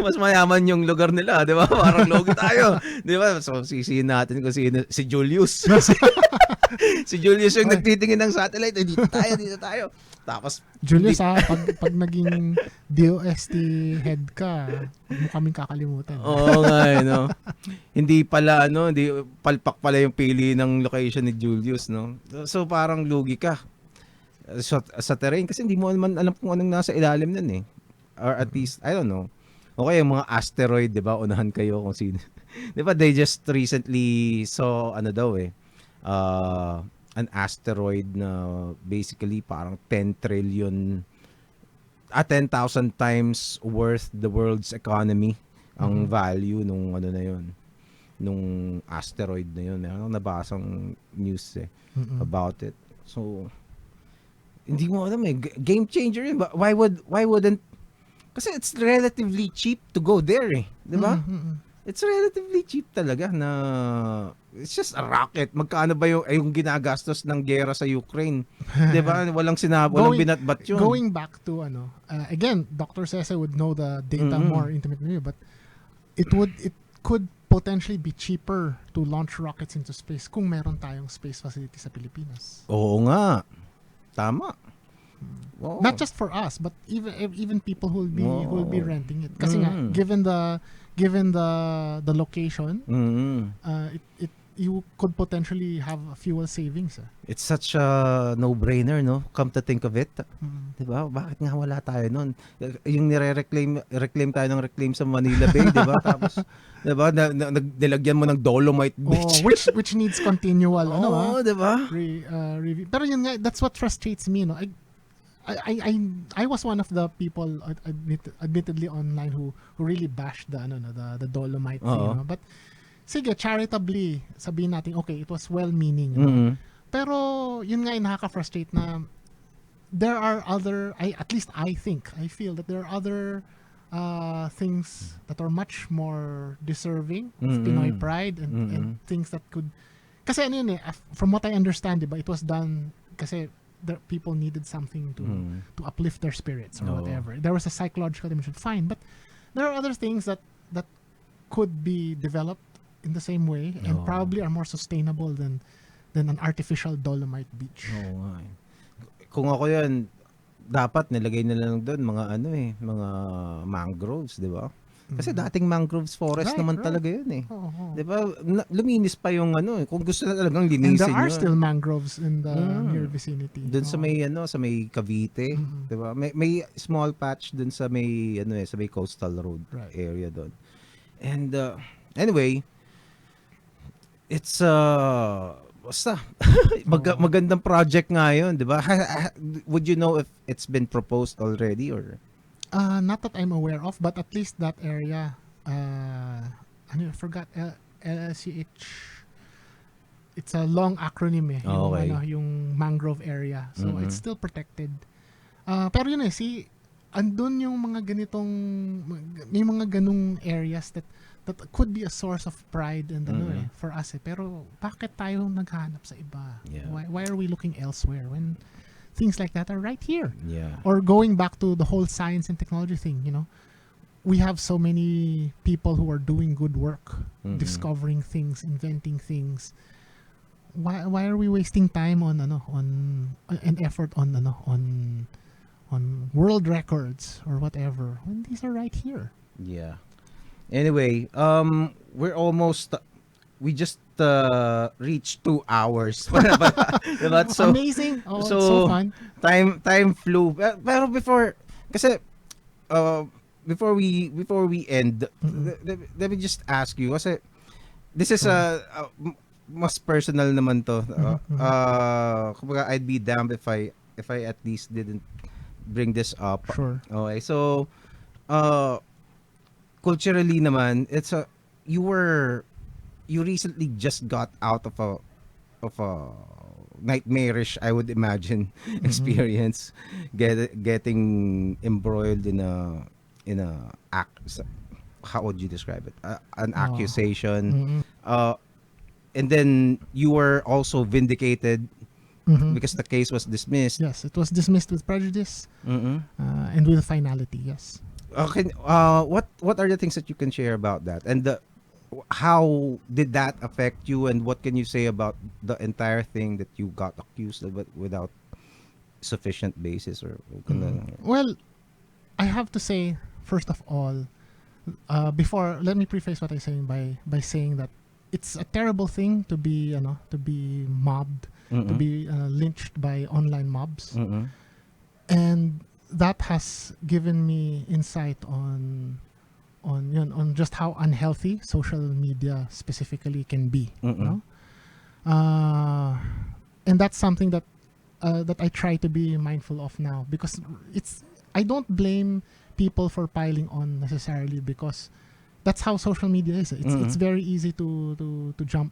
mas mayaman yung lugar nila, di ba? Parang logi tayo. Di ba? So, sisihin natin kung si Julius. Si Julius yung nagtitingin ng satellite. Dito tayo. Tapos, Julius, pag naging DOST head ka, huwag mo kaming kakalimutan. Oo nga, no? Hindi palpak pala yung pili ng location ni Julius, no? So, parang lugi ka sa terrain kasi hindi mo naman alam kung anong nasa ilalim nun eh. Or at least, I don't know. Okay, yung mga asteroid, di ba? Unahan kayo kung sino. Di ba, they just recently saw, an asteroid na basically parang 10,000 times worth the world's economy ang value nung nung asteroid na yun. Meron nabasang news about it. So, hindi mo alam game changer yun. Why wouldn't, kasi it's relatively cheap to go there di ba? It's relatively cheap talaga na it's just a rocket. Magkano ba yung ginagastos ng gera sa Ukraine? 'Di ba? Walang binatbat yun. Going back to again, Dr. Cese would know the data more intimately, but it could potentially be cheaper to launch rockets into space kung meron tayong space facility sa Pilipinas. Oo nga. Tama. Wow. Not just for us, but even people who will be renting it. Kasi nga, given the location, you could potentially have fuel savings. It's such a no-brainer, no? Come to think of it. Diba? Bakit nga wala tayo nun? Yung reclaim tayo ng reclaim sa Manila Bay, diba? Tapos, diba? Nilagyan mo ng Dolomite Beach. Which needs continual, diba? Review. Pero yun nga, that's what frustrates me, no? I was one of the people admittedly online who really bashed the Dolomite thing, but sige, charitably sabihin natin, okay, it was well-meaning, pero yun nga yung nakaka-frustrate na there are other, at least I feel that there are other things that are much more deserving of Pinoy pride and things that could, kasi from what I understand, diba, it was done kasi the people needed something to uplift their spirits or whatever. There was a psychological dimension, fine, but there are other things that could be developed in the same way and probably are more sustainable than an artificial Dolomite beach. Kung ako yan, dapat nilagay na lang doon mga mga mangroves, di ba? Kasi dating mangroves forest naman talaga yun di ba? Luminis pa yung kung gusto na talagang linisin. And there are still mangroves in the near vicinity. Doon sa may sa may Cavite, di ba? May small patch doon sa may sa may coastal road area doon. And anyway, it's basta magandang project nga yun, di ba? Would you know if it's been proposed already or not that I'm aware of, but at least that area, I forgot, LSCH, it's a long acronym yung mangrove area. So it's still protected. Pero yun andun yung mga ganitong, may mga ganung areas that could be a source of pride and for us pero bakit tayo naghanap sa iba? Why are we looking elsewhere when things like that are right here? Or going back to the whole science and technology thing, we have so many people who are doing good work, discovering things, inventing things. Why are we wasting time on an effort on world records or whatever when these are right here? Anyway, we just reached 2 hours. So amazing. So fun. Time flew. Pero before we end, let me just ask you kasi this is mas personal naman to. Kumbaga I'd be damned if I at least didn't bring this up. Sure. Okay, so uh culturally naman, you recently just got out of a nightmarish, I would imagine, Mm-hmm. experience, getting embroiled in a how would you describe it? An Oh. accusation, Mm-hmm. uh, and then you were also vindicated Mm-hmm. because the case was dismissed. Yes, it was dismissed with prejudice Mm-mm. and with finality. Yes. Okay, what are the things that you can share about that, and how did that affect you, and what can you say about the entire thing that you got accused of, but without sufficient basis or Mm. Well, I have to say first of all, before let me preface what I'm saying by saying that it's a terrible thing to be to be mobbed, to Mm-mm. be lynched by online mobs, Mm-mm. and that has given me insight on just how unhealthy social media specifically can be. Mm-mm. No, uh, and that's something that I try to be mindful of now because it's I don't blame people for piling on necessarily because that's how social media is. It's Mm-mm. very easy to jump,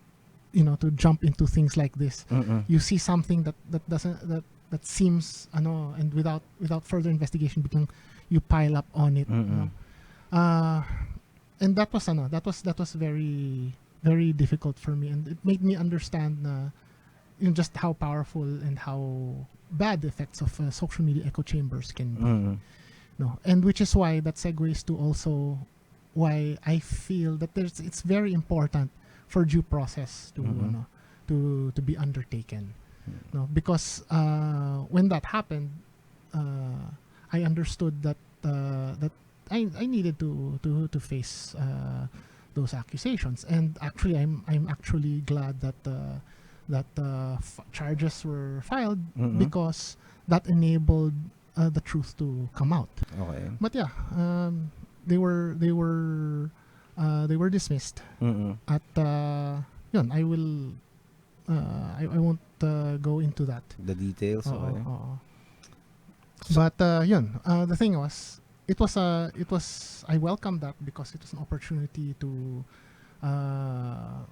to jump into things like this. Mm-mm. You see something that doesn't that seems and without further investigation, biglang you pile up on it. Mm-mm. Uh, and that was very very difficult for me, and it made me understand just how powerful and how bad the effects of social media echo chambers can be. Mm-mm. No, and which is why that segues to also why I feel that it's very important for due process to Mm-mm. to be undertaken. No, because when that happened, I understood that I needed to face those accusations, and actually I'm actually glad that charges were filed Mm-mm. because that enabled the truth to come out. Okay. But yeah, they were dismissed. Mm-mm. At yun, I won't go into that. The details. Oo, Okay. oo. So, But yun, the thing was, I welcomed that because it was an opportunity to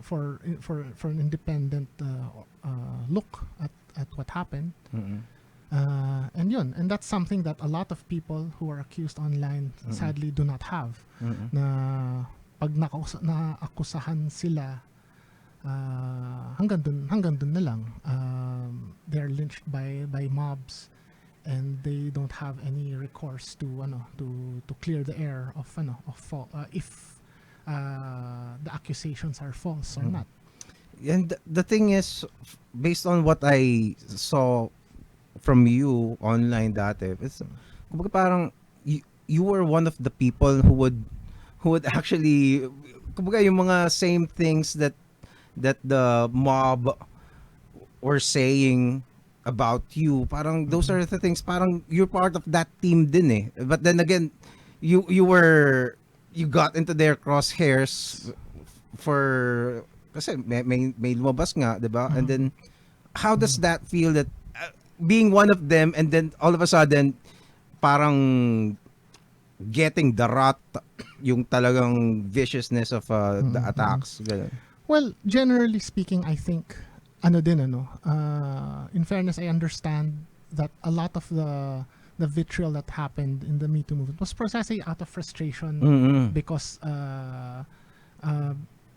for an independent look at what happened. mm-mm. And that's something that a lot of people who are accused online Mm-mm. sadly do not have. Mm-mm. Na pag naakusahan sila, hanggang dun na lang. They're lynched by mobs, and they don't have any recourse to clear the air of if the accusations are false or Mm. not. And the thing is, based on what I saw from you online dati, it's kumbaga parang you were one of the people who would actually kumbaga yung mga same things that the mob were saying about you, parang those Mhm. are the things, parang you're part of that team din eh, but then again you got into their crosshairs for kasi may lumabas nga, 'di ba? And Mhm. then how does Mhm. that feel that being one of them, and then all of a sudden parang getting the rot, yung talagang viciousness of the Mhm. Mhm. attacks, ganun. Well, generally speaking, I think in fairness, I understand that a lot of the vitriol that happened in the Me Too movement was precisely out of frustration Mm-mm. because uh,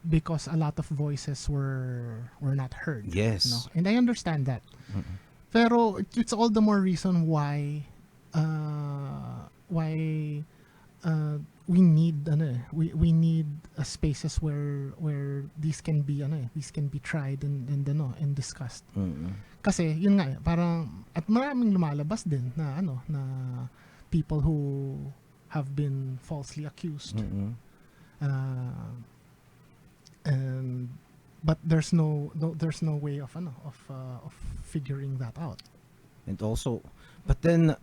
because a lot of voices were not heard. No, Yes. and I understand that. Mm-mm. Pero it's all the more reason why we need we need spaces where these can be tried and discussed. Mm-mm. Kasi yun nga parang at maraming lumalabas din na people who have been falsely accused. Mm-mm. uh, and but there's no way of figuring that out. And also, but then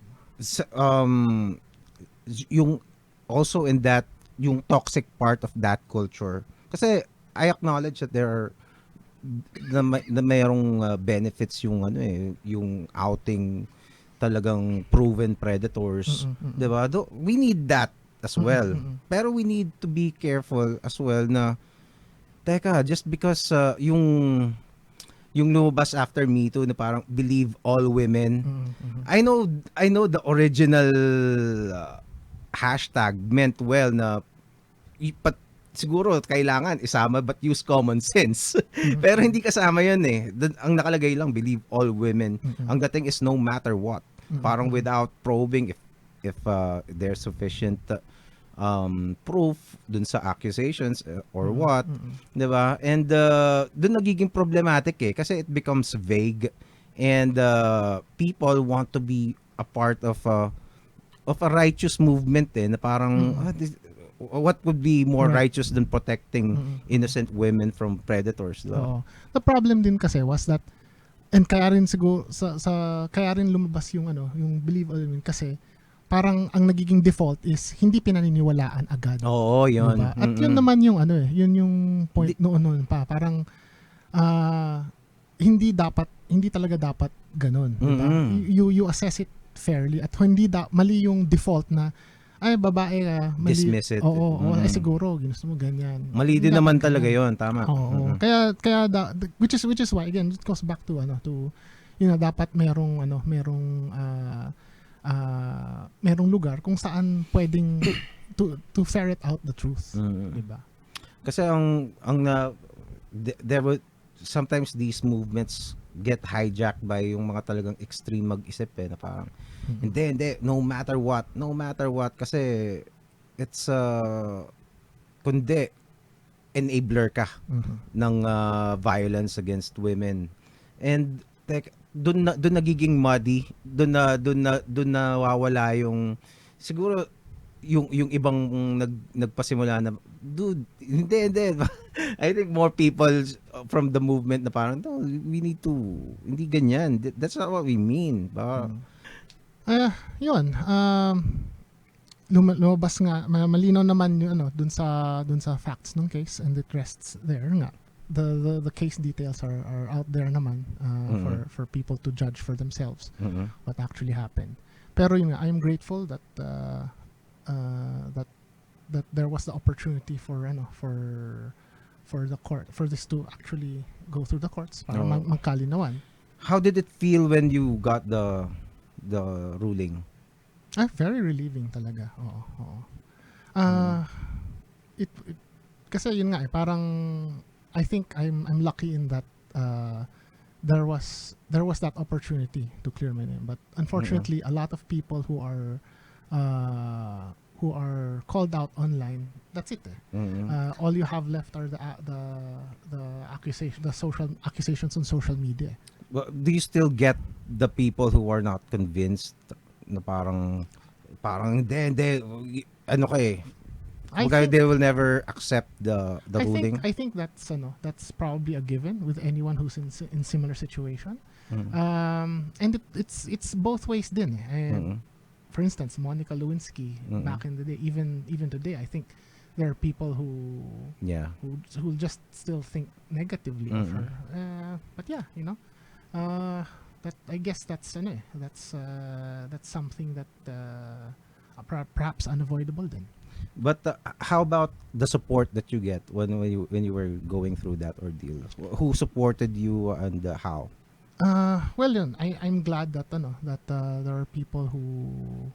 yung also in that, yung toxic part of that culture, kasi I acknowledge that there are na mayroong benefits yung yung outing talagang proven predators, 'di ba? We need that as well. Pero we need to be careful as well na teka, just because yung lumabas after Me Too na parang believe all women. I know the original hashtag meant well na but siguro kailangan isama but use common sense. Pero hindi kasama 'yun eh. Ang nakalagay lang believe all women. Ang dating is no matter what. Parang without probing if there's sufficient proof dun sa accusations or what, 'di ba? And dun nagiging problematic eh kasi it becomes vague and people want to be a part of a righteous movement eh na parang what would be more righteous than protecting innocent women from predators, diba? The problem din kasi was that, and kaya rin siguro kaya rin lumabas yung yung believe all women kasi parang ang nagiging default is hindi pinaniniwalaan agad. Oo, yun. Diba? At yun naman yung yun yung point noon pa. Parang hindi talaga dapat ganun, diba? You assess it fairly at hindi mali yung default na ay babae mali. Dismiss it. Ay siguro ginusto mo ganyan. Mali din naman talaga yon, tama. Kaya which is why again it goes back to dapat merong lugar kung saan pwedeng to ferret out the truth, diba? Kasi there were sometimes these movements get hijacked by yung mga talagang extreme mag-isip na parang hindi no matter what kasi it's kundi enabler ka ng violence against women and doon nagiging muddy, doon nawawala yung siguro yung ibang nagpasimula na dude hindi I think more people from the movement na parang no, we need to hindi ganyan, that's not what we mean yun lumabas nga malinaw naman yung dun sa facts ng case and it rests there nga the case details are out there naman for people to judge for themselves what actually happened. Pero yun nga, I'm grateful that that there was the opportunity for the court for this to actually go through the courts para magkalinawan. How did it feel when you got the ruling? Very relieving talaga. Oo. It kasi yun nga parang I think I'm lucky in that there was that opportunity to clear my name, but unfortunately a lot of people who are called out online, that's it. All you have left are the accusation, the social accusations on social media. Well, do you still get the people who are not convinced na parang hindi ano kay they will never accept the ruling? I think that's probably a given with anyone who's in similar situation. And it's both ways din. For instance, Monica Lewinsky back in the day, even today, I think there are people who just still think negatively of her. But yeah, that I guess that's something that perhaps unavoidable then. But how about the support that you get when you were going through that ordeal? Who supported you and how? Well, yun, I'm glad that there are people who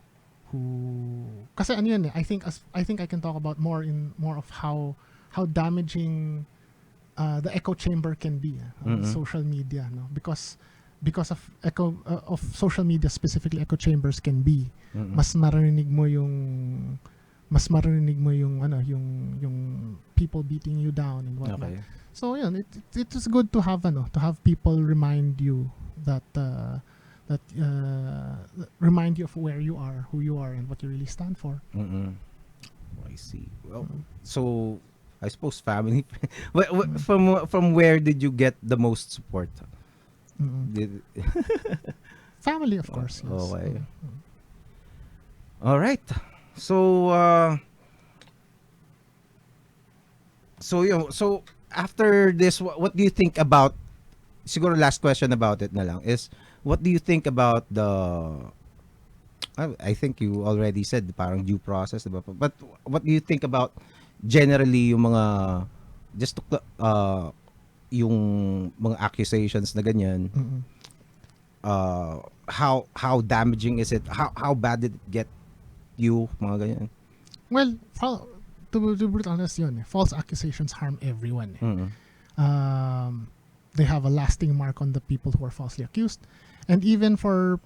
kasi yun I think I can talk about more of how damaging the echo chamber can be on social media, because of social media, specifically echo chambers can be mas marinig mo yung yung people beating you down and whatnot. Okay. So yun, it is good to have people remind you that remind you of where you are, who you are, and what you really stand for. I see. Well, so I suppose family. From where did you get the most support? Family, of course. Yes. Okay. All right. So so after this, what do you think about siguro last question about it na lang is, what do you think about the, I think you already said parang due process, diba? But what do you think about generally yung mga, just to, yung mga accusations na ganyan, Mm-mm. how damaging is it? How bad did it get you, mga ganyan? Well, to be honest, yun, false accusations harm everyone. Mm-mm. They have a lasting mark on the people who are falsely accused, and even for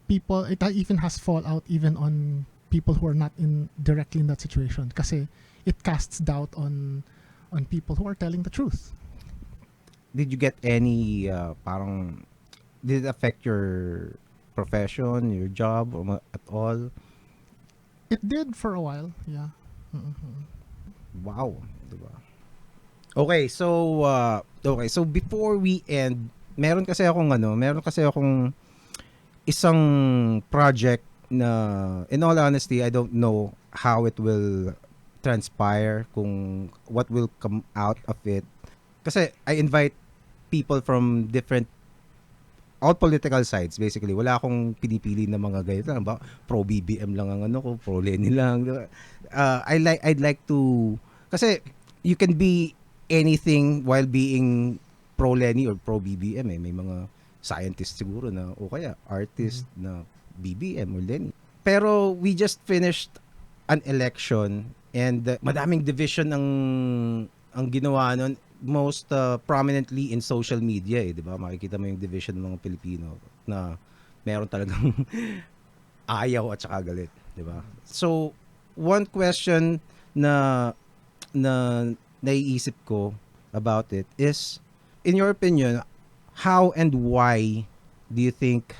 people, it even has fallout even on people who are not directly in that situation, kasi it casts doubt on people who are telling the truth. Did you get any parang, did it affect your profession, your job, or at all? It did for a while, yeah. Mm-hmm. Wow, diba? Okay, so before we end, meron kasi akong isang project na, in all honesty, I don't know how it will transpire, kung what will come out of it. Kasi I invite people from different, all political sides basically. Wala akong pinipili na mga ganito lang ba, pro BBM lang ang ano ko, pro Lenny lang. Diba? I'd like to, kasi you can be anything while being pro Lenny or pro BBM eh. May mga scientist siguro na, o kaya artist na BBM or Lenny. Pero we just finished an election, and madaming division ang ginawa nun, most prominently in social media eh, 'di ba? Makikita mo yung division ng mga Pilipino na meron talagang ayaw at saka galit, 'di ba? So, one question na naiisip ko about it is, in your opinion, how and why do you think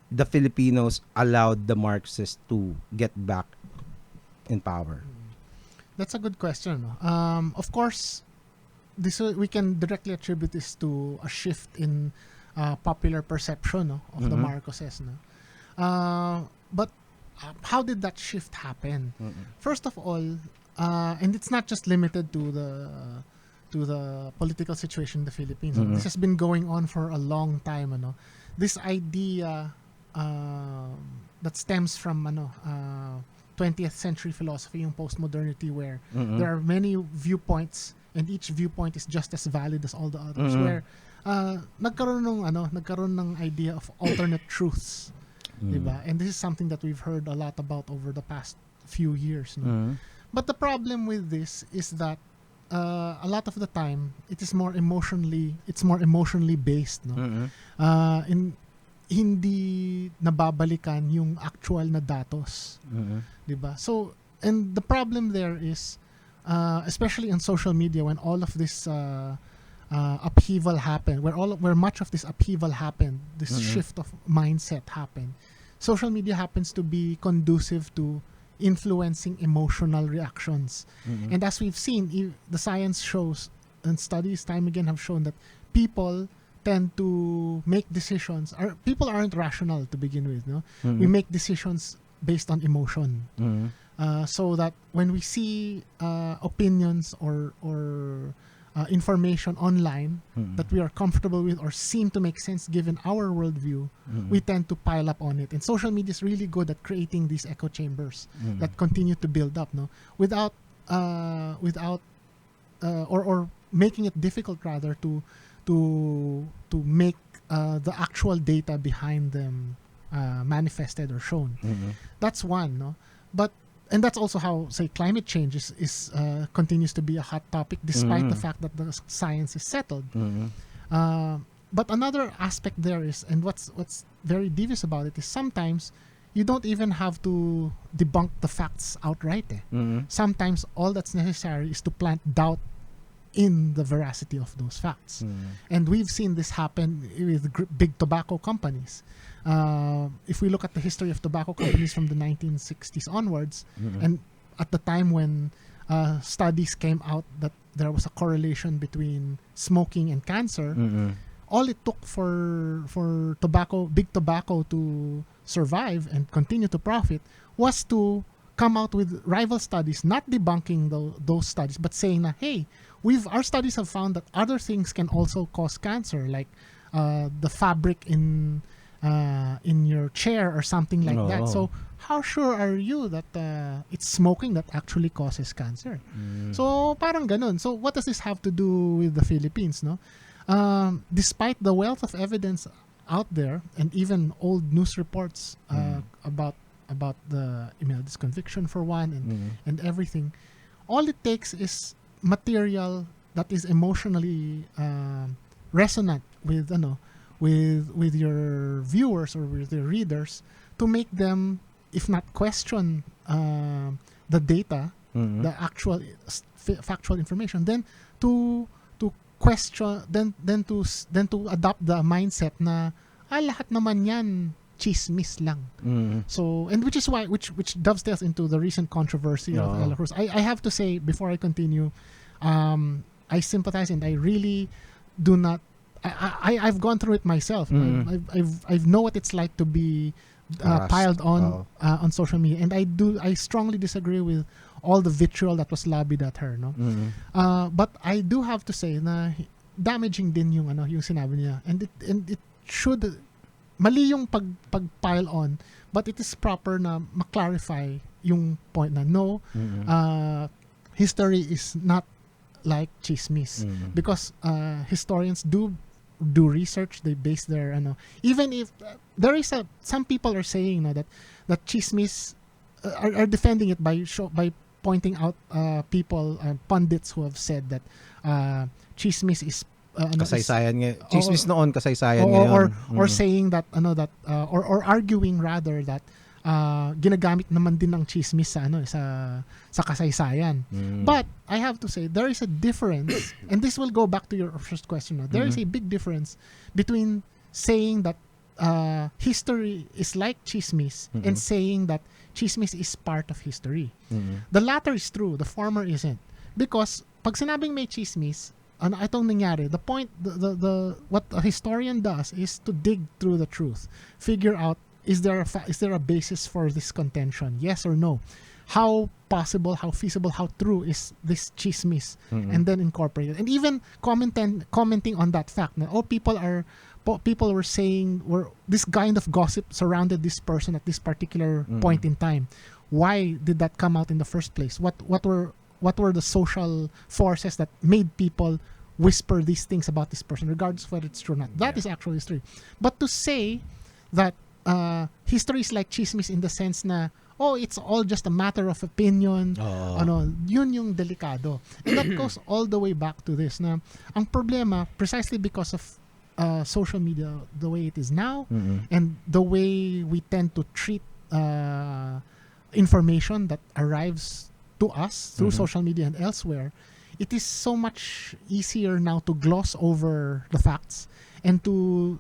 the Filipinos allowed the Marxists to get back in power? That's a good question. No? Of course, this we can directly attribute this to a shift in popular perception, no, of the Marcoses. No? But how did that shift happen? First of all, and it's not just limited to the political situation in the Philippines. This has been going on for a long time. Ano? This idea that stems from 20th century philosophy, yung postmodernity, where there are many viewpoints and each viewpoint is just as valid as all the others, where nagkaroon ng idea of alternate truths, diba? And this is something that we've heard a lot about over the past few years, no? But the problem with this is that a lot of the time it's more emotionally based, no? Hindi nababalikan yung actual na datos, diba? So, and the problem there is, especially on social media, when all of this upheaval happened, where much of this upheaval happened, this shift of mindset happened, social media happens to be conducive to influencing emotional reactions. And as we've seen, the science shows, and studies time again have shown, that people tend to make decisions, or people aren't rational to begin with, no? We make decisions based on emotion. So that when we see opinions or information online that we are comfortable with or seem to make sense given our worldview, we tend to pile up on it. And social media is really good at creating these echo chambers that continue to build up, no? Without making it difficult rather to make the actual data behind them manifested or shown. That's one, no? And that's also how, say, climate change is continues to be a hot topic despite the fact that the science is settled. But another aspect there is, and what's very devious about it, is sometimes you don't even have to debunk the facts outright. Sometimes all that's necessary is to plant doubt in the veracity of those facts. And we've seen this happen with big tobacco companies. If we look at the history of tobacco companies from the 1960s onwards, and at the time when studies came out that there was a correlation between smoking and cancer, all it took for big tobacco to survive and continue to profit was to come out with rival studies, not debunking those studies, but saying that, hey, our studies have found that other things can also cause cancer, like the fabric in your chair or something like that. Oo. So how sure are you that it's smoking that actually causes cancer? So parang ganun. So what does this have to do with the Philippines, no? Despite the wealth of evidence out there and even old news reports about the Imelda's conviction for one and everything, all it takes is material that is emotionally resonant with with your viewers or with your readers to make them, if not question the data, the actual factual information, then to question, then to adopt the mindset na lahat naman yan chismis lang. So, and which is why which dovetails into the recent controversy of Ella Cruz. I have to say before I continue, I sympathize and I really do not. I've gone through it myself. I've know what it's like to be piled on social media, and I strongly disagree with all the vitriol that was lobbied at her, no. But I do have to say na damaging din yung yung sinabi niya, and it should, mali yung pile on, but it is proper na ma-clarify yung point na no, history is not like chismis, because historians do research, they base their even if there is some people are saying that chismis are defending it by pointing out people, pundits who have said that chismis is kasaysayan nga. Chismis noon, kasaysayan ngayon. Or saying that or arguing rather that ginagamit naman din ng chismis sa kasaysayan. But I have to say there is a difference, and this will go back to your first question. There is a big difference between saying that history is like chismis and saying that chismis is part of history. The latter is true, the former isn't. Because pag sinabing may chismis, itong nangyari, the point, the what a historian does is to dig through the truth, figure out, is there a basis for this contention, yes or no, how possible, how feasible, how true is this chismis, and then incorporate it, and even commenting on that fact na people were saying this kind of gossip surrounded this person at this particular point in time. Why did that come out in the first place? What were the social forces that made people whisper these things about this person, regardless of whether it's true or not? That is actually history. But to say that history is like chismis in the sense na it's all just a matter of opinion, yun yung delikado. And that goes all the way back to this na ang problema, precisely because of social media the way it is now, and the way we tend to treat information that arrives to us through social media and elsewhere, it is so much easier now to gloss over the facts and to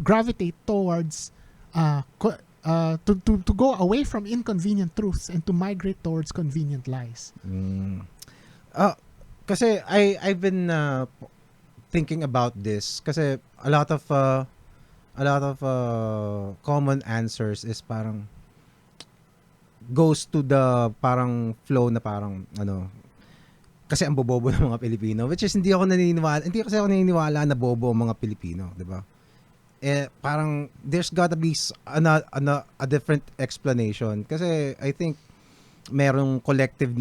gravitate towards to go away from inconvenient truths and to migrate towards convenient lies. Kasi I've been thinking about this kasi a lot of common answers is parang goes to the parang flow na parang kasi ang bobobo ng mga Pilipino, which is hindi kasi ako naniniwala na bobo ang mga Pilipino, di ba? Parang there's gotta be a different explanation kasi I think merong collective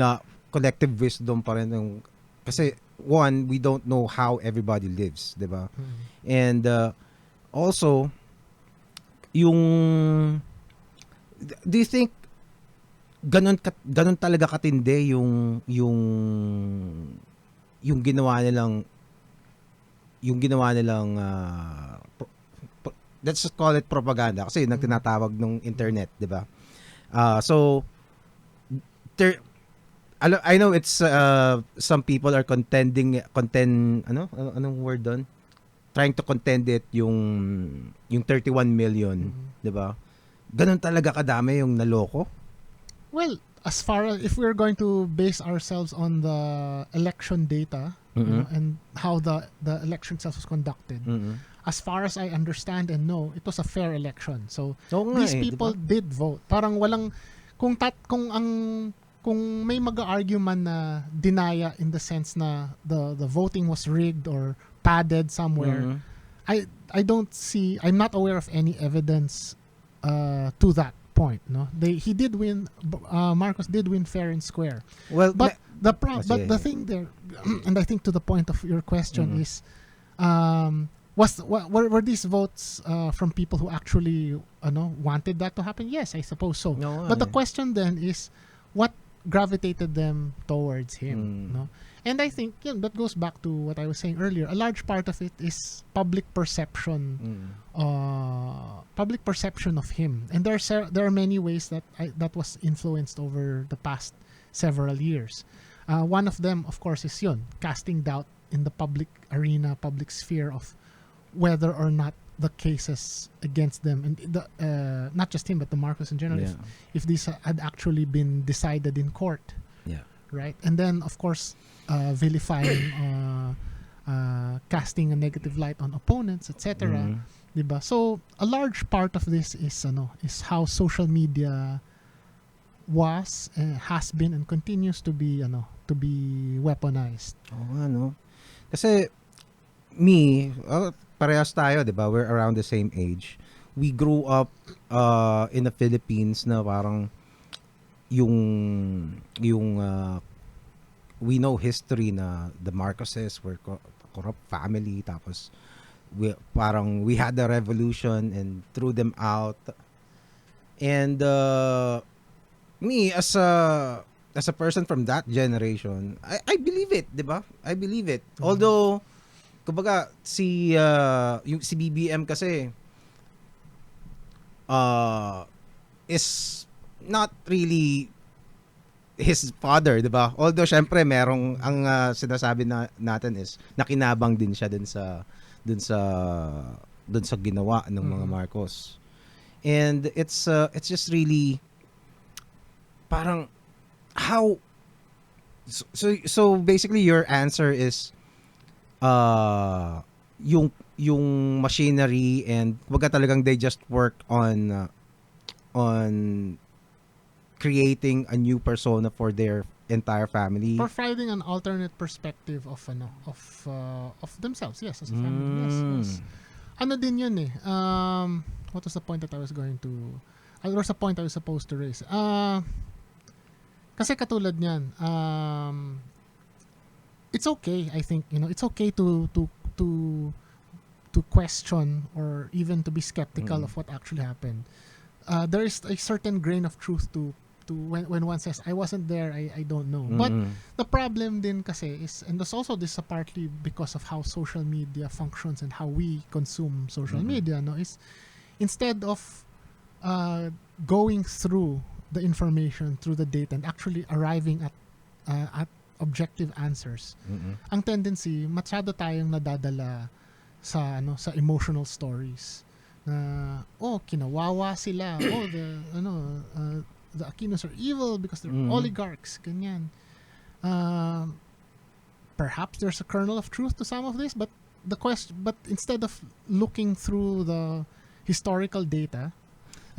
wisdom pa rin yung, kasi one, we don't know how everybody lives, di ba? And also do you think ganon talaga katindi yung ginawa nilang let's just call it propaganda kasi yun ang tinatawag ng internet, di ba? So I know it's some people are anong word doon? Trying to contend it yung 31 million, di ba? Ganon talaga kadami yung naloko? Well, as far as if we're going to base ourselves on the election data, and how the election itself was conducted, as far as I understand and know, it was a fair election. So these people did vote. Parang walang kung may mag-argue man na deny in the sense na the voting was rigged or padded somewhere. I'm not aware of any evidence to that point. No, he did win. Marcos did win fair and square. Well, But yeah, the yeah. thing there, and I think to the point of your question Mhm. is, were these votes from people who actually wanted that to happen? Yes, I suppose so. No, But the question then is, what gravitated them towards him? Mm. No, and I think that goes back to what I was saying earlier. A large part of it is public perception, Mm. public perception of him, and there are many ways that was influenced over the past several years. One of them, of course, is casting doubt in the public arena, public sphere of whether or not the cases against them and not just him but the Marcos in general, Yeah. if these had actually been decided in court, Yeah. right? And then of course vilifying, casting a negative light on opponents, etc. Mm. Diba? So a large part of this is how social media was, has been, and continues to be weaponized. Oo nga, no? Kasi, me, parehas tayo, di ba? We're around the same age. We grew up in the Philippines na parang yung we know history na the Marcoses were corrupt family, tapos we had the revolution and threw them out. And me as a person from that generation, I believe it, 'di ba? I believe it. Although kumbaga si BBM kasi is not really his father, 'di ba? Although syempre merong ang sinasabi natin is nakinabang din siya dun sa dun sa ginawa ng mga Marcos. And it's just really parang how so basically your answer is yung machinery and kumbaga talagang they just work on creating a new persona for their entire family. Providing an alternate perspective of themselves, yes, as a family. Yes. Ano din yun eh. What was the point that I was going to... there was a point I was supposed to raise. Kasi katulad niyan, it's okay, I think, it's okay to question or even to be skeptical of what actually happened. There is a certain grain of truth to when one says I wasn't there, I don't know. But the problem din kasi is, and this is partly because of how social media functions and how we consume social media, is instead of going through the information, through the data, and actually arriving at objective answers, ang tendency masyado tayong nadadala sa emotional stories na kinawawa sila, the Aquinos are evil because they're oligarchs, ganyan. Perhaps there's a kernel of truth to some of this, but instead of looking through the historical data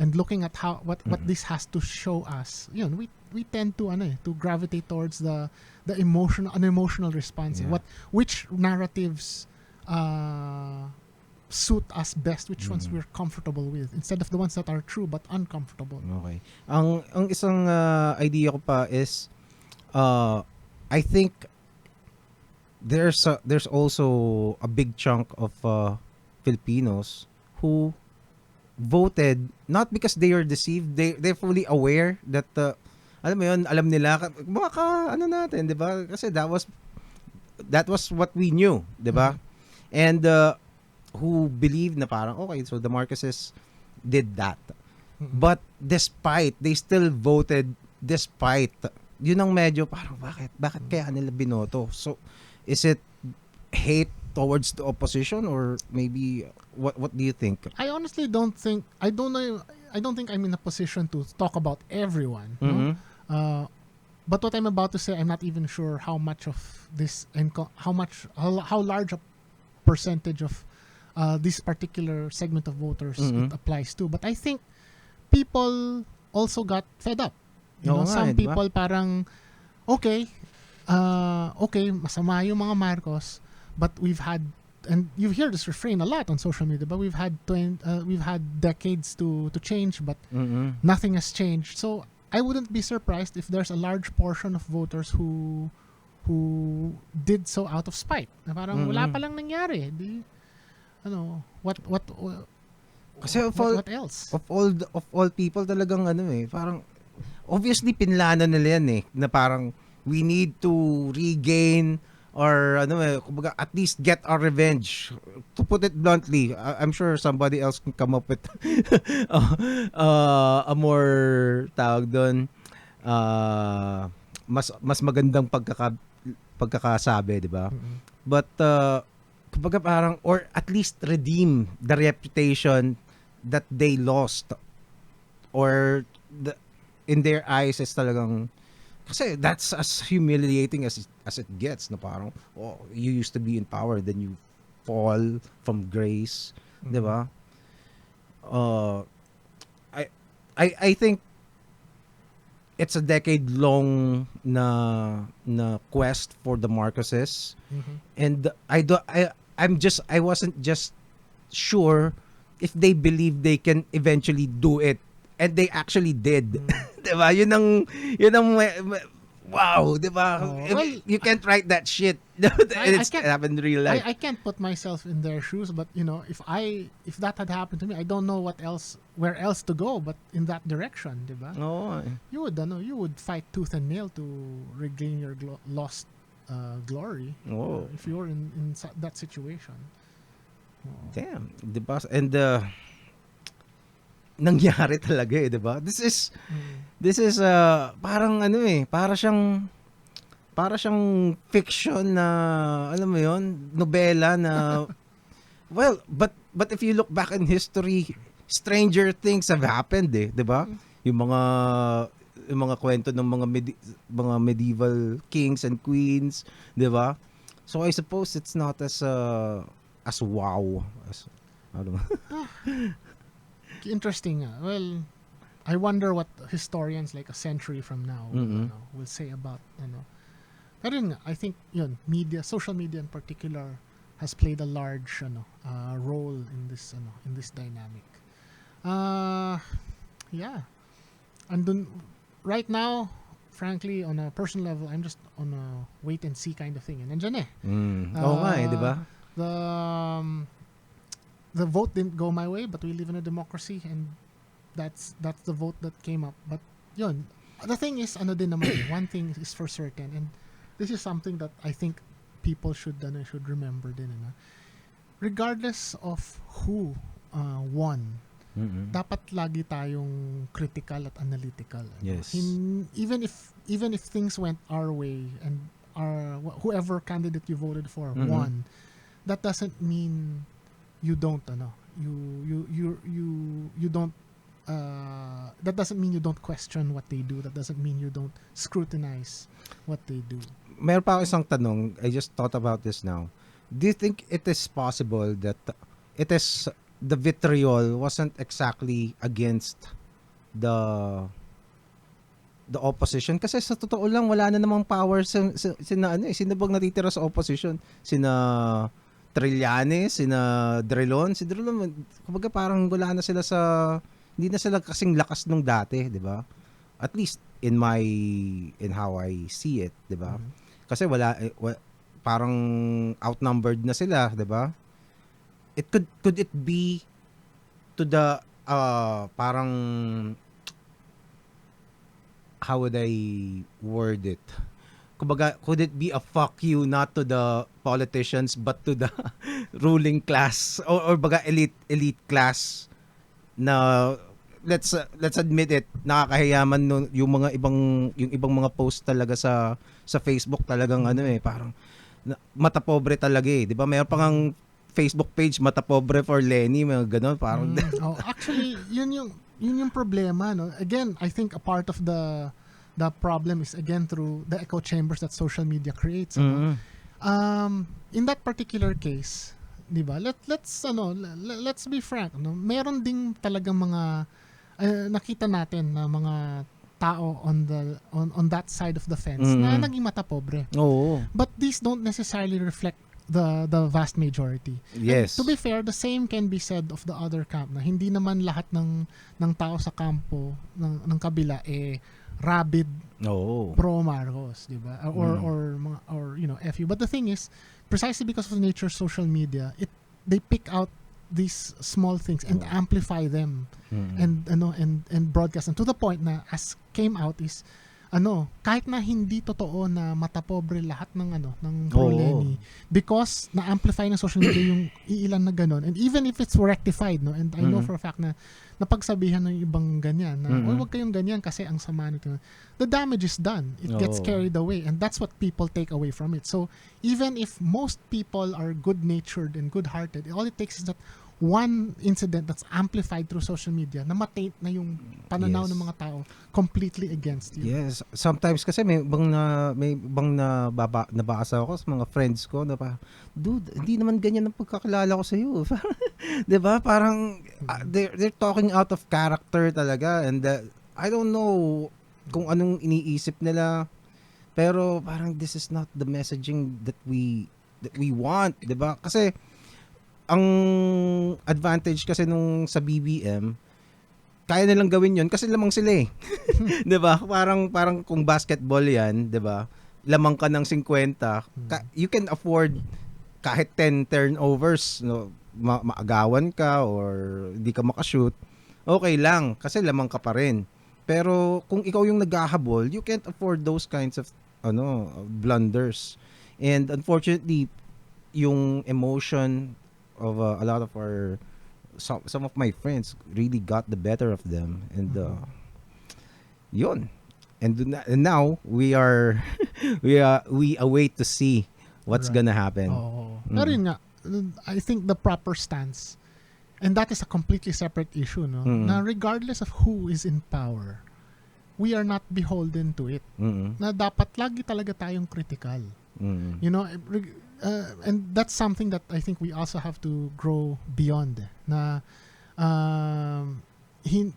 and looking at what this has to show us, we tend to gravitate towards an emotional response. Yeah. Which narratives suit us best, which ones we're comfortable with, instead of the ones that are true but uncomfortable. Okay. Ang isang idea ko pa is I think there's also a big chunk of Filipinos who voted not because they are deceived, they're fully aware that alam mo yun, alam nila baka natin, 'di ba? Kasi that was what we knew, 'di ba? And who believe na parang okay, so the Marcoses did that. But they still voted despite. Yun ang medyo parang bakit kaya nila binoto? So is it hate towards the opposition, or maybe what do you think? I honestly don't think I don't think I'm in a position to talk about everyone, no? But what I'm about to say, I'm not even sure how much of this and how large a percentage of this particular segment of voters it applies to. But I think people also got fed up. Some people parang okay, masama yung mga Marcos, but we've had and you hear this refrain a lot on social media, but we've had decades to change, but nothing has changed. So I wouldn't be surprised if there's a large portion of voters who did so out of spite. Na parang wala pa lang nangyari. Kasi what else? Of all people talagang parang obviously pinlano nila yan na parang we need to regain or kumbaga at least get our revenge. To put it bluntly, I'm sure somebody else can come up with a more tawag doon mas magandang pagkakasabi, di ba? But kumbaga parang or at least redeem the reputation that they lost or in their eyes is talagang kasi that's as humiliating as it gets na parang you used to be in power then you fall from grace, 'di ba? I think it's a decade long na quest for the Marcoses, and I wasn't just sure if they believe they can eventually do it, and they actually did. Diba? Yun ang wow, diba? You can't write that shit. It's happened in real life. I can't put myself in their shoes, but if that had happened to me, I don't know where else to go but in that direction, diba? Oo. You would fight tooth and nail to regain your lost glory. If you're in that situation. Damn, diba? And nangyari talaga diba? This is parang para siyang fiction na alam mo yon, nobela na well, but if you look back in history, stranger things have happened diba? Yung mga kwento ng mga medieval kings and queens, diba? So I suppose it's not as wow as I don't know. Interesting. Well, I wonder what historians like a century from now will say about Pero yun nga, I think social media in particular has played a large role in this dynamic. Yeah. And right now, frankly, on a personal level, I'm just on a wait and see kind of thing. And nandiyan Oo nga di ba? The vote didn't go my way, but we live in a democracy, and that's the vote that came up. But yun, the thing is, din naman, one thing is for certain, and this is something that I think people should remember din. Regardless of who won, dapat lagi tayong critical at analytical. Yes. Even if things went our way and whoever candidate you voted for won, that doesn't mean you don't you don't that doesn't mean you don't question what they do. That doesn't mean you don't scrutinize what they do. Meron pa ako isang tanong. I just thought about this now. Do you think it is possible that the vitriol wasn't exactly against the opposition? Kasi sa totoo lang wala na namang power sino bang natitira sa opposition? Sina Trillanes, sina Drilon, kumbaga parang wala na sila hindi na sila kasing lakas nung dati, di ba? At least in how I see it, di ba? Kasi parang outnumbered na sila, di ba? Could it be to the parang how would I word it? Kumbaga, could it be a fuck you not to the politicians but to the ruling class or baga elite class na let's admit it, nakakahiyaman yung ibang mga post talaga sa Facebook talagang parang mata pobre talaga 'di ba? Mayroon pa ngang Facebook page mata pobre for Lenny, mga gano'n parang actually yun yung problema, no? Again, I think a part of the problem is again through the echo chambers that social media creates. In that particular case, 'di ba? Let's be frank, no? Meron ding talagang mga nakita natin na mga tao on that side of the fence na naging mata pobre. Oo. But these don't necessarily reflect the vast majority. Yes. And to be fair, the same can be said of the other camp na hindi naman lahat ng tao sa kampo ng kabila rabid Oo. pro Marcos, 'di ba? Or you know, FU. But the thing is, precisely because of the nature of social media, they pick out these small things and amplify them and broadcast them to the point na as came out is kahit na hindi totoo na matapobre lahat ng pro-Lenny, because na-amplify ng social media yung iilan na ganon, and even if it's rectified, no, and I know for a fact na napagsabihan ng ibang ganyan na wag kayong ganyan kasi ang sama nito, the damage is done, it gets carried away, and that's what people take away from it. So even if most people are good-natured and good-hearted, all it takes is that one incident that's amplified through social media na mataint na yung pananaw ng mga tao completely against you. Yes. Sometimes kasi may ibang nabasa ako sa mga friends ko na dude, hindi naman ganyan ang pagkakilala ko sa iyo. 'Di ba? Parang they're talking out of character talaga, and I don't know kung anong iniisip nila, pero parang this is not the messaging that we want, 'di ba? Kasi ang advantage kasi nung sa BBM, kaya nilang gawin yon kasi lamang sila eh. 'Di ba? Parang kung basketball 'yan, 'di ba? Lamang ka ng 50, you can afford kahit 10 turnovers, no, maagawan ka or hindi ka makashoot. Okay lang kasi lamang ka pa rin. Pero kung ikaw yung naghahabol, you can't afford those kinds of blunders. And unfortunately, yung emotion of a lot of some of my friends really got the better of them, and yun, and now we await to see what's gonna happen. Pero yun nga, I think the proper stance, and that is a completely separate issue, no, na regardless of who is in power, we are not beholden to it, na dapat lagi talaga tayong critical, you know, and that's something that I think we also have to grow beyond, na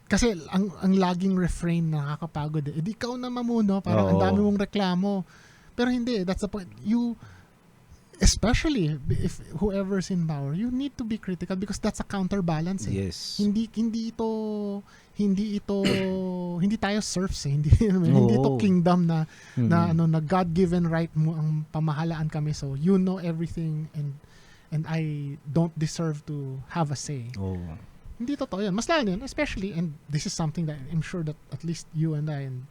kasi ang laging refrain na nakakapagod di ikaw na mamuno, parang ang dami mong reklamo, pero hindi, that's the point. You, especially if whoever's in power, you need to be critical because that's a counterbalance. Yes. Hindi tayo serfs eh. Hindi ito kingdom na God-given right mo ang pamahalaan kami, so you know everything and I don't deserve to have a say. Hindi totoo yan. Mas lalo yan, especially, and this is something that I'm sure that at least you and I and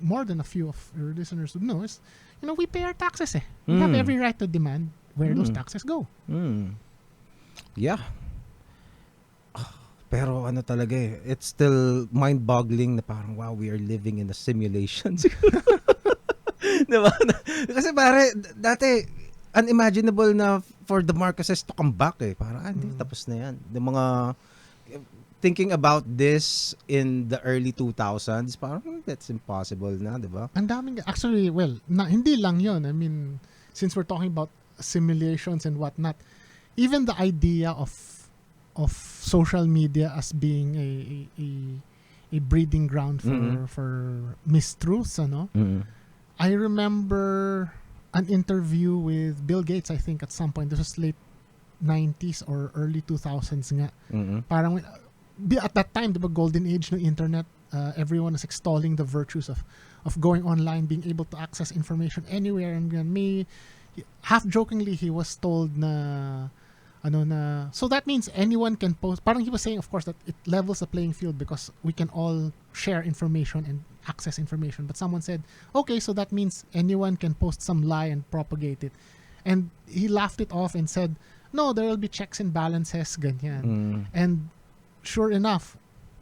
more than a few of your listeners would know is, you know, we pay our taxes eh. We have every right to demand where those taxes go. Yeah. Pero talaga eh, it's still mind-boggling na parang wow, we are living in a simulation. Diba? Kasi pare, dati unimaginable na for the Marcoses to come back eh. Parang hindi, tapos na yan. The mga thinking about this in the early 2000s, parang that's impossible na, diba? Ang daming, actually, well, hindi lang yon. I mean, since we're talking about simulations and whatnot, even the idea of social media as being a breeding ground for mistruths, I remember an interview with Bill Gates, I think at some point. This was late 90s or early 2000s nga. Parang at that time, diba, golden age ng internet, everyone is extolling the virtues of going online, being able to access information anywhere, and half jokingly he was told na so that means anyone can post. Parang he was saying, of course, that it levels the playing field because we can all share information and access information. But someone said, okay, so that means anyone can post some lie and propagate it. And he laughed it off and said, no, there will be checks and balances, ganyan. And sure enough,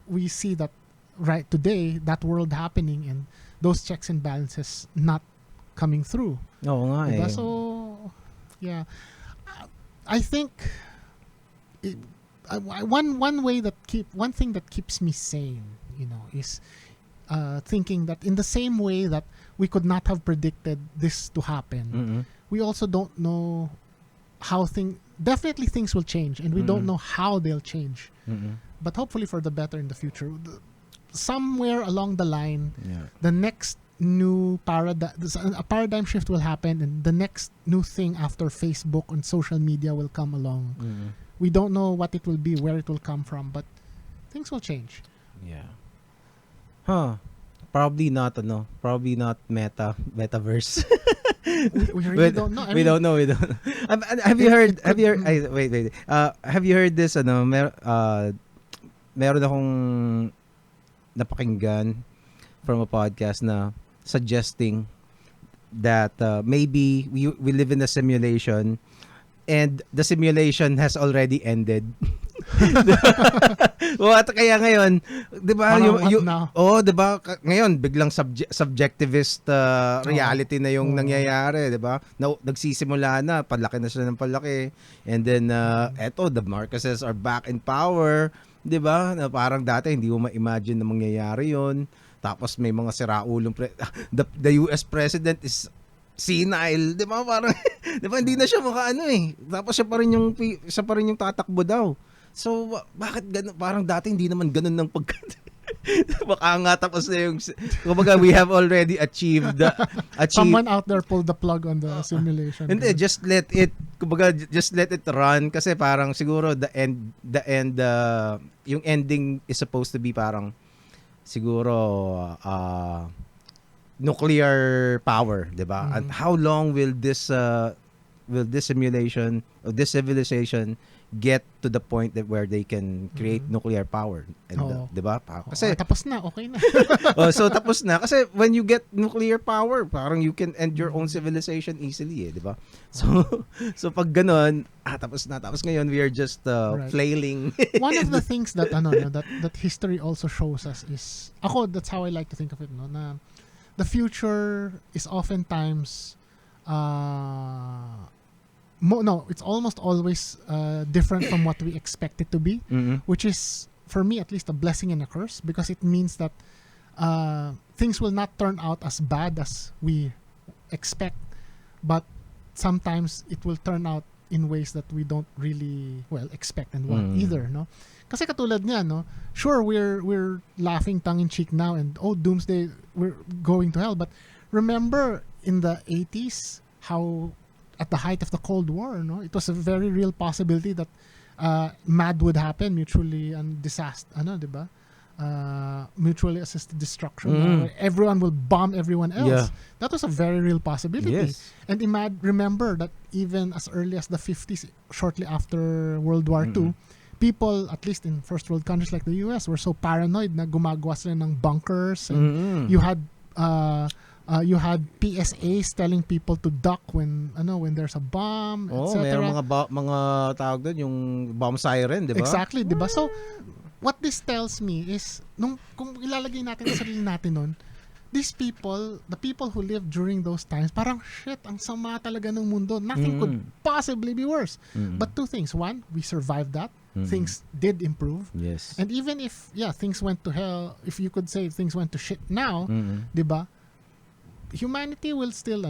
we see that right today, that world happening and those checks and balances not coming through. Oo nga eh. So, yeah. I think one thing that keeps me sane, is thinking that in the same way that we could not have predicted this to happen, we also don't know how definitely things will change, and we don't know how they'll change. But hopefully for the better in the future. Somewhere along the line, the next new paradigm, a paradigm shift will happen, and the next new thing after Facebook and social media will come along. We don't know what it will be, where it will come from, but things will change. Yeah. Huh. Probably not metaverse. We really don't know. I We mean, don't know. We don't know. Have you heard? it Have you heard? could- Ay, wait. Have you heard this? Meron akong napakinggan from a podcast na suggesting that maybe we live in a simulation and the simulation has already ended. What kaya ngayon, 'di ba? Parang what now? 'di ba? Ngayon biglang subjectivist reality na yung nangyayari, 'di ba? Nagsisimula na, palaki na sila ng palaki. And then eto, the Marcoses are back in power, 'di ba? Na parang dati hindi mo ma-imagine na mangyayari 'yon. Tapos may mga siraulong the US president is senile, 'di ba? Parang 'di ba hindi na siya makaano eh. Tapos siya pa rin yung tatakbo daw. So bakit ganun? Parang dati hindi naman ganun ng baka nga tapos na yung kumbaga we have already achieved Someone out there pulled the plug on the simulation. Hindi, just let it run kasi parang siguro the end yung ending is supposed to be parang siguro nuclear power, 'di ba? And how long will this simulation or this civilization get to the point that where they can create nuclear power? And 'di ba? Kasi tapos na, okay na. so tapos na kasi when you get nuclear power, parang you can end your own civilization easily, 'di ba? So pag ganoon, tapos na. Tapos ngayon we are just Right. flailing. One of the things that that history also shows us is, that's how I like to think of it, no, na the future is oftentimes it's almost always different from what we expect it to be, which is, for me at least, a blessing and a curse, because it means that things will not turn out as bad as we expect, but sometimes it will turn out in ways that we don't really expect and want either, no? Kasi katulad niya, no, sure, we're laughing tongue-in-cheek now and doomsday, we're going to hell, but remember in the 80s how at the height of the Cold War, no, it was a very real possibility that MAD would happen, mutually and disaster, diba? Mutually assisted destruction, where everyone will bomb everyone else. That was a very real possibility. Yes. And remember that even as early as the 50s, shortly after World War II, people, at least in first world countries like the US, were so paranoid na gumagawa sila ng bunkers, and you had PSAs telling people to duck when there's a bomb, etc. May mga tawag doon yung bomb siren, 'di ba? Exactly, 'di ba? So what this tells me is, kung ilalagay natin sa sarili natin nun, these people, the people who lived during those times, parang shit, ang sama talaga ng mundo. Nothing could possibly be worse. But two things. One, we survived that. Things did improve. Yes. And even if things went to hell, if you could say things went to shit now, 'di ba? Humanity will still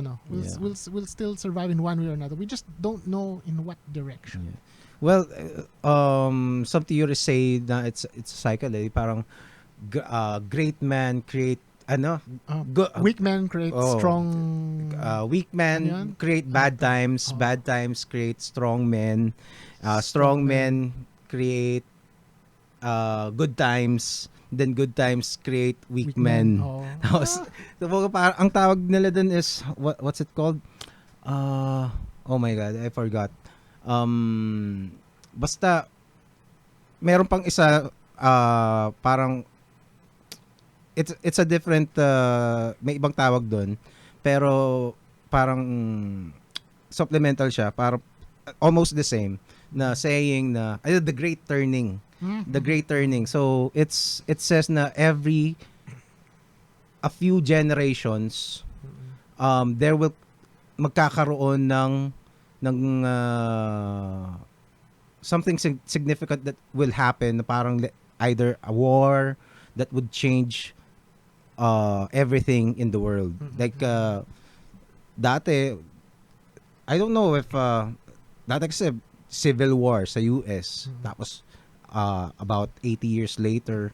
will still survive in one way or another. We just don't know in what direction. Yeah. Well, some theorists say na it's a cycle, parang great man create Weak men create strong. Weak men create bad times. Bad times create strong men. Strong men create good times. Then good times create weak men. Tapos, parang ang tawag nila dun is what's it called? Oh my God, I forgot. Basta meron pang isa parang it's a different may ibang tawag doon, pero parang supplemental siya, parang almost the same na saying na the great turning. The great turning. So it says na a few generations there will magkakaroon ng something significant that will happen, parang either a war that would change everything in the world. Like dati, I don't know if dati kasi civil war sa US, tapos about 80 years later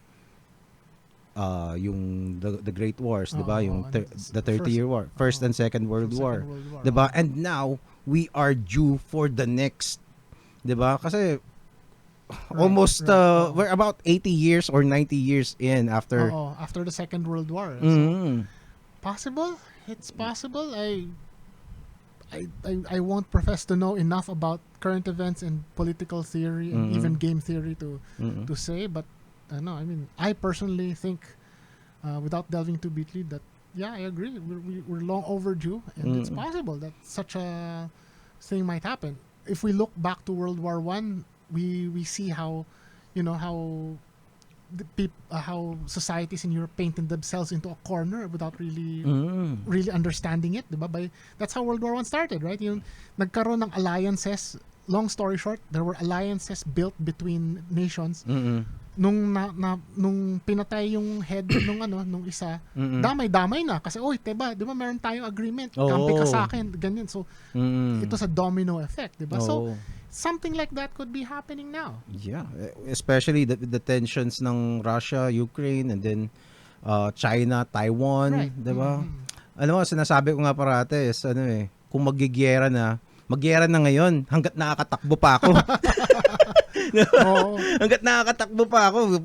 yung the Great Wars, 'di ba? Yung and the 30-year war, First and Second World War, Second World War. 'di ba? And now we are due for the next, 'di ba? Kasi almost we're about 80 years or 90 years in after. After the Second World War. So, Mm. possible? It's possible. I won't profess to know enough about current events and political theory and even game theory to say, but I mean, I personally think, without delving too deeply, that I agree. We're long overdue, and it's possible that such a thing might happen. If we look back to World War One, we see how, how how societies in Europe painted themselves into a corner without really understanding it, diba? That's how World War One started, right? Yung nagkaroon ng alliances. Long story short, there were alliances built between nations. Nung pinatay yung head nung isa, damay-damay na kasi diba meron tayong agreement, kampi ka sa akin, ganyan. So it was a domino effect, diba? So something like that could be happening now. Yeah, especially the tensions ng Russia, Ukraine, and then China, Taiwan, Right. 'di ba? Alam mo, sinasabi ko nga parate is kung magyera na ngayon hangga't nakakatakbo pa ako. Hangga't nakakatakbo pa ako.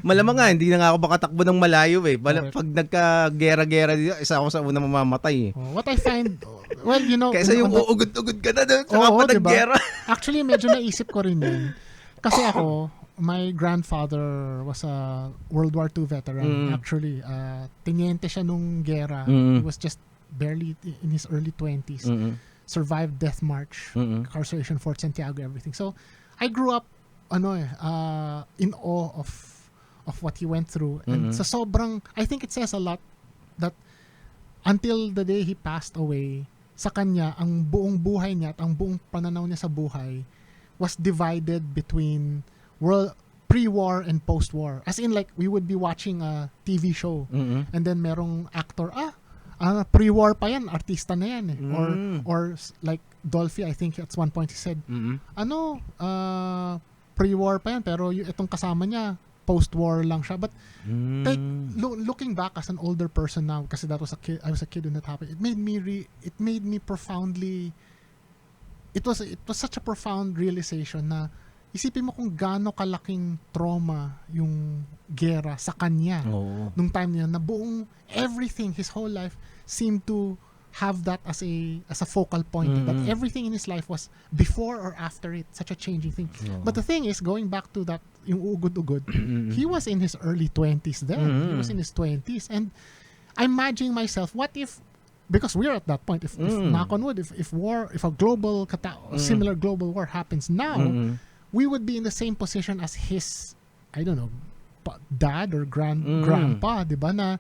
Malamang nga, hindi na nga ako makatakbo ng malayo eh. Pag nagka-gera-gera dito, isa ako sa unang mamamatay eh. What I find, Kaysa yung uugod-ugod ka na doon, saka pa naggera. Actually, medyo naisip ko rin yun. Kasi ako, my grandfather was a World War II veteran. Actually, tiniente siya nung gera. He was just barely in his early 20s. Survived Death March, incarceration, Fort Santiago, everything. So, I grew up in awe of what he went through. And sa sobrang, I think it says a lot that until the day he passed away, sa kanya, ang buong buhay niya at ang buong pananaw niya sa buhay was divided between pre-war and post-war. As in, like, we would be watching a TV show and then merong actor, pre-war pa yan, artista na yan eh. Or like Dolphy, I think at one point he said, pre-war pa yan, pero itong kasama niya, post-war lang siya. But looking back as an older person now, kasi I was a kid when that happened, it made me profoundly, it was such a profound realization na isipin mo kung gaano kalaking trauma yung gera sa kanya nung time niya na buong everything, his whole life seemed to have that as a focal point. That everything in his life was before or after it, such a changing thing. But the thing is, going back to that, yung ugod-ugod, he was in his early 20s then. He was in his 20s. And I'm imagining myself, what if, because we're at that point, if knock on wood, if a global, similar global war happens now, we would be in the same position as his, I don't know, dad or grandpa, di ba?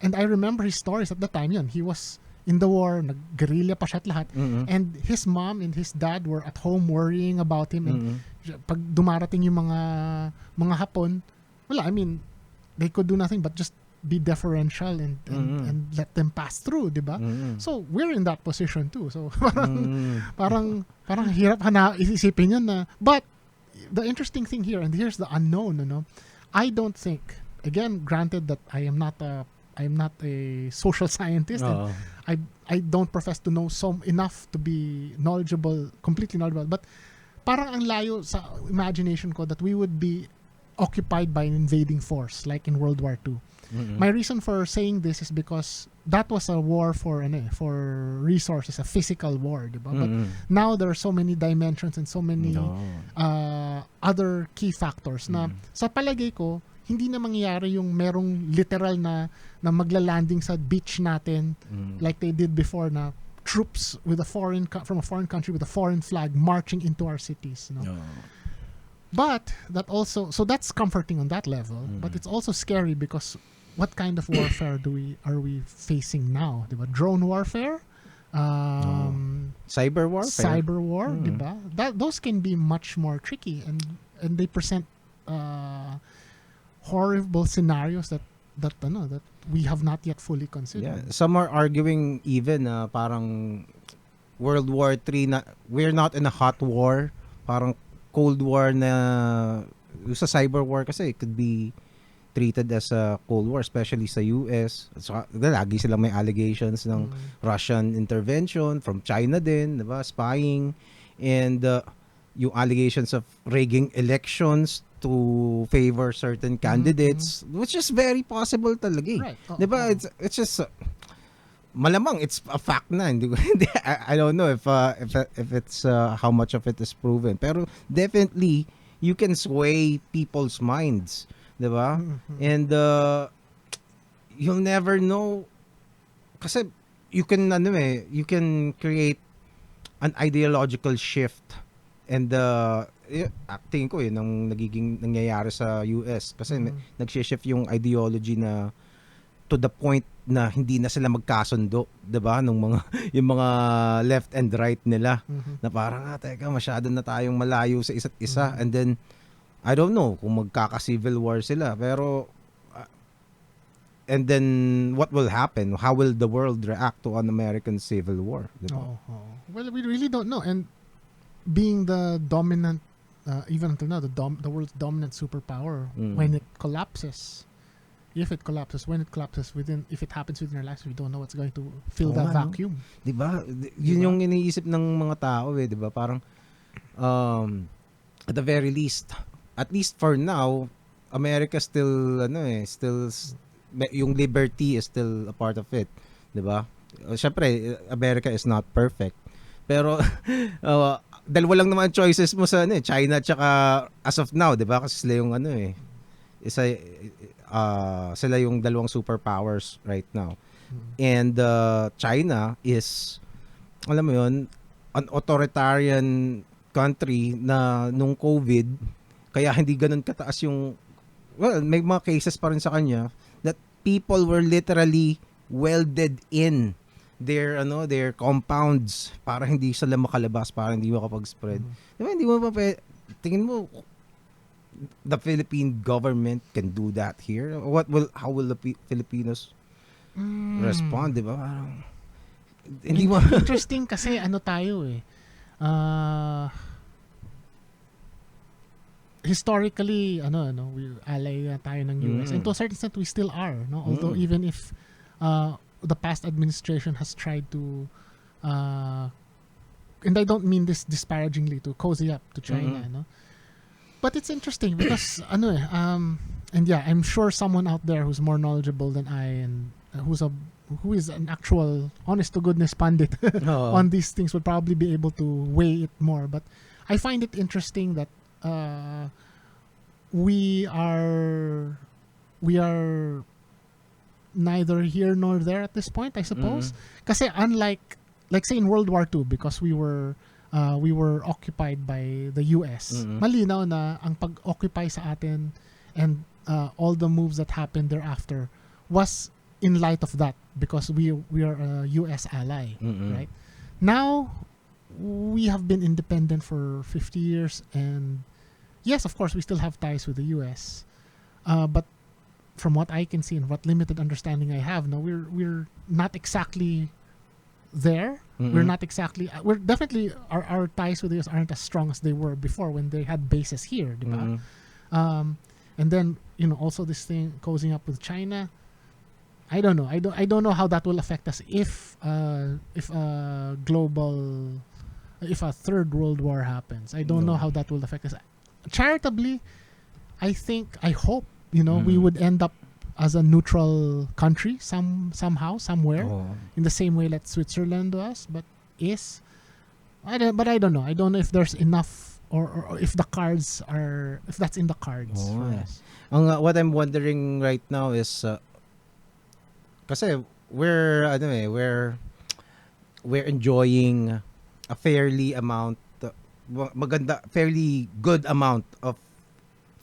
And I remember his stories at the time. Yun, he was in the war, nag-guerrilla pa siya at lahat. And his mom and his dad were at home worrying about him. And pag dumarating yung mga Hapon, I mean, they could do nothing but just be deferential and let them pass through, di ba? So we're in that position too. So parang hirap isipin yun na. But the interesting thing here, and here's the unknown, I don't think, again, granted that I am not a social scientist, and I don't profess to know enough to be completely knowledgeable, but parang ang layo sa imagination ko that we would be occupied by an invading force like in World War II. My reason for saying this is because that was a war for resources, a physical war, diba? But now there are so many dimensions and so many other key factors na sa palagay ko hindi na mangyayari yung merong literal na maglalanding sa beach natin like they did before, na troops with from a foreign country with a foreign flag marching into our cities, But that also, so that's comforting on that level, but it's also scary because what kind of warfare are we facing now? Diba? Drone warfare, cyber warfare, diba? Those can be much more tricky, and they present horrible scenarios that we have not yet fully considered. Yeah, some are arguing even parang World War III we're not in a hot war, parang Cold War na sa cyber war kasi it could be treated as a Cold War, especially sa US. So, lagi silang may allegations ng Russian intervention from China din, 'di ba? Spying and yung allegations of rigging elections to favor certain candidates, which is very possible talaga. Right. 'Di ba? It's just malamang it's a fact na. I don't know if it's how much of it is proven, pero definitely you can sway people's minds, 'di ba? And you'll never know kasi you can create an ideological shift and acting ko yun ang nangyayari sa US kasi nag-shift yung ideology na to the point na hindi na sila magkasundo, 'di ba? Nung mga yung mga left and right nila na parang teka, masyado na tayong malayo sa isa't isa and then I don't know kung magkaka-civil war sila pero and then what will happen? How will the world react to an American civil war? Diba? Well, we really don't know. And being the dominant, even until now, the world's dominant superpower, when it collapses, if it collapses if it happens within our lives, we don't know what's going to fill that vacuum. Diba? Yun yung iniisip ng mga tao diba? Parang at the very least, at least for now, America still yung liberty is still a part of it, 'di ba? Syempre, America is not perfect. Pero dalawa lang naman choices mo sa China at saka as of now, 'di ba? Kasi sila yung sila yung dalawang superpowers right now. And China is alam mo 'yun, an authoritarian country na nung COVID kaya hindi ganoon kataas yung may mga cases pa rin sa kanya that people were literally welded in their compounds para hindi sila makalabas, para hindi makapag-spread. Diba, hindi mo pa tingin mo the Philippine government can do that here? How will the Filipinos respond, diba? Parang hindi mo interesting kasi tayo historically we ally tayo ng US and to a certain extent we still are, no, although even if the past administration has tried to and I don't mean this disparagingly, to cozy up to China, no, but it's interesting because and yeah, I'm sure someone out there who's more knowledgeable than I and who is an actual honest to goodness pundit on these things would probably be able to weigh it more, but I find it interesting that we are neither here nor there at this point, I suppose. Kasi unlike, like say in World War II, because we were occupied by the US, malinaw na ang pag-occupy sa atin and all the moves that happened thereafter was in light of that because we are a US ally, right? Now we have been independent for 50 years and yes, of course, we still have ties with the U.S. But from what I can see and what limited understanding I have, no, we're not exactly there. We're not exactly. We're definitely our ties with the U.S. aren't as strong as they were before when they had bases here, diba? And then also this thing cozying up with China. I don't know. I don't know how that will affect us if a third world war happens. I don't know how that will affect us. Charitably, I hope we would end up as a neutral country somehow, somewhere, in the same way that Switzerland does. But I don't know. I don't know if there's enough or if if that's in the cards for us. What I'm wondering right now is kasi we're enjoying a fairly good amount of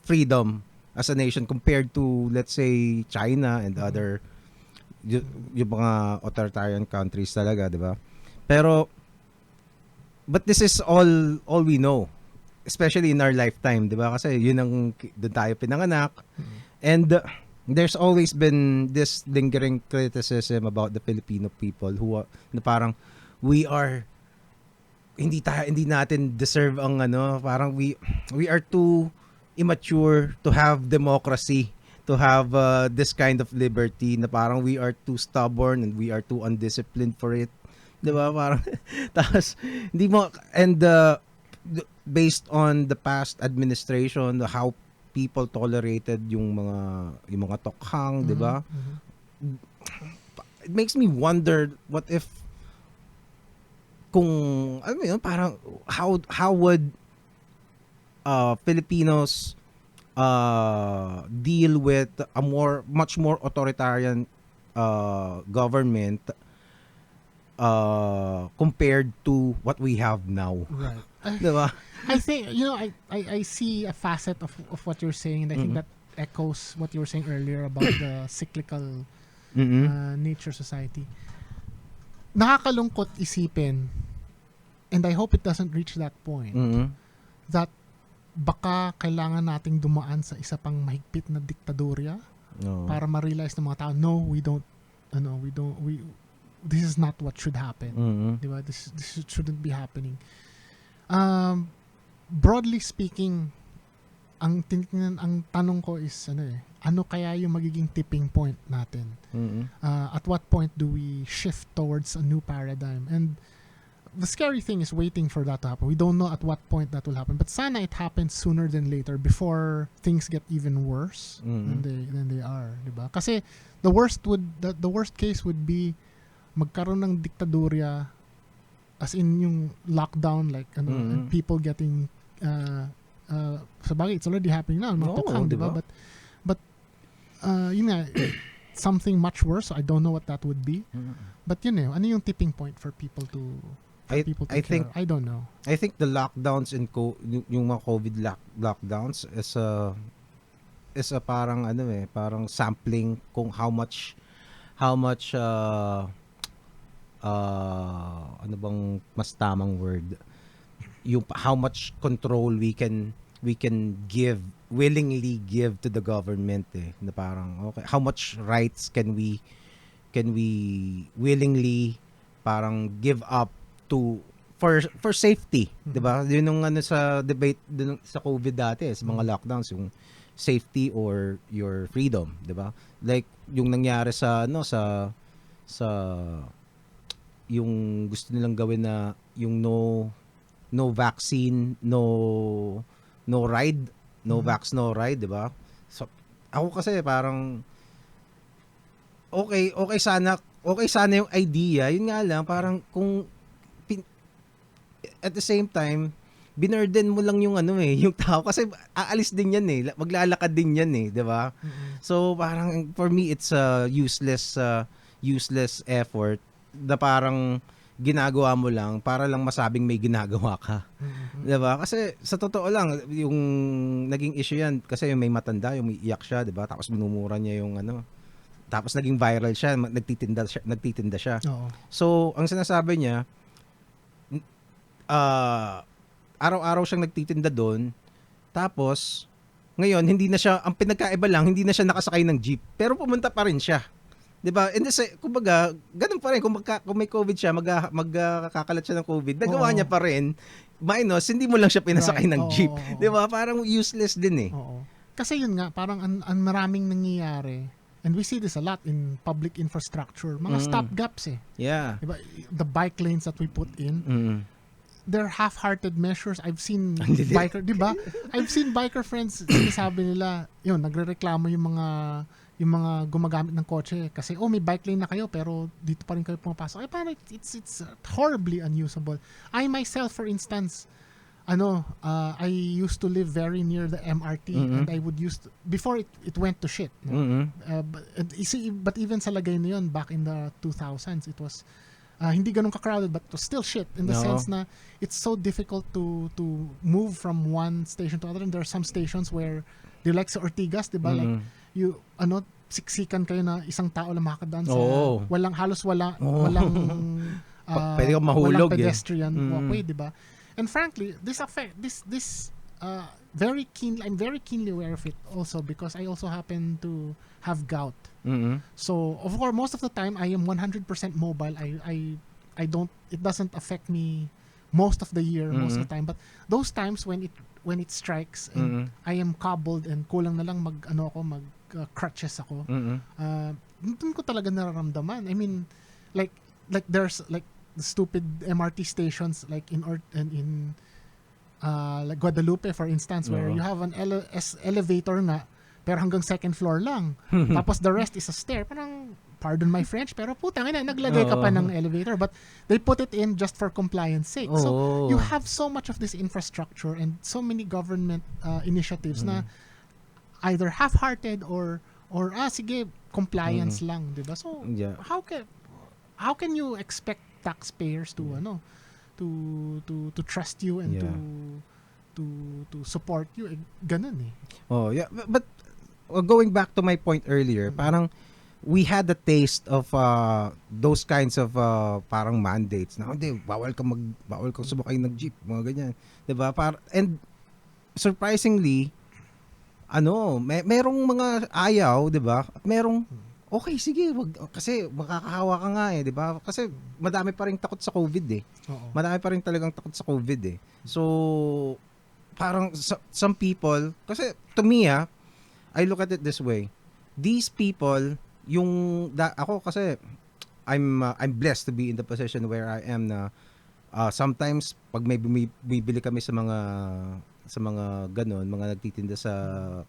freedom as a nation compared to, let's say, China and other yung mga authoritarian countries talaga, di ba? But this is all we know, especially in our lifetime, di ba? Kasi yun ang doon tayo pinanganak. And there's always been this lingering criticism about the Filipino people na parang we are hindi natin deserve ang parang we are too immature to have democracy, to to have this kind of liberty na parang we are too stubborn and we are too undisciplined for it. 'Di ba? Parang tapos hindi mo and based on the past administration, how people tolerated yung mga tokhang, 'di ba? It makes me wonder what if kung ano yun, parang how would Filipinos deal with a much more authoritarian government compared to what we have now. Right. Diba? I think, I see a facet of what you're saying, and I think that echoes what you were saying earlier about the cyclical nature society. Nakakalungkot isipin, and I hope it doesn't reach that point, that baka kailangan nating dumaan sa isa pang mahigpit na diktadorya para ma-realize ng mga tao, no, this is not what should happen. Diba? This shouldn't be happening. Broadly speaking, ang tanong ko is ano kaya yung magiging tipping point natin? At what point do we shift towards a new paradigm? And the scary thing is waiting for that to happen. We don't know at what point that will happen, but sana it happens sooner than later, before things get even worse than they are, diba? Kasi the worst case would be magkaroon ng diktadorya, as in yung lockdown, like and people getting sa bagay, it's already happening now, matokhang, diba? But yun nga, something much worse. I don't know what that would be. But yun ano yung tipping point for people to I think I don't know. I think the lockdowns in yung mga COVID lockdowns is a parang parang sampling kung how much ano bang mas tamang word, yung how much control we can willingly give to the government, na parang okay, how much rights can we willingly parang give up to for safety, 'di ba? Yun yung sa debate dun sa COVID dati, sa mga lockdowns, yung safety or your freedom, 'di ba? Like yung nangyari sa yung gusto nilang gawin na yung no vaccine, no ride, no vax, no ride, 'di ba? So ako kasi parang okay sana yung idea, yun nga lang parang kung at the same time binurden mo lang yung yung tao, kasi aalis din yan maglalakad din yan 'di ba? So parang for me it's a useless effort na parang ginagawa mo lang para lang masabing may ginagawa ka. 'Di ba? Kasi sa totoo lang yung naging issue yan kasi yung may matanda, yung iiyak siya, 'di ba? Tapos minumura niya yung tapos naging viral siya, nagtitinda siya. Oo. So ang sinasabi niya, araw-araw siyang nagtitinda doon. Tapos ngayon hindi na siya, ang pinagkaiba lang, hindi na siya nakasakay ng jeep, pero pumunta pa rin siya. 'Di ba? And kumbaga, ganun pa rin kung may COVID siya, magkakalat siya ng COVID. Nagawa niya pa rin. Minus, hindi mo lang siya pinasakay ng jeep. 'Di ba? Parang useless din Oo. Kasi yun nga, parang ang maraming nangyayari. And we see this a lot in public infrastructure. Mga stopgaps Yeah. Diba? The bike lanes that we put in, they're half-hearted measures. I've seen biker, di ba? I've seen biker friends, sinasabi nila, yun, nagrereklamo yung mga gumagamit ng kotse kasi may bike lane na kayo pero dito pa rin kayo pumapasok. Parang it's horribly unusable. I myself, for instance, I used to live very near the MRT, and I would before it went to shit. No? But even sa lagay na yun, back in the 2000s, it was hindi ganun ka-crowded, but it was still shit in the sense na it's so difficult to move from one station to other. And there are some stations where they like sa Ortigas, diba? Like you siksikan kayo na isang tao lang makakadaan sa walang pwede kang mahulog, walang pedestrian walkway, diba? And frankly, I'm very keenly aware of it also because I also happen to have gout. So of course, most of the time I am 100% mobile. I don't. It doesn't affect me most of the year, most of the time. But those times when it strikes and I am cobbled and kulang na lang crutches ako. Mm-mm. Doon ko talaga nararamdaman. I mean, like there's like the stupid MRT stations like in like Guadalupe, for instance, where Oo. you have an elevator nga, pero hanggang second floor lang. Tapos the rest is a stair. Parang, pardon my French, pero putang ina, naglagay ka pa Oo. ng elevator. But they put it in just for compliance sake. So, Oo. you have so much of this infrastructure and so many government initiatives na either half-hearted or sige, compliance lang, 'di ba? So, Yeah. how can you expect taxpayers to to trust you and Yeah. to support you? Ganun eh. Oh, yeah. But going back to my point earlier, parang we had the taste of those kinds of parang mandates na hindi bawal kang sumakay ng jeep, mga ganyan. 'Di ba? And surprisingly, merong mga ayaw, 'di ba? At merong okay, sige, wag kasi makakahawa ka nga 'di ba? Kasi madami pa ring takot sa COVID eh. Oo. Madami pa rin talagang takot sa COVID eh. So parang some people, kasi to me I look at it this way. These people, ako kasi I'm blessed to be in the position where I am na sometimes pag may bibili kami sa mga ganon, mga nagtitinda sa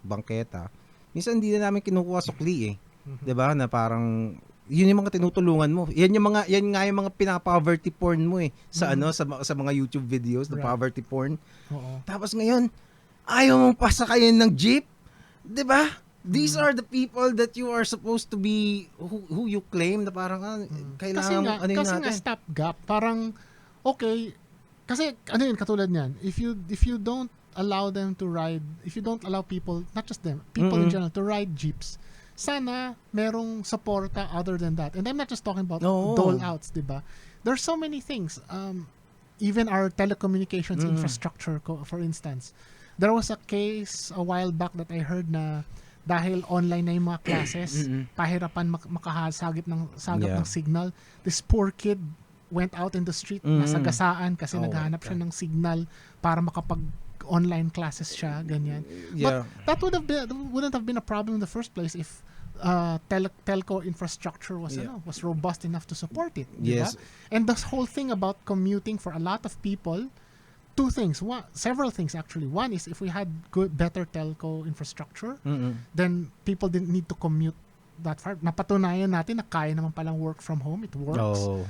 bangketa, minsan hindi na namin kinukuha sukli eh. 'Di ba? Na parang yun yung mga tinutulungan mo. Yan nga yung mga pina-poverty porn mo eh sa sa mga YouTube videos, the Right. poverty porn. Oo. Tapos ngayon, ayaw mong pasakayin ng jeep? 'Di ba? These are the people that you are supposed to be who you claim na parang kailangan kasi nga natin. stopgap, parang okay, kasi yun katulad niyan, if you don't allow them to ride, if you don't allow people, not just them, people in general to ride jeeps, sana merong suporta other than that. And I'm not just talking about Oo. dole outs, 'di ba? There's so many things. Even our telecommunications infrastructure, for instance. There was a case a while back that I heard na dahil online na yung mga classes, pahirapan makahasagip ng Yeah. signal. This poor kid went out in the street, nasagasaan kasi Oh my naghahanap siya God. ng signal para online classes siya, ganyan. Yeah. But that wouldn't have been a problem in the first place if telco infrastructure was robust enough to support it. Diba? Yes. And the whole thing about commuting for a lot of people, two things. Several things actually. One is if we had better telco infrastructure, then people didn't need to commute that far. Napatunayan natin na kaya naman palang work from home. It works. Oh.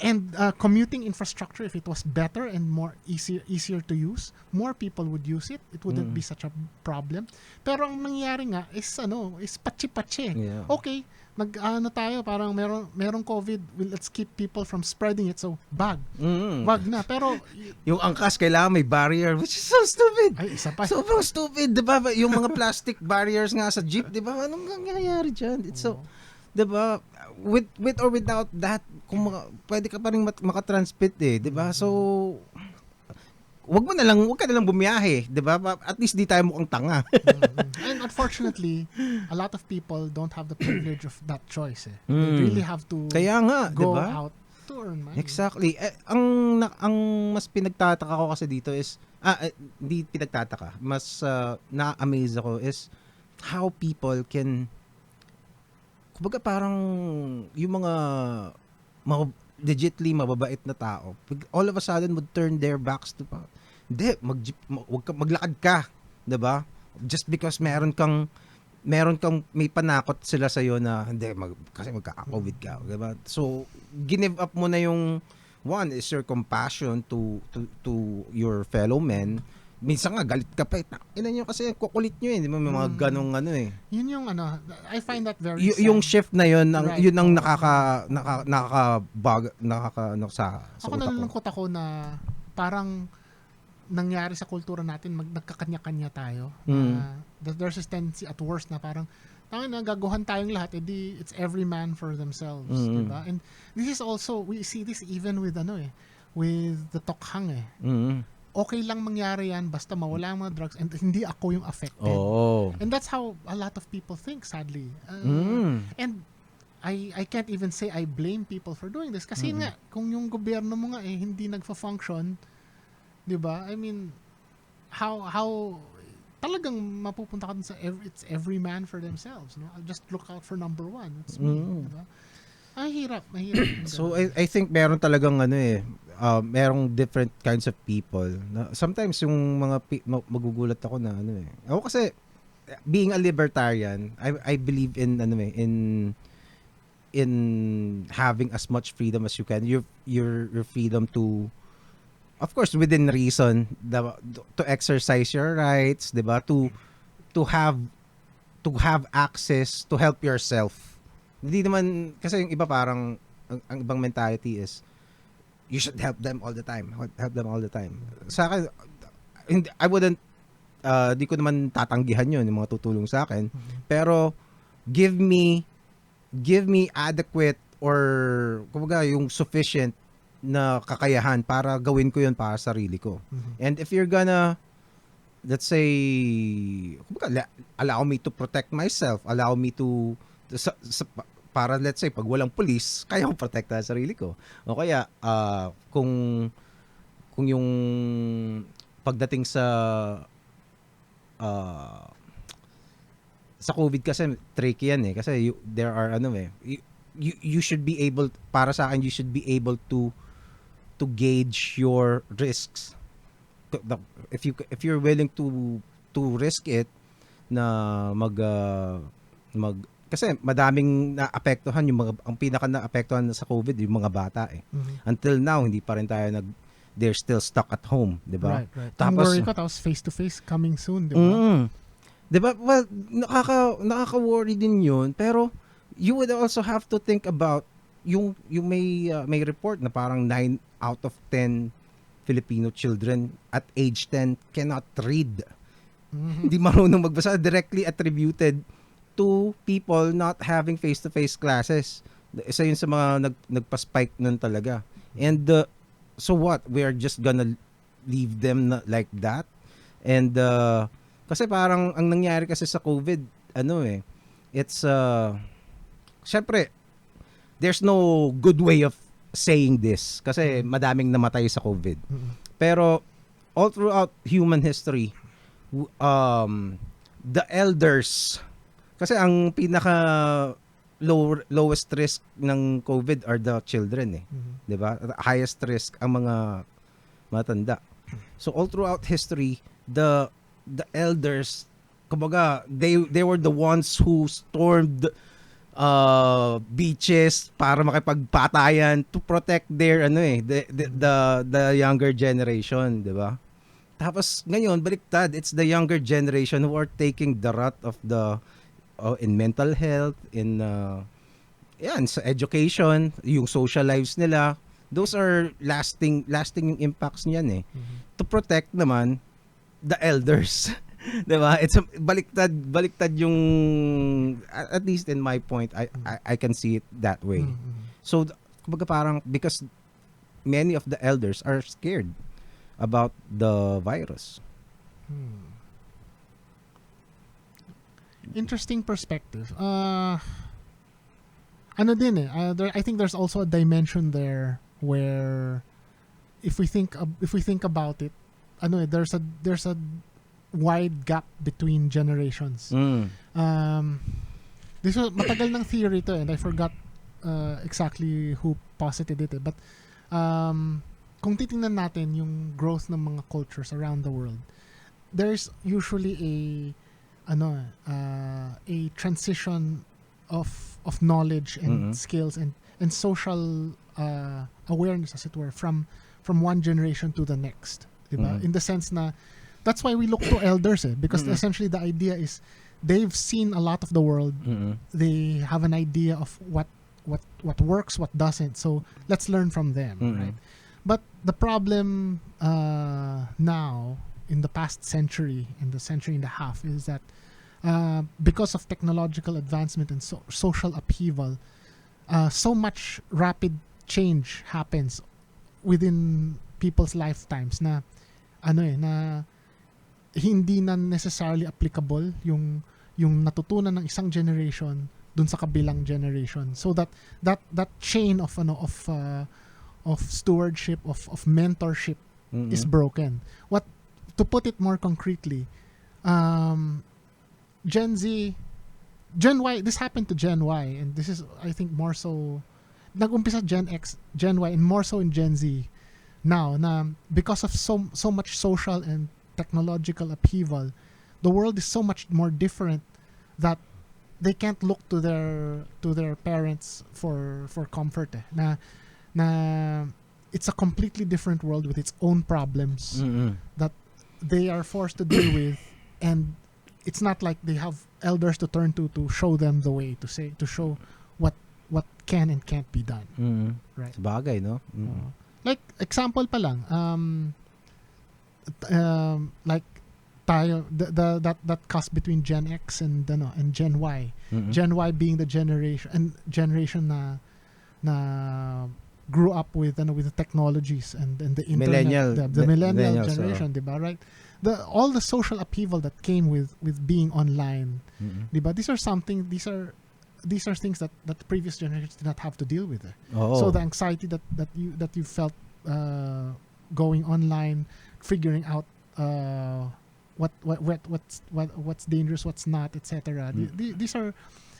And commuting infrastructure, if it was better and more easier to use, more people would use it. It wouldn't be such a problem. Pero ang nangyayari nga is patsi-patsi. Yeah. Okay, tayo, parang merong COVID, let's keep people from spreading it. So, wag na. Pero, Yung angkas kailangan may barrier, which is so stupid. ay, isa pa. Sobrang stupid, 'di ba? Yung mga plastic barriers nga sa jeep, 'di ba? Anong nangyayari diyan? It's so, 'di ba? With or without that, kung pwede ka pa rin makatransmit eh, 'di ba? So wag ka na lang bumiyahe, 'di ba? At least di tayo mukhang tanga. And unfortunately, a lot of people don't have the privilege of that choice. They really have to Kaya nga, 'di go ba? out to earn money. Exactly. Ang mas pinagtataka ko kasi dito is hindi pinagtataka. Mas na-amaze ako is how people can, kumbaga parang yung mga legitly mababait na tao, all of a sudden would turn their backs to hindi, maglakad ka, 'di ba? Just because meron kang may panakot sila sa iyo na hindi kasi magka-COVID ka, 'di ba? So give up mo na yung one is your compassion to your fellow men. Minsan nga galit ka pa eh. Ina niyo kasi kukulit niyo eh, di ba? May mga ganong eh. Yun yung I find that very Yung sad. shift na yun, Right. yun ang nakaka sa Ako utak ko. nalulungkot ako na parang nangyari sa kultura natin, nagkakanya-kanya tayo. There's this tendency at worst na parang gaguhan tayong lahat, edi it's every man for themselves, diba? And this is also, we see this even with with the tokhang okay lang mangyari yan basta mawala ang mga drugs and hindi ako yung affected. Oh. And that's how a lot of people think, sadly. And I can't even say I blame people for doing this kasi nga kung yung gobyerno mo nga hindi nagfa-function, 'di ba? I mean, how talagang mapupunta ka dun sa it's every man for themselves, no? I'll just look out for number one. It's me, diba? Mahirap yung So ganun. I think meron talagang merong different kinds of people. Na sometimes yung mga magugulat ako na Ako kasi being a libertarian, I believe in in having as much freedom as you can. Your freedom to, of course, within reason, to exercise your rights, 'di ba? To have access to help yourself. Hindi naman kasi yung iba parang ang ibang mentality is you should help them all the time. Help them all the time. Sa akin, I wouldn't di ko naman tatanggihan yun yung mga tutulong sa akin. Pero give me adequate or kumbaga yung sufficient na kakayahan para gawin ko yun para sa sarili ko. And if you're gonna, let's say, kumbaga, allow me to protect myself, allow me to para let's say pag walang pulis, kaya ko protektahan sarili ko. O kaya kung yung pagdating sa COVID kasi tricky yan kasi there are you should be able, para sa akin, you should be able to gauge your risks. If you're willing to risk it na mag kasi madaming naapektuhan ang pinaka naapektuhan sa COVID yung mga bata Until now hindi pa rin tayo they're still stuck at home, 'di ba? Right. Tapos worry ko face to face coming soon, 'di ba? 'Di ba? Well, nakaka-worry din 'yun, pero you would also have to think about yung may report na parang 9 out of 10 Filipino children at age 10 cannot read. Hindi marunong magbasa, directly attributed to people not having face-to-face classes. Isa yun sa mga nagpa-spike nun talaga. And so what? We are just gonna leave them like that? And kasi parang ang nangyari kasi sa COVID, it's syempre, there's no good way of saying this kasi madaming namatay sa COVID. Pero all throughout human history, the elders, kasi ang pinaka lowest risk ng COVID are the children 'di ba? Highest risk ang mga matanda. So all throughout history, the elders, kumbaga, they were the ones who stormed beaches para makipagpatayan to protect their the younger generation, 'di ba? Tapos ngayon baliktad, it's the younger generation who are taking the rut of the in mental health, in sa education, yung social lives nila. Those are lasting yung impacts niyan To protect naman the elders. 'Di ba? It's baliktad yung, at least in my point, I can see it that way. So kumbaga parang because many of the elders are scared about the virus. Interesting perspective. Ano din I think there's also a dimension there where if we think about it, there's a wide gap between generations. This was matagal ng theory to and I forgot exactly who posited it but kung titingnan natin yung growth ng mga cultures around the world, there's usually a transition of knowledge and skills and social awareness, as it were, from one generation to the next, diba? In the sense na that's why we look to elders because essentially the idea is they've seen a lot of the world. They have an idea of what works, what doesn't, so let's learn from them, right? But the problem now in the past century, in the century and a half, is that because of technological advancement and social upheaval, so much rapid change happens within people's lifetimes na na hindi na necessarily applicable yung natutunan ng isang generation dun sa kabilang generation. So that chain of stewardship, of mentorship is broken. To put it more concretely, Gen Z, Gen Y, this happened to Gen Y, and this is, I think, more so, nag-umpisa Gen X, Gen Y, and more so in Gen Z now, na because of so much social and technological upheaval, the world is so much more different that they can't look to their parents for comfort. Na it's a completely different world with its own problems that they are forced to deal with, and it's not like they have elders to turn to show them the way, to show what can and can't be done. Right. Sabagay, no? Like example pa lang, like tayo, that cusp between Gen X and Gen Y. Gen Y being the generation na grew up with the technologies and the internet, the millennial generation, diba, right? All the social upheaval that came with being online, diba? These are things that the previous generations did not have to deal with. So the anxiety that you felt going online, figuring out what's dangerous, what's not, etc. These are,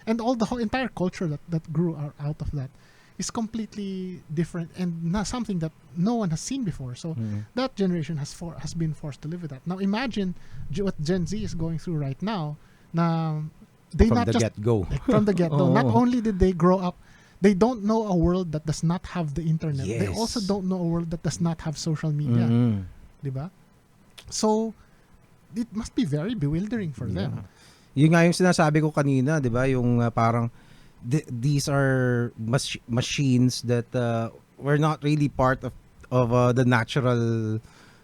and all the whole entire culture that grew out of that is completely different and not something that no one has seen before. So that generation has been forced to live with that. Now imagine what Gen Z is going through right now. Now they from not the just get-go. From the get-go. Not only did they grow up, they don't know a world that does not have the internet. Yes. They also don't know a world that does not have social media. Diba? So it must be very bewildering for them. Yun nga yung sinasabi ko kanina, 'di ba? Yung parang these are machines that were not really part of the natural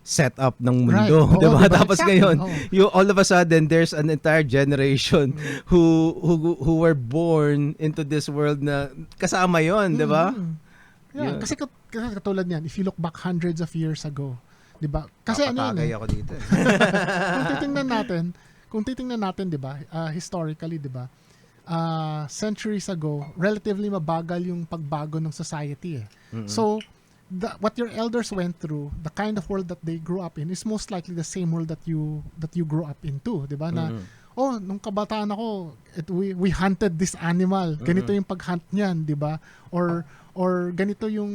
setup ng mundo, Right. 'di ba? Diba? Tapos Exactly. ngayon, you all of a sudden there's an entire generation who were born into this world na kasama 'yon, 'di ba? Yeah, kasi katulad niyan, if you look back hundreds of years ago, 'di ba? Kasi Papatagay ako dito. kung titingnan natin, 'di ba? Historically, 'di ba? Centuries ago, relatively mabagal yung pagbago ng society. So, what your elders went through, the kind of world that they grew up in, is most likely the same world that you grew up into, 'di ba? Na nung kabataan ako, we hunted this animal. Ganito yung pag-hunt niyan, 'di ba? Or ganito yung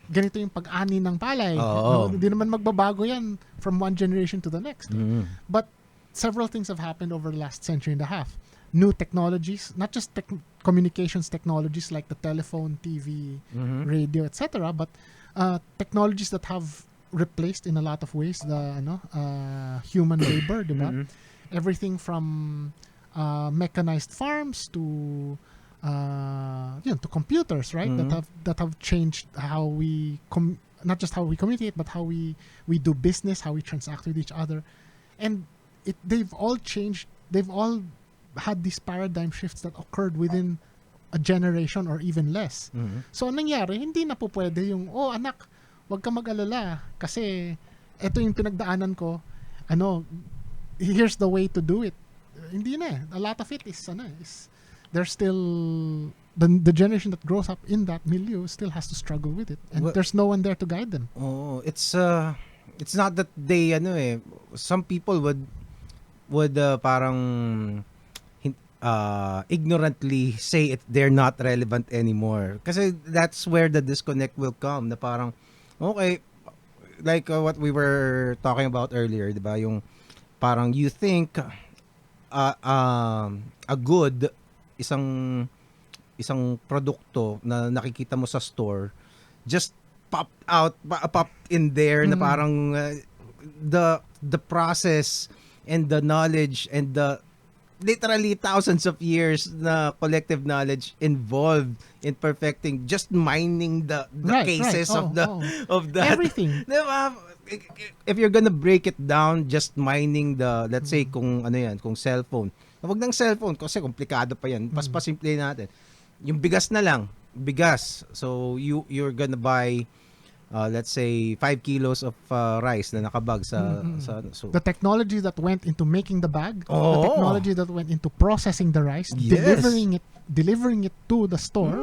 ganito yung pag-ani ng palay. Hindi naman magbabago yan from one generation to the next. But several things have happened over the last century and a half. New technologies, not just communications technologies like the telephone, TV, radio, etc., but technologies that have replaced in a lot of ways the human labor, diba? Everything from mechanized farms to to computers, right? That have changed how we not just how we communicate, but how we do business, how we transact with each other, and they've all changed. They've all had these paradigm shifts that occurred within a generation or even less. So anong nangyari, hindi na po pwede yung anak, wag ka mag-alala kasi ito yung pinagdaanan ko, here's the way to do it. Hindi na. A lot of it is there's still the generation that grows up in that milieu still has to struggle with it, and there's no one there to guide them. It's not that they some people would parang ignorantly say they're not relevant anymore. Kasi that's where the disconnect will come. Na parang, okay, like what we were talking about earlier, di ba? Yung parang you think a good, isang produkto na nakikita mo sa store, just popped in there na parang the process and the knowledge and the literally thousands of years na collective knowledge involved in perfecting, just mining the cases of the everything. Diba? If you're gonna break it down, just mining the, let's say kung kung cellphone. Wag ng cellphone kasi komplikado pa yan. Pasimple natin. Yung bigas na lang, So you're gonna buy let's say 5 kilos of rice na nakabag sa so the technology that went into making the bag, the technology that went into processing the rice, yes, delivering it to the store,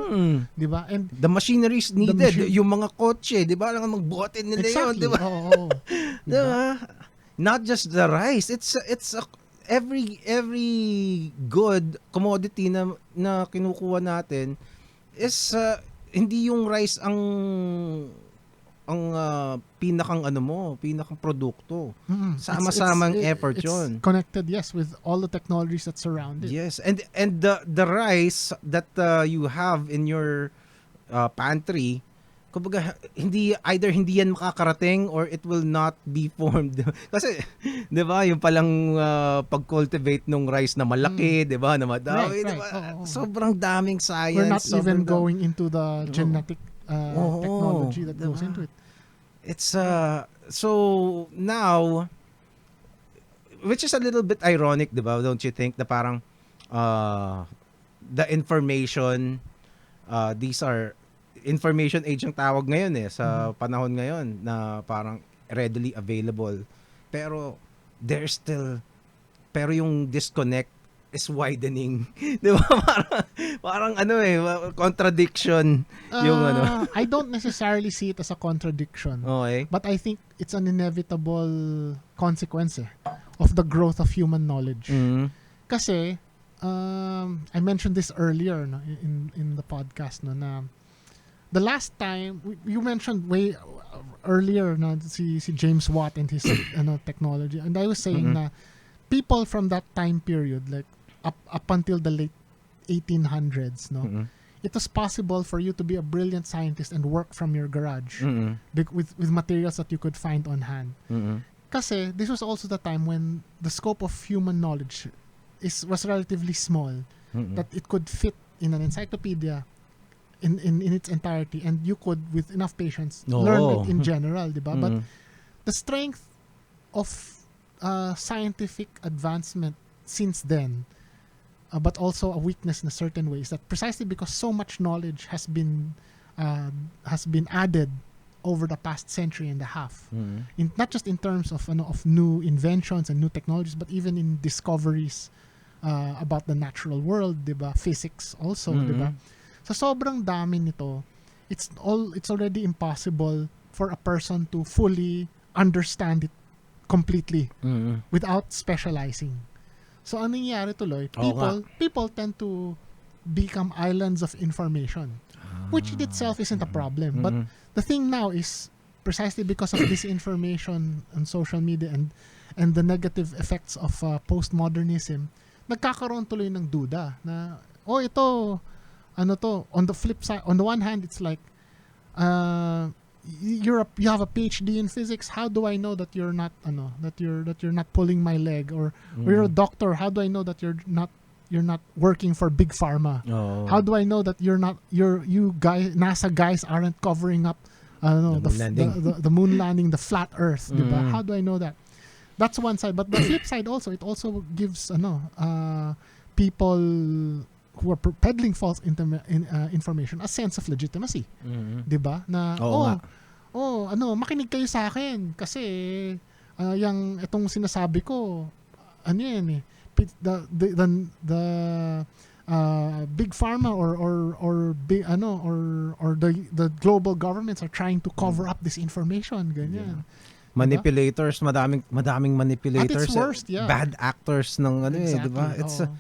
di ba? And the machineries needed, yung mga kotse, di ba? Lang magbuhatin nila exactly. yun, di ba? Oo. Di ba? not just the rice, every good commodity na kinukuha natin is hindi yung rice ang pinakang produkto. Sama-samang effort it's 'yon. connected, yes, with all the technologies that surround it. Yes, and the rice that you have in your pantry, kumbaga hindi yan makakarating or it will not be formed. Kasi 'di ba, yung palang pag-cultivate ng rice na malaki, 'di ba, na madami, 'di ba? Oo. Sobrang daming science. We're not even sobrang going into the genetic Oo, technology that diba? goes into it. It's so now, which is a little bit ironic, 'di ba? Don't you think, na parang the information, these are information age ang tawag ngayon sa panahon ngayon, na parang readily available, pero pero yung disconnect is widening. 'Di ba? Parang contradiction yung I don't necessarily see it as a contradiction. Okay. But I think it's an inevitable consequence of the growth of human knowledge. Mhm. Kasi I mentioned this earlier, no, in the podcast, no, na the last time you mentioned way earlier na si James Watt and his technology, and I was saying na people from that time period, like up until the late 1800s, no, it was possible for you to be a brilliant scientist and work from your garage with materials that you could find on hand. Kasi this was also the time when the scope of human knowledge was relatively small, that it could fit in an encyclopedia in its entirety, and you could, with enough patience, learn it in general, diba? But the strength of scientific advancement since then, but also a weakness in a certain way, is that precisely because so much knowledge has been added over the past century and a half, not just in terms of new inventions and new technologies, but even in discoveries about the natural world, diba? Physics also, diba? Sa sobrang dami nito, it's already impossible for a person to fully understand it completely without specializing. So ano nangyayari tuloy? People tend to become islands of information, which in itself isn't a problem. But the thing now is, precisely because of this information on social media and the negative effects of postmodernism, nagkakaroon tuloy ng duda na, ito, on the flip side, on the one hand, it's like, you have a PhD in physics. How do I know that you're not that you're not pulling my leg, or you're a doctor? How do I know that you're not working for big pharma? How do I know that you guys, NASA guys, aren't covering up the moon landing, the flat earth, diba? How do I know that? That's one side, but the flip side also, it also gives people who are peddling false information a sense of legitimacy. Diba? Na, makinig kayo sa akin kasi itong sinasabi ko, the big pharma or the global governments are trying to cover up this information, ganyan. Manipulators, madaming manipulators. At its worst, yeah. Bad actors ng exactly. Diba?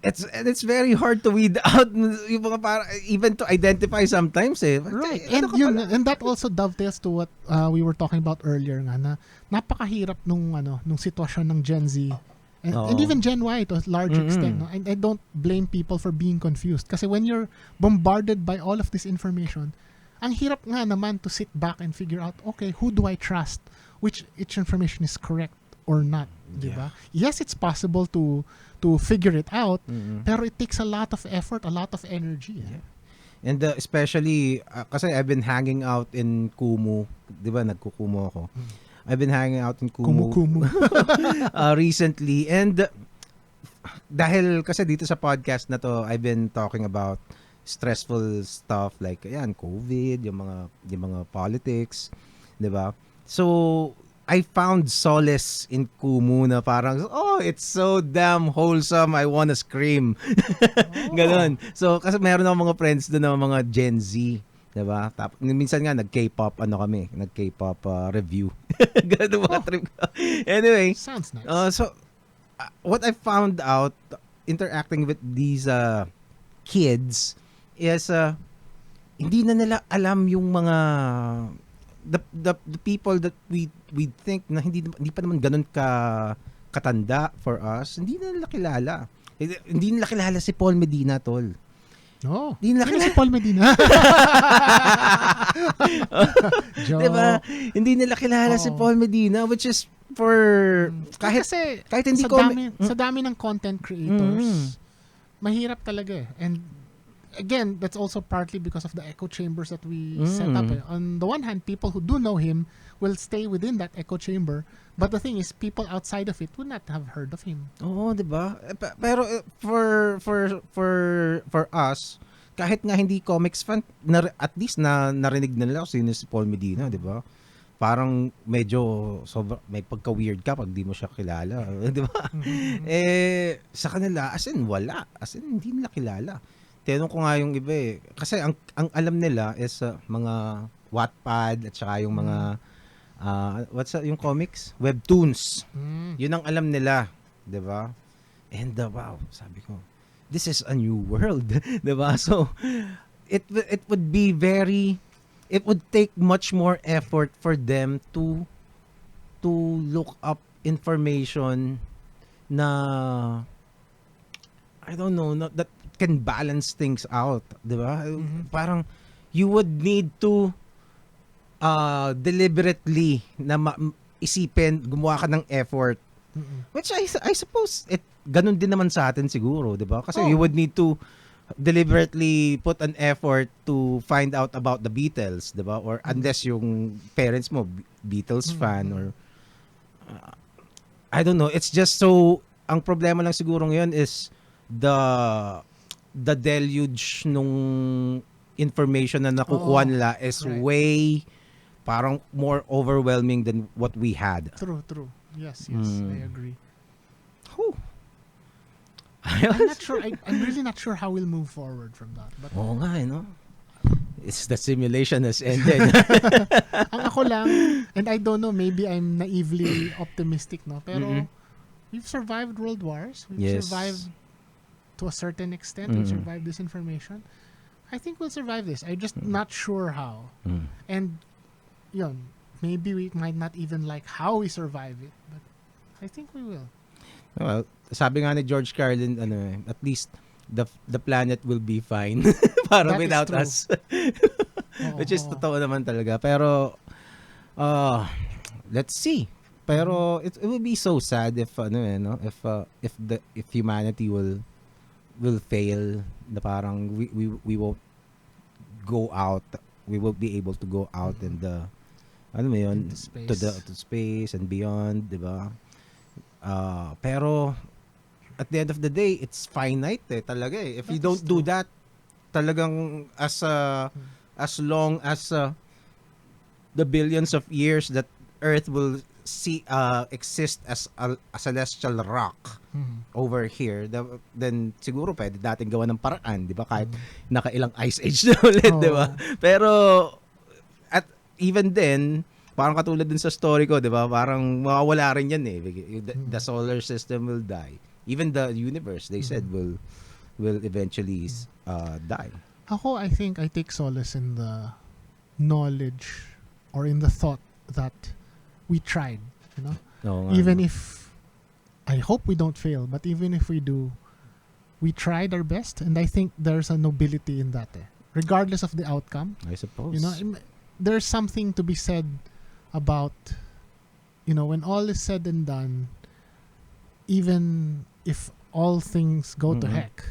It's very hard to weed out yung mga even to identify sometimes Right. And that also dovetails to what we were talking about earlier nga, na napakahirap nung sitwasyon ng Gen Z and even Gen Y to a large extent, no? And I don't blame people for being confused kasi when you're bombarded by all of this information, ang hirap nga naman to sit back and figure out, okay, who do I trust? Which information is correct or not, diba? Yes, it's possible to figure it out, pero it takes a lot of effort, a lot of energy. And especially kasi I've been hanging out in Kumu, 'di ba? Nagkukumu ako. I've been hanging out in Kumu recently, and dahil kasi dito sa podcast na to, I've been talking about stressful stuff like COVID, yung mga politics, 'di ba? So I found solace in Kumu na parang, it's so damn wholesome, I wanna scream. Ganon. So, kasi meron akong mga friends doon na mga Gen Z, Diba? Minsan nga nag-K-pop nag-K-pop review. Ganun mga trip ko. Anyway, Sounds nice. What I found out interacting with these kids is hindi na nila alam yung mga the people that we think na hindi pa naman ganun katanda for us. Hindi na nila kilala. Hindi nila kilala si Paul Medina, tol. No. Hindi nila Sino si kilala. Paul Medina? Joke. Diba? Hindi nila kilala si Oo. Paul Medina, which is for kahit Kasi hindi sa dami ng content creators, mahirap talaga eh. And again, that's also partly because of the echo chambers that we set up. Eh. On the one hand, people who do know him will stay within that echo chamber. But the thing is, people outside of it would not have heard of him. Oo, 'di ba? Pero for us, kahit nga hindi comics fan, at least narinig na nila kung sino si Paul Medina, 'di ba? Parang medyo may pagka-weird ka pag di mo siya kilala, 'di ba? Sa kanila as in wala, as in hindi nila kilala. Tinanong ko nga yung iba eh. Kasi ang alam nila is mga Wattpad at saka yung mga yung comics? Webtoons. Yun ang alam nila. 'Di ba? And wow, sabi ko, this is a new world. 'Di ba? So, it would take much more effort for them to look up information na I don't know, that can balance things out, 'di ba? Parang you would need to deliberately na isipin, gumawa ka ng effort. Which I suppose ganun din naman sa atin siguro, 'di ba? Kasi you would need to deliberately put an effort to find out about the Beatles, 'di ba? Or unless yung parents mo Beatles fan or I don't know, it's just so ang problema lang siguro ngayon is the deluge nung information na nakukuha nila is way parang more overwhelming than what we had. True. Yes, I agree. Whew. I'm not sure. I'm really not sure how we'll move forward from that. But Oo nga, no? It's the simulation has ended. ang ako lang, and I don't know, maybe I'm naively optimistic, no? Pero we've survived world wars. We've survived to a certain extent. We've survived this information. I think we'll survive this. I'm just not sure how. And yun, maybe we might not even like how we survive it, but I think we will. Well, sabi nga ni George Carlin, at least the planet will be fine para That is without true. us. Which is totoo naman talaga. Pero let's see. Pero it will be so sad if if humanity will fail, na parang we won't go out. We won't be able to go out in the to space and beyond, 'di ba? Pero at the end of the day, it's finite talaga eh. If you don't do that, talagang as long as the billions of years that Earth will exist as a celestial rock over here, then siguro pwede natin gawa ng paraan, 'di ba? Kahit nakailang ice age na ulit, 'di ba? Pero even then, parang katulad dun sa story ko, 'di ba? Parang mawawala rin 'yan eh. The solar system will die. Even the universe, they said, will eventually die. Ako, I think I take solace in the knowledge or in the thought that we tried, you know? Even if I hope we don't fail, but even if we do, we tried our best, and I think there's a nobility in that, regardless of the outcome. I suppose. You know, there's something to be said about, when all is said and done, even if all things go to heck,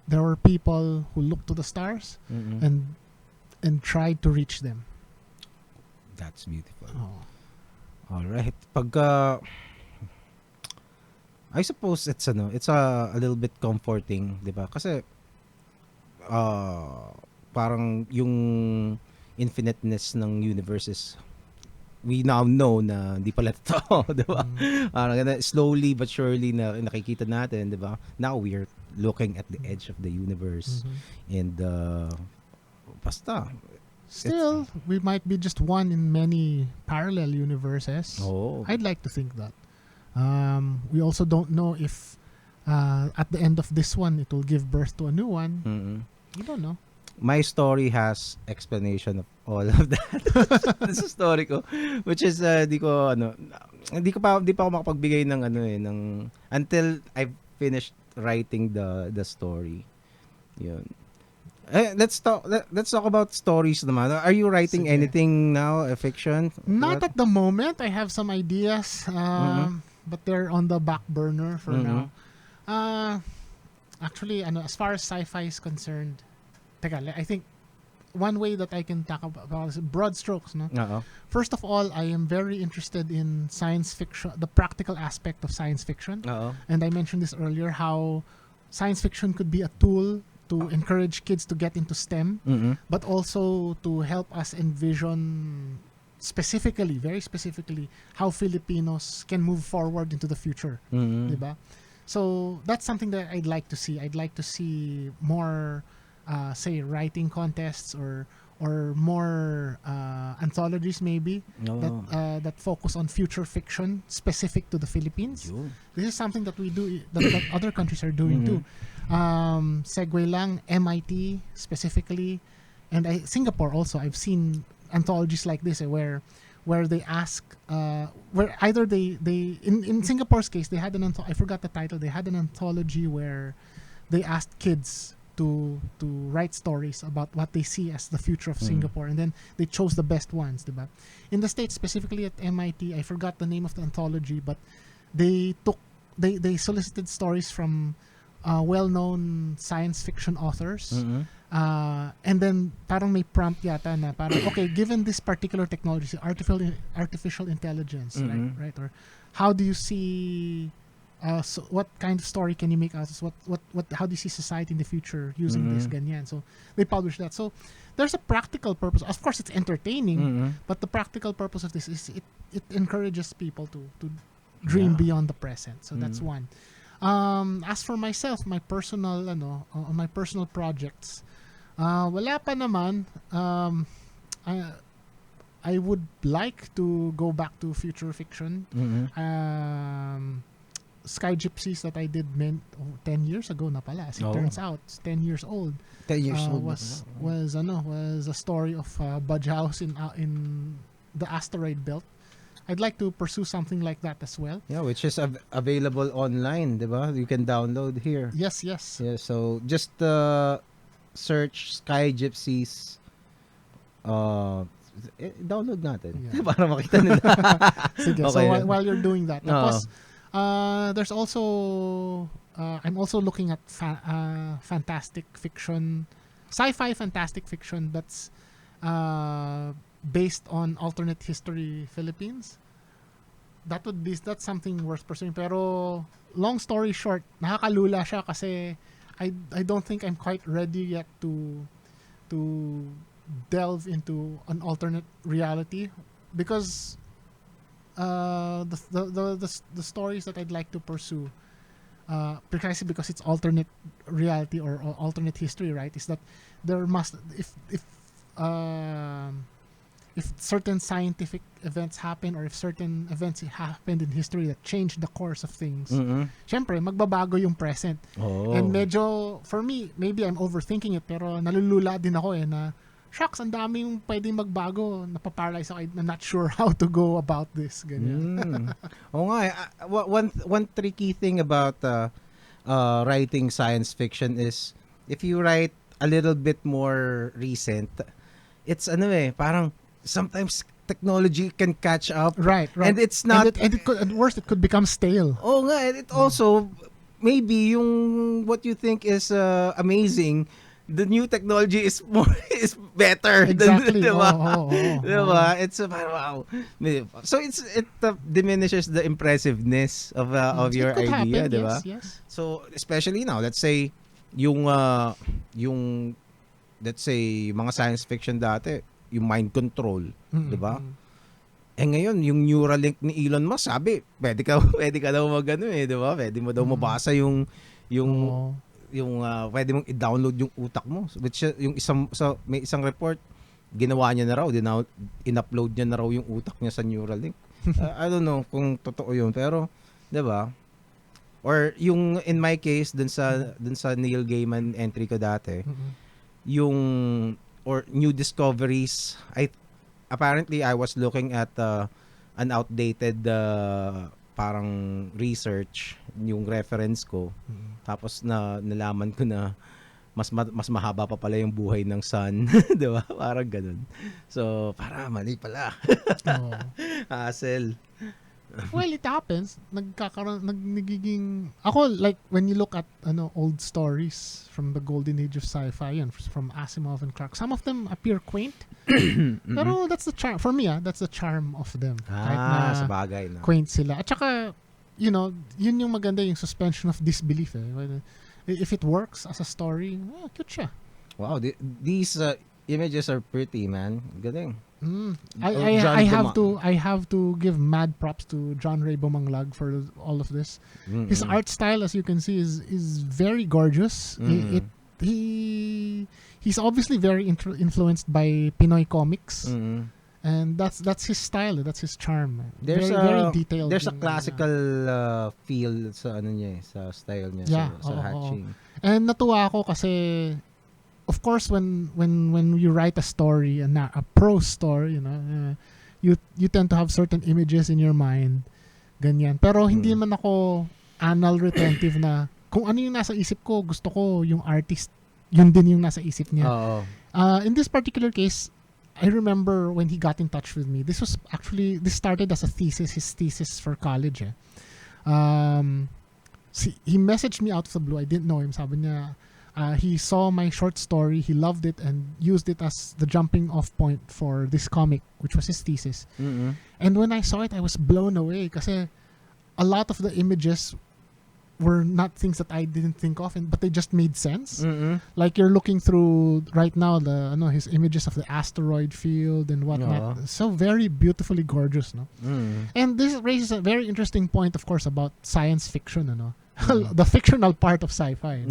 there were people who looked to the stars and tried to reach them. That's beautiful. Oh. All right. I suppose it's a little bit comforting, 'di ba? Kasi parang yung infiniteness ng universe is, we now know na hindi pala totoo, 'di ba? Parang slowly but surely na nakikita natin, 'di ba? Now we're looking at the edge of the universe and basta. Still, we might be just one in many parallel universes. Oh. I'd like to think that. We also don't know if at the end of this one it will give birth to a new one. Mm-mm. We don't know. My story has explanation of all of that. This is story ko, which is di pa ako makapagbigay ng until I've finished writing the story. Yun. Let's talk about stories naman. Are you writing Sige. anything now, a fiction? Not What? at the moment. I have some ideas, but they're on the back burner for now. Actually, as far as sci-fi is concerned, I think one way that I can talk about is broad strokes, no? Oo. First of all, I am very interested in science fiction, the practical aspect of science fiction. Oo. And I mentioned this earlier, how science fiction could be a tool to encourage kids to get into STEM, Mm-mm. but also to help us envision specifically, very specifically, how Filipinos can move forward into the future. Mm-mm. Diba? So that's something that I'd like to see. I'd like to see more, say, writing contests or more anthologies maybe Oo. that focus on future fiction specific to the Philippines. Yun. This is something that we do that other countries are doing too. Segue lang, MIT specifically, and Singapore also. I've seen anthologies like this where they ask where either they in Singapore's case they had I forgot the title. They had an anthology where they asked kids to write stories about what they see as the future of Singapore, and then they chose the best ones, diba? In the States, specifically at MIT, I forgot the name of the anthology, but they solicited stories from well-known science fiction authors, Mm-mm. and then parang may prompt yata na parang okay, given this particular technology, artificial intelligence, right, or how do you see so what kind of story can you make out of what how do you see society in the future using this ganyan? So they publish that. So there's a practical purpose. Of course it's entertaining, but the practical purpose of this is it encourages people to dream beyond the present. So that's one. As for myself, my personal on my personal projects, wala pa naman. I would like to go back to future fiction. Sky Gypsies that I did 10 years ago na pala. As it turns out, it's 10 years old. 10 years old. Was a story of Budge House in the asteroid belt. I'd like to pursue something like that as well. Yeah, which is available online, diba? You can download here. Yes. Yeah, so just search Sky Gypsies. Download natin para makita nila. Sige, Okay. so while you're doing that, tapos, there's also I'm also looking at fantastic fiction, sci-fi fantastic fiction that's based on alternate history Philippines. That's something worth pursuing. Pero long story short, nakakalula siya kasi I don't think I'm quite ready yet to delve into an alternate reality, because the stories that I'd like to pursue, precisely because it's alternate reality or alternate history, right? Is that there must if certain scientific events happen, or if certain events happened in history that changed the course of things, syempre magbabago yung present. And medyo for me, maybe I'm overthinking it, pero nalulula din ako na shucks, ang daming pwedeng magbago, napaparalyze ako, I'm not sure how to go about this, ganyan. Oo nga, one tricky thing about writing science fiction is if you write a little bit more recent, it's parang sometimes technology can catch up, right, and it's not, and it could, at worst it could become stale. oh nga, and it also maybe yung what you think is amazing, the new technology is better. Exactly. Diba? Diba? It's wow. So it diminishes the impressiveness of your It could idea, happen, diba? Yes. So especially now, let's say yung let's say mga science fiction dati, yung mind control, diba? Eh ngayon, yung Neuralink ni Elon Musk, sabi, pwede ka daw magano diba? Pwede mo daw mabasa yung yung pwede mong i-download yung utak mo, which yung may isang report ginawa niya na raw, in-upload niya na raw yung utak niya sa Neuralink. I don't know kung totoo yun, pero 'di ba? Or yung in my case dun sa Neil Gaiman entry ko dati, yung or new discoveries, apparently I was looking at an outdated parang research, yung reference ko. Tapos nalaman ko na mas mahaba pa pala yung buhay ng sun, 'di ba? Parang ganun. So, mali pala. Oo. Hassle. Well, it happens. Nagiging ako, like when you look at old stories from the golden age of sci-fi and from Asimov and Clarke, some of them appear quaint. Pero that's the charm for me. That's the charm of them. Kahit na Sa bagay, no. quaint sila. At saka, yun yung maganda, yung suspension of disbelief. If it works as a story, cute siya. Wow, these images are pretty, man. Galing. I have to give mad props to John Ray Bumanglag for all of this. His art style, as you can see, is very gorgeous. He's obviously very influenced by Pinoy comics, and that's his style. That's his charm. Very detailed. There's a classical feel sa sa style niya, sa hatching. And natuwa ako kasi, of course, when you write a story, a prose story, you tend to have certain images in your mind, ganyan. Pero hindi man ako anal retentive na kung ano yung nasa isip ko, gusto ko yung artist, yun din yung nasa isip niya. In this particular case, I remember when he got in touch with me. This started as his thesis for college. He messaged me out of the blue. I didn't know him. Sabi niya, he saw my short story, he loved it, and used it as the jumping off point for this comic, which was his thesis. And when I saw it, I was blown away kasi a lot of the images were not things that I didn't think of, but they just made sense. Like you're looking through right now his images of the asteroid field and whatnot. So very beautifully gorgeous, no? And this raises a very interesting point, of course, about science fiction, the fictional part of sci-fi.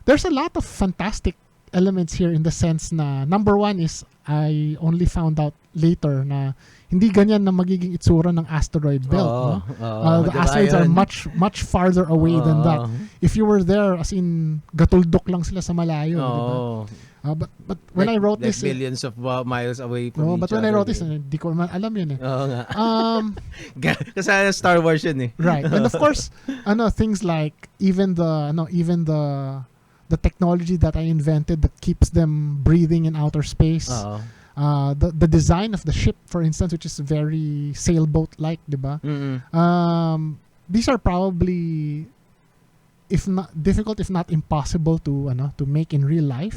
There's a lot of fantastic elements here in the sense na number one is I only found out later na hindi ganyan na magiging itsura ng asteroid belt. The asteroids are much farther away than that. If you were there, as in gatuldok lang sila sa malayo, diba? But when I wrote this, billions of miles away from each other. But when I wrote this, di ko man alam yun eh. Oo nga. Kasi Star Wars yun eh. Right. And of course, things like even the technology that I invented that keeps them breathing in outer space. The design of the ship, for instance, which is very sailboat-like, diba? These are probably, if not difficult, if not impossible to make in real life.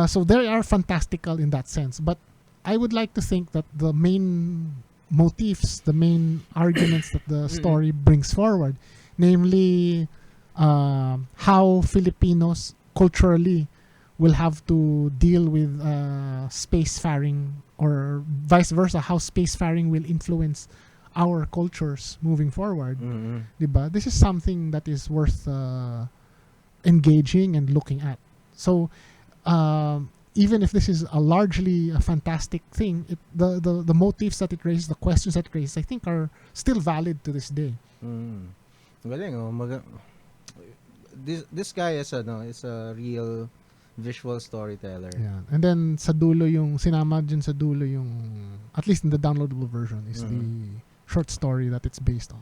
So they are fantastical in that sense. But I would like to think that the main motifs, the main arguments that the story brings forward, namely how Filipinos culturally will have to deal with spacefaring, or vice versa, how spacefaring will influence our cultures moving forward. Diba? This is something that is worth engaging and looking at. So even if this is largely a fantastic thing, the motifs that it raises, the questions that it raises, I think are still valid to this day. Galing, this guy is a real visual storyteller. Yeah. And then sa dulo sinama dyan sa dulo at least in the downloadable version is the short story that it's based on.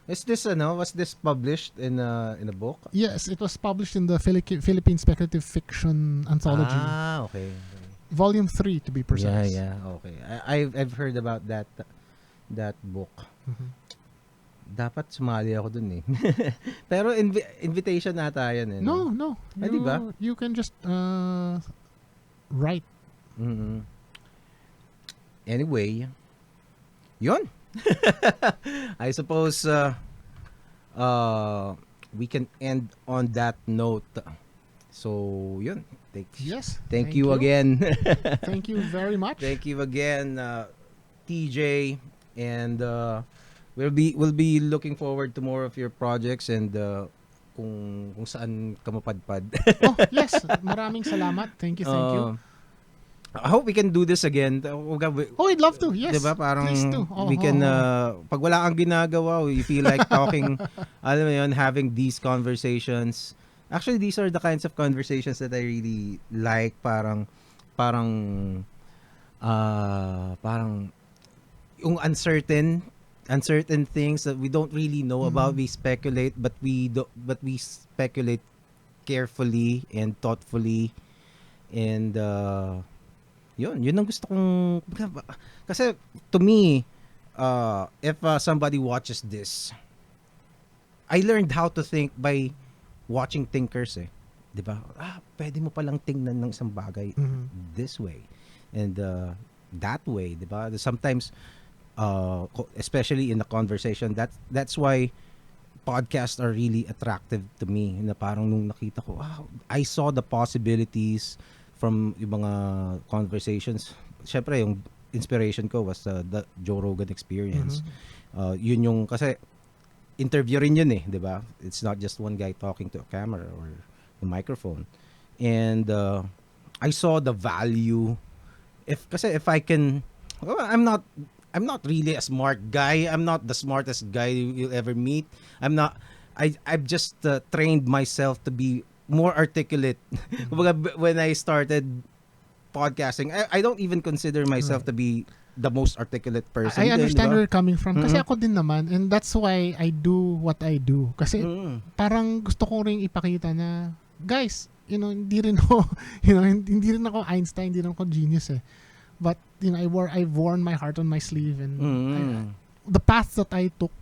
Is this was this published in a book? Yes, it was published in the Philippine Speculative Fiction Anthology. Okay. Volume 3 to be precise. Yeah, okay. I've heard about that book. Dapat sumali ako dun eh. Pero invitation nata yan eh. No. Diba? You can just write. Anyway, yun. I suppose we can end on that note. So, yun. Thank you again. Thank you very much. Thank you again, TJ, and we'll be looking forward to more of your projects, and kung saan ka mapadpad. Oh, yes. Maraming salamat. Thank you, thank you. I hope we can do this again. Oh, I'd love to. Yes. Diba? Parang Please do. we can, pag wala kang ginagawa, you feel like talking, alam mo yun, having these conversations. Actually, these are the kinds of conversations that I really like. Parang, parang, yung uncertain things that we don't really know about. We speculate, but we speculate carefully and thoughtfully. And, yun ang gusto kong, kasi to me, if somebody watches this, I learned how to think by watching thinkers, eh. 'Di ba? Pwede mo palang tingnan ng isang bagay this way and that way, 'di ba? Sometimes especially in a conversation, that's why podcasts are really attractive to me. Na parang nung nakita ko, I saw the possibilities from yung mga conversations. Syempre, yung inspiration ko was the Joe Rogan experience. Yun yung, kasi interview rin yun, eh, di ba? It's not just one guy talking to a camera or a microphone. And I saw the value. Kasi if I can, well, I'm not really a smart guy. I'm not the smartest guy you'll ever meet. I've just trained myself to be more articulate. When I started podcasting, I don't even consider myself to be the most articulate person. I understand diba? where you're coming from. Kasi ako din naman, and that's why I do what I do. Kasi parang gusto ko ring ipakita na, guys, hindi rin ako, hindi rin ako Einstein, hindi rin ako genius, eh. But, I've worn my heart on my sleeve, and the paths that I took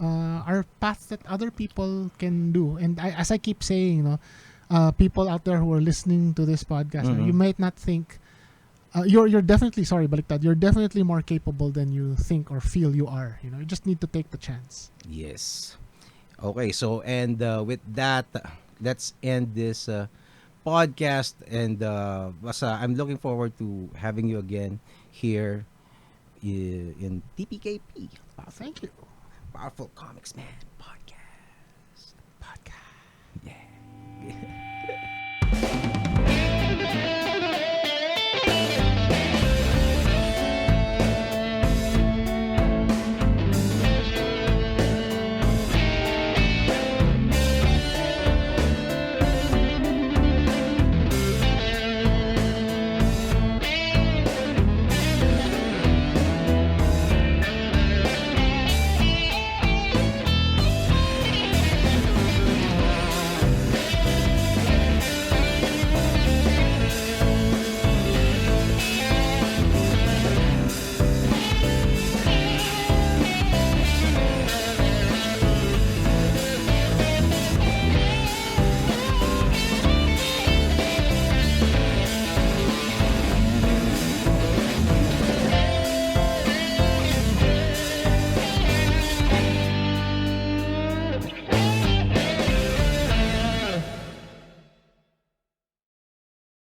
are paths that other people can do. And as I keep saying, people out there who are listening to this podcast, you might not think you're definitely, sorry, baliktad, you're definitely more capable than you think or feel you are. You just need to take the chance. Yes. Okay, so and with that, let's end this podcast, and basta I'm looking forward to having you again here in TPKP. Thank you. Powerful Comics Man podcast. Yeah.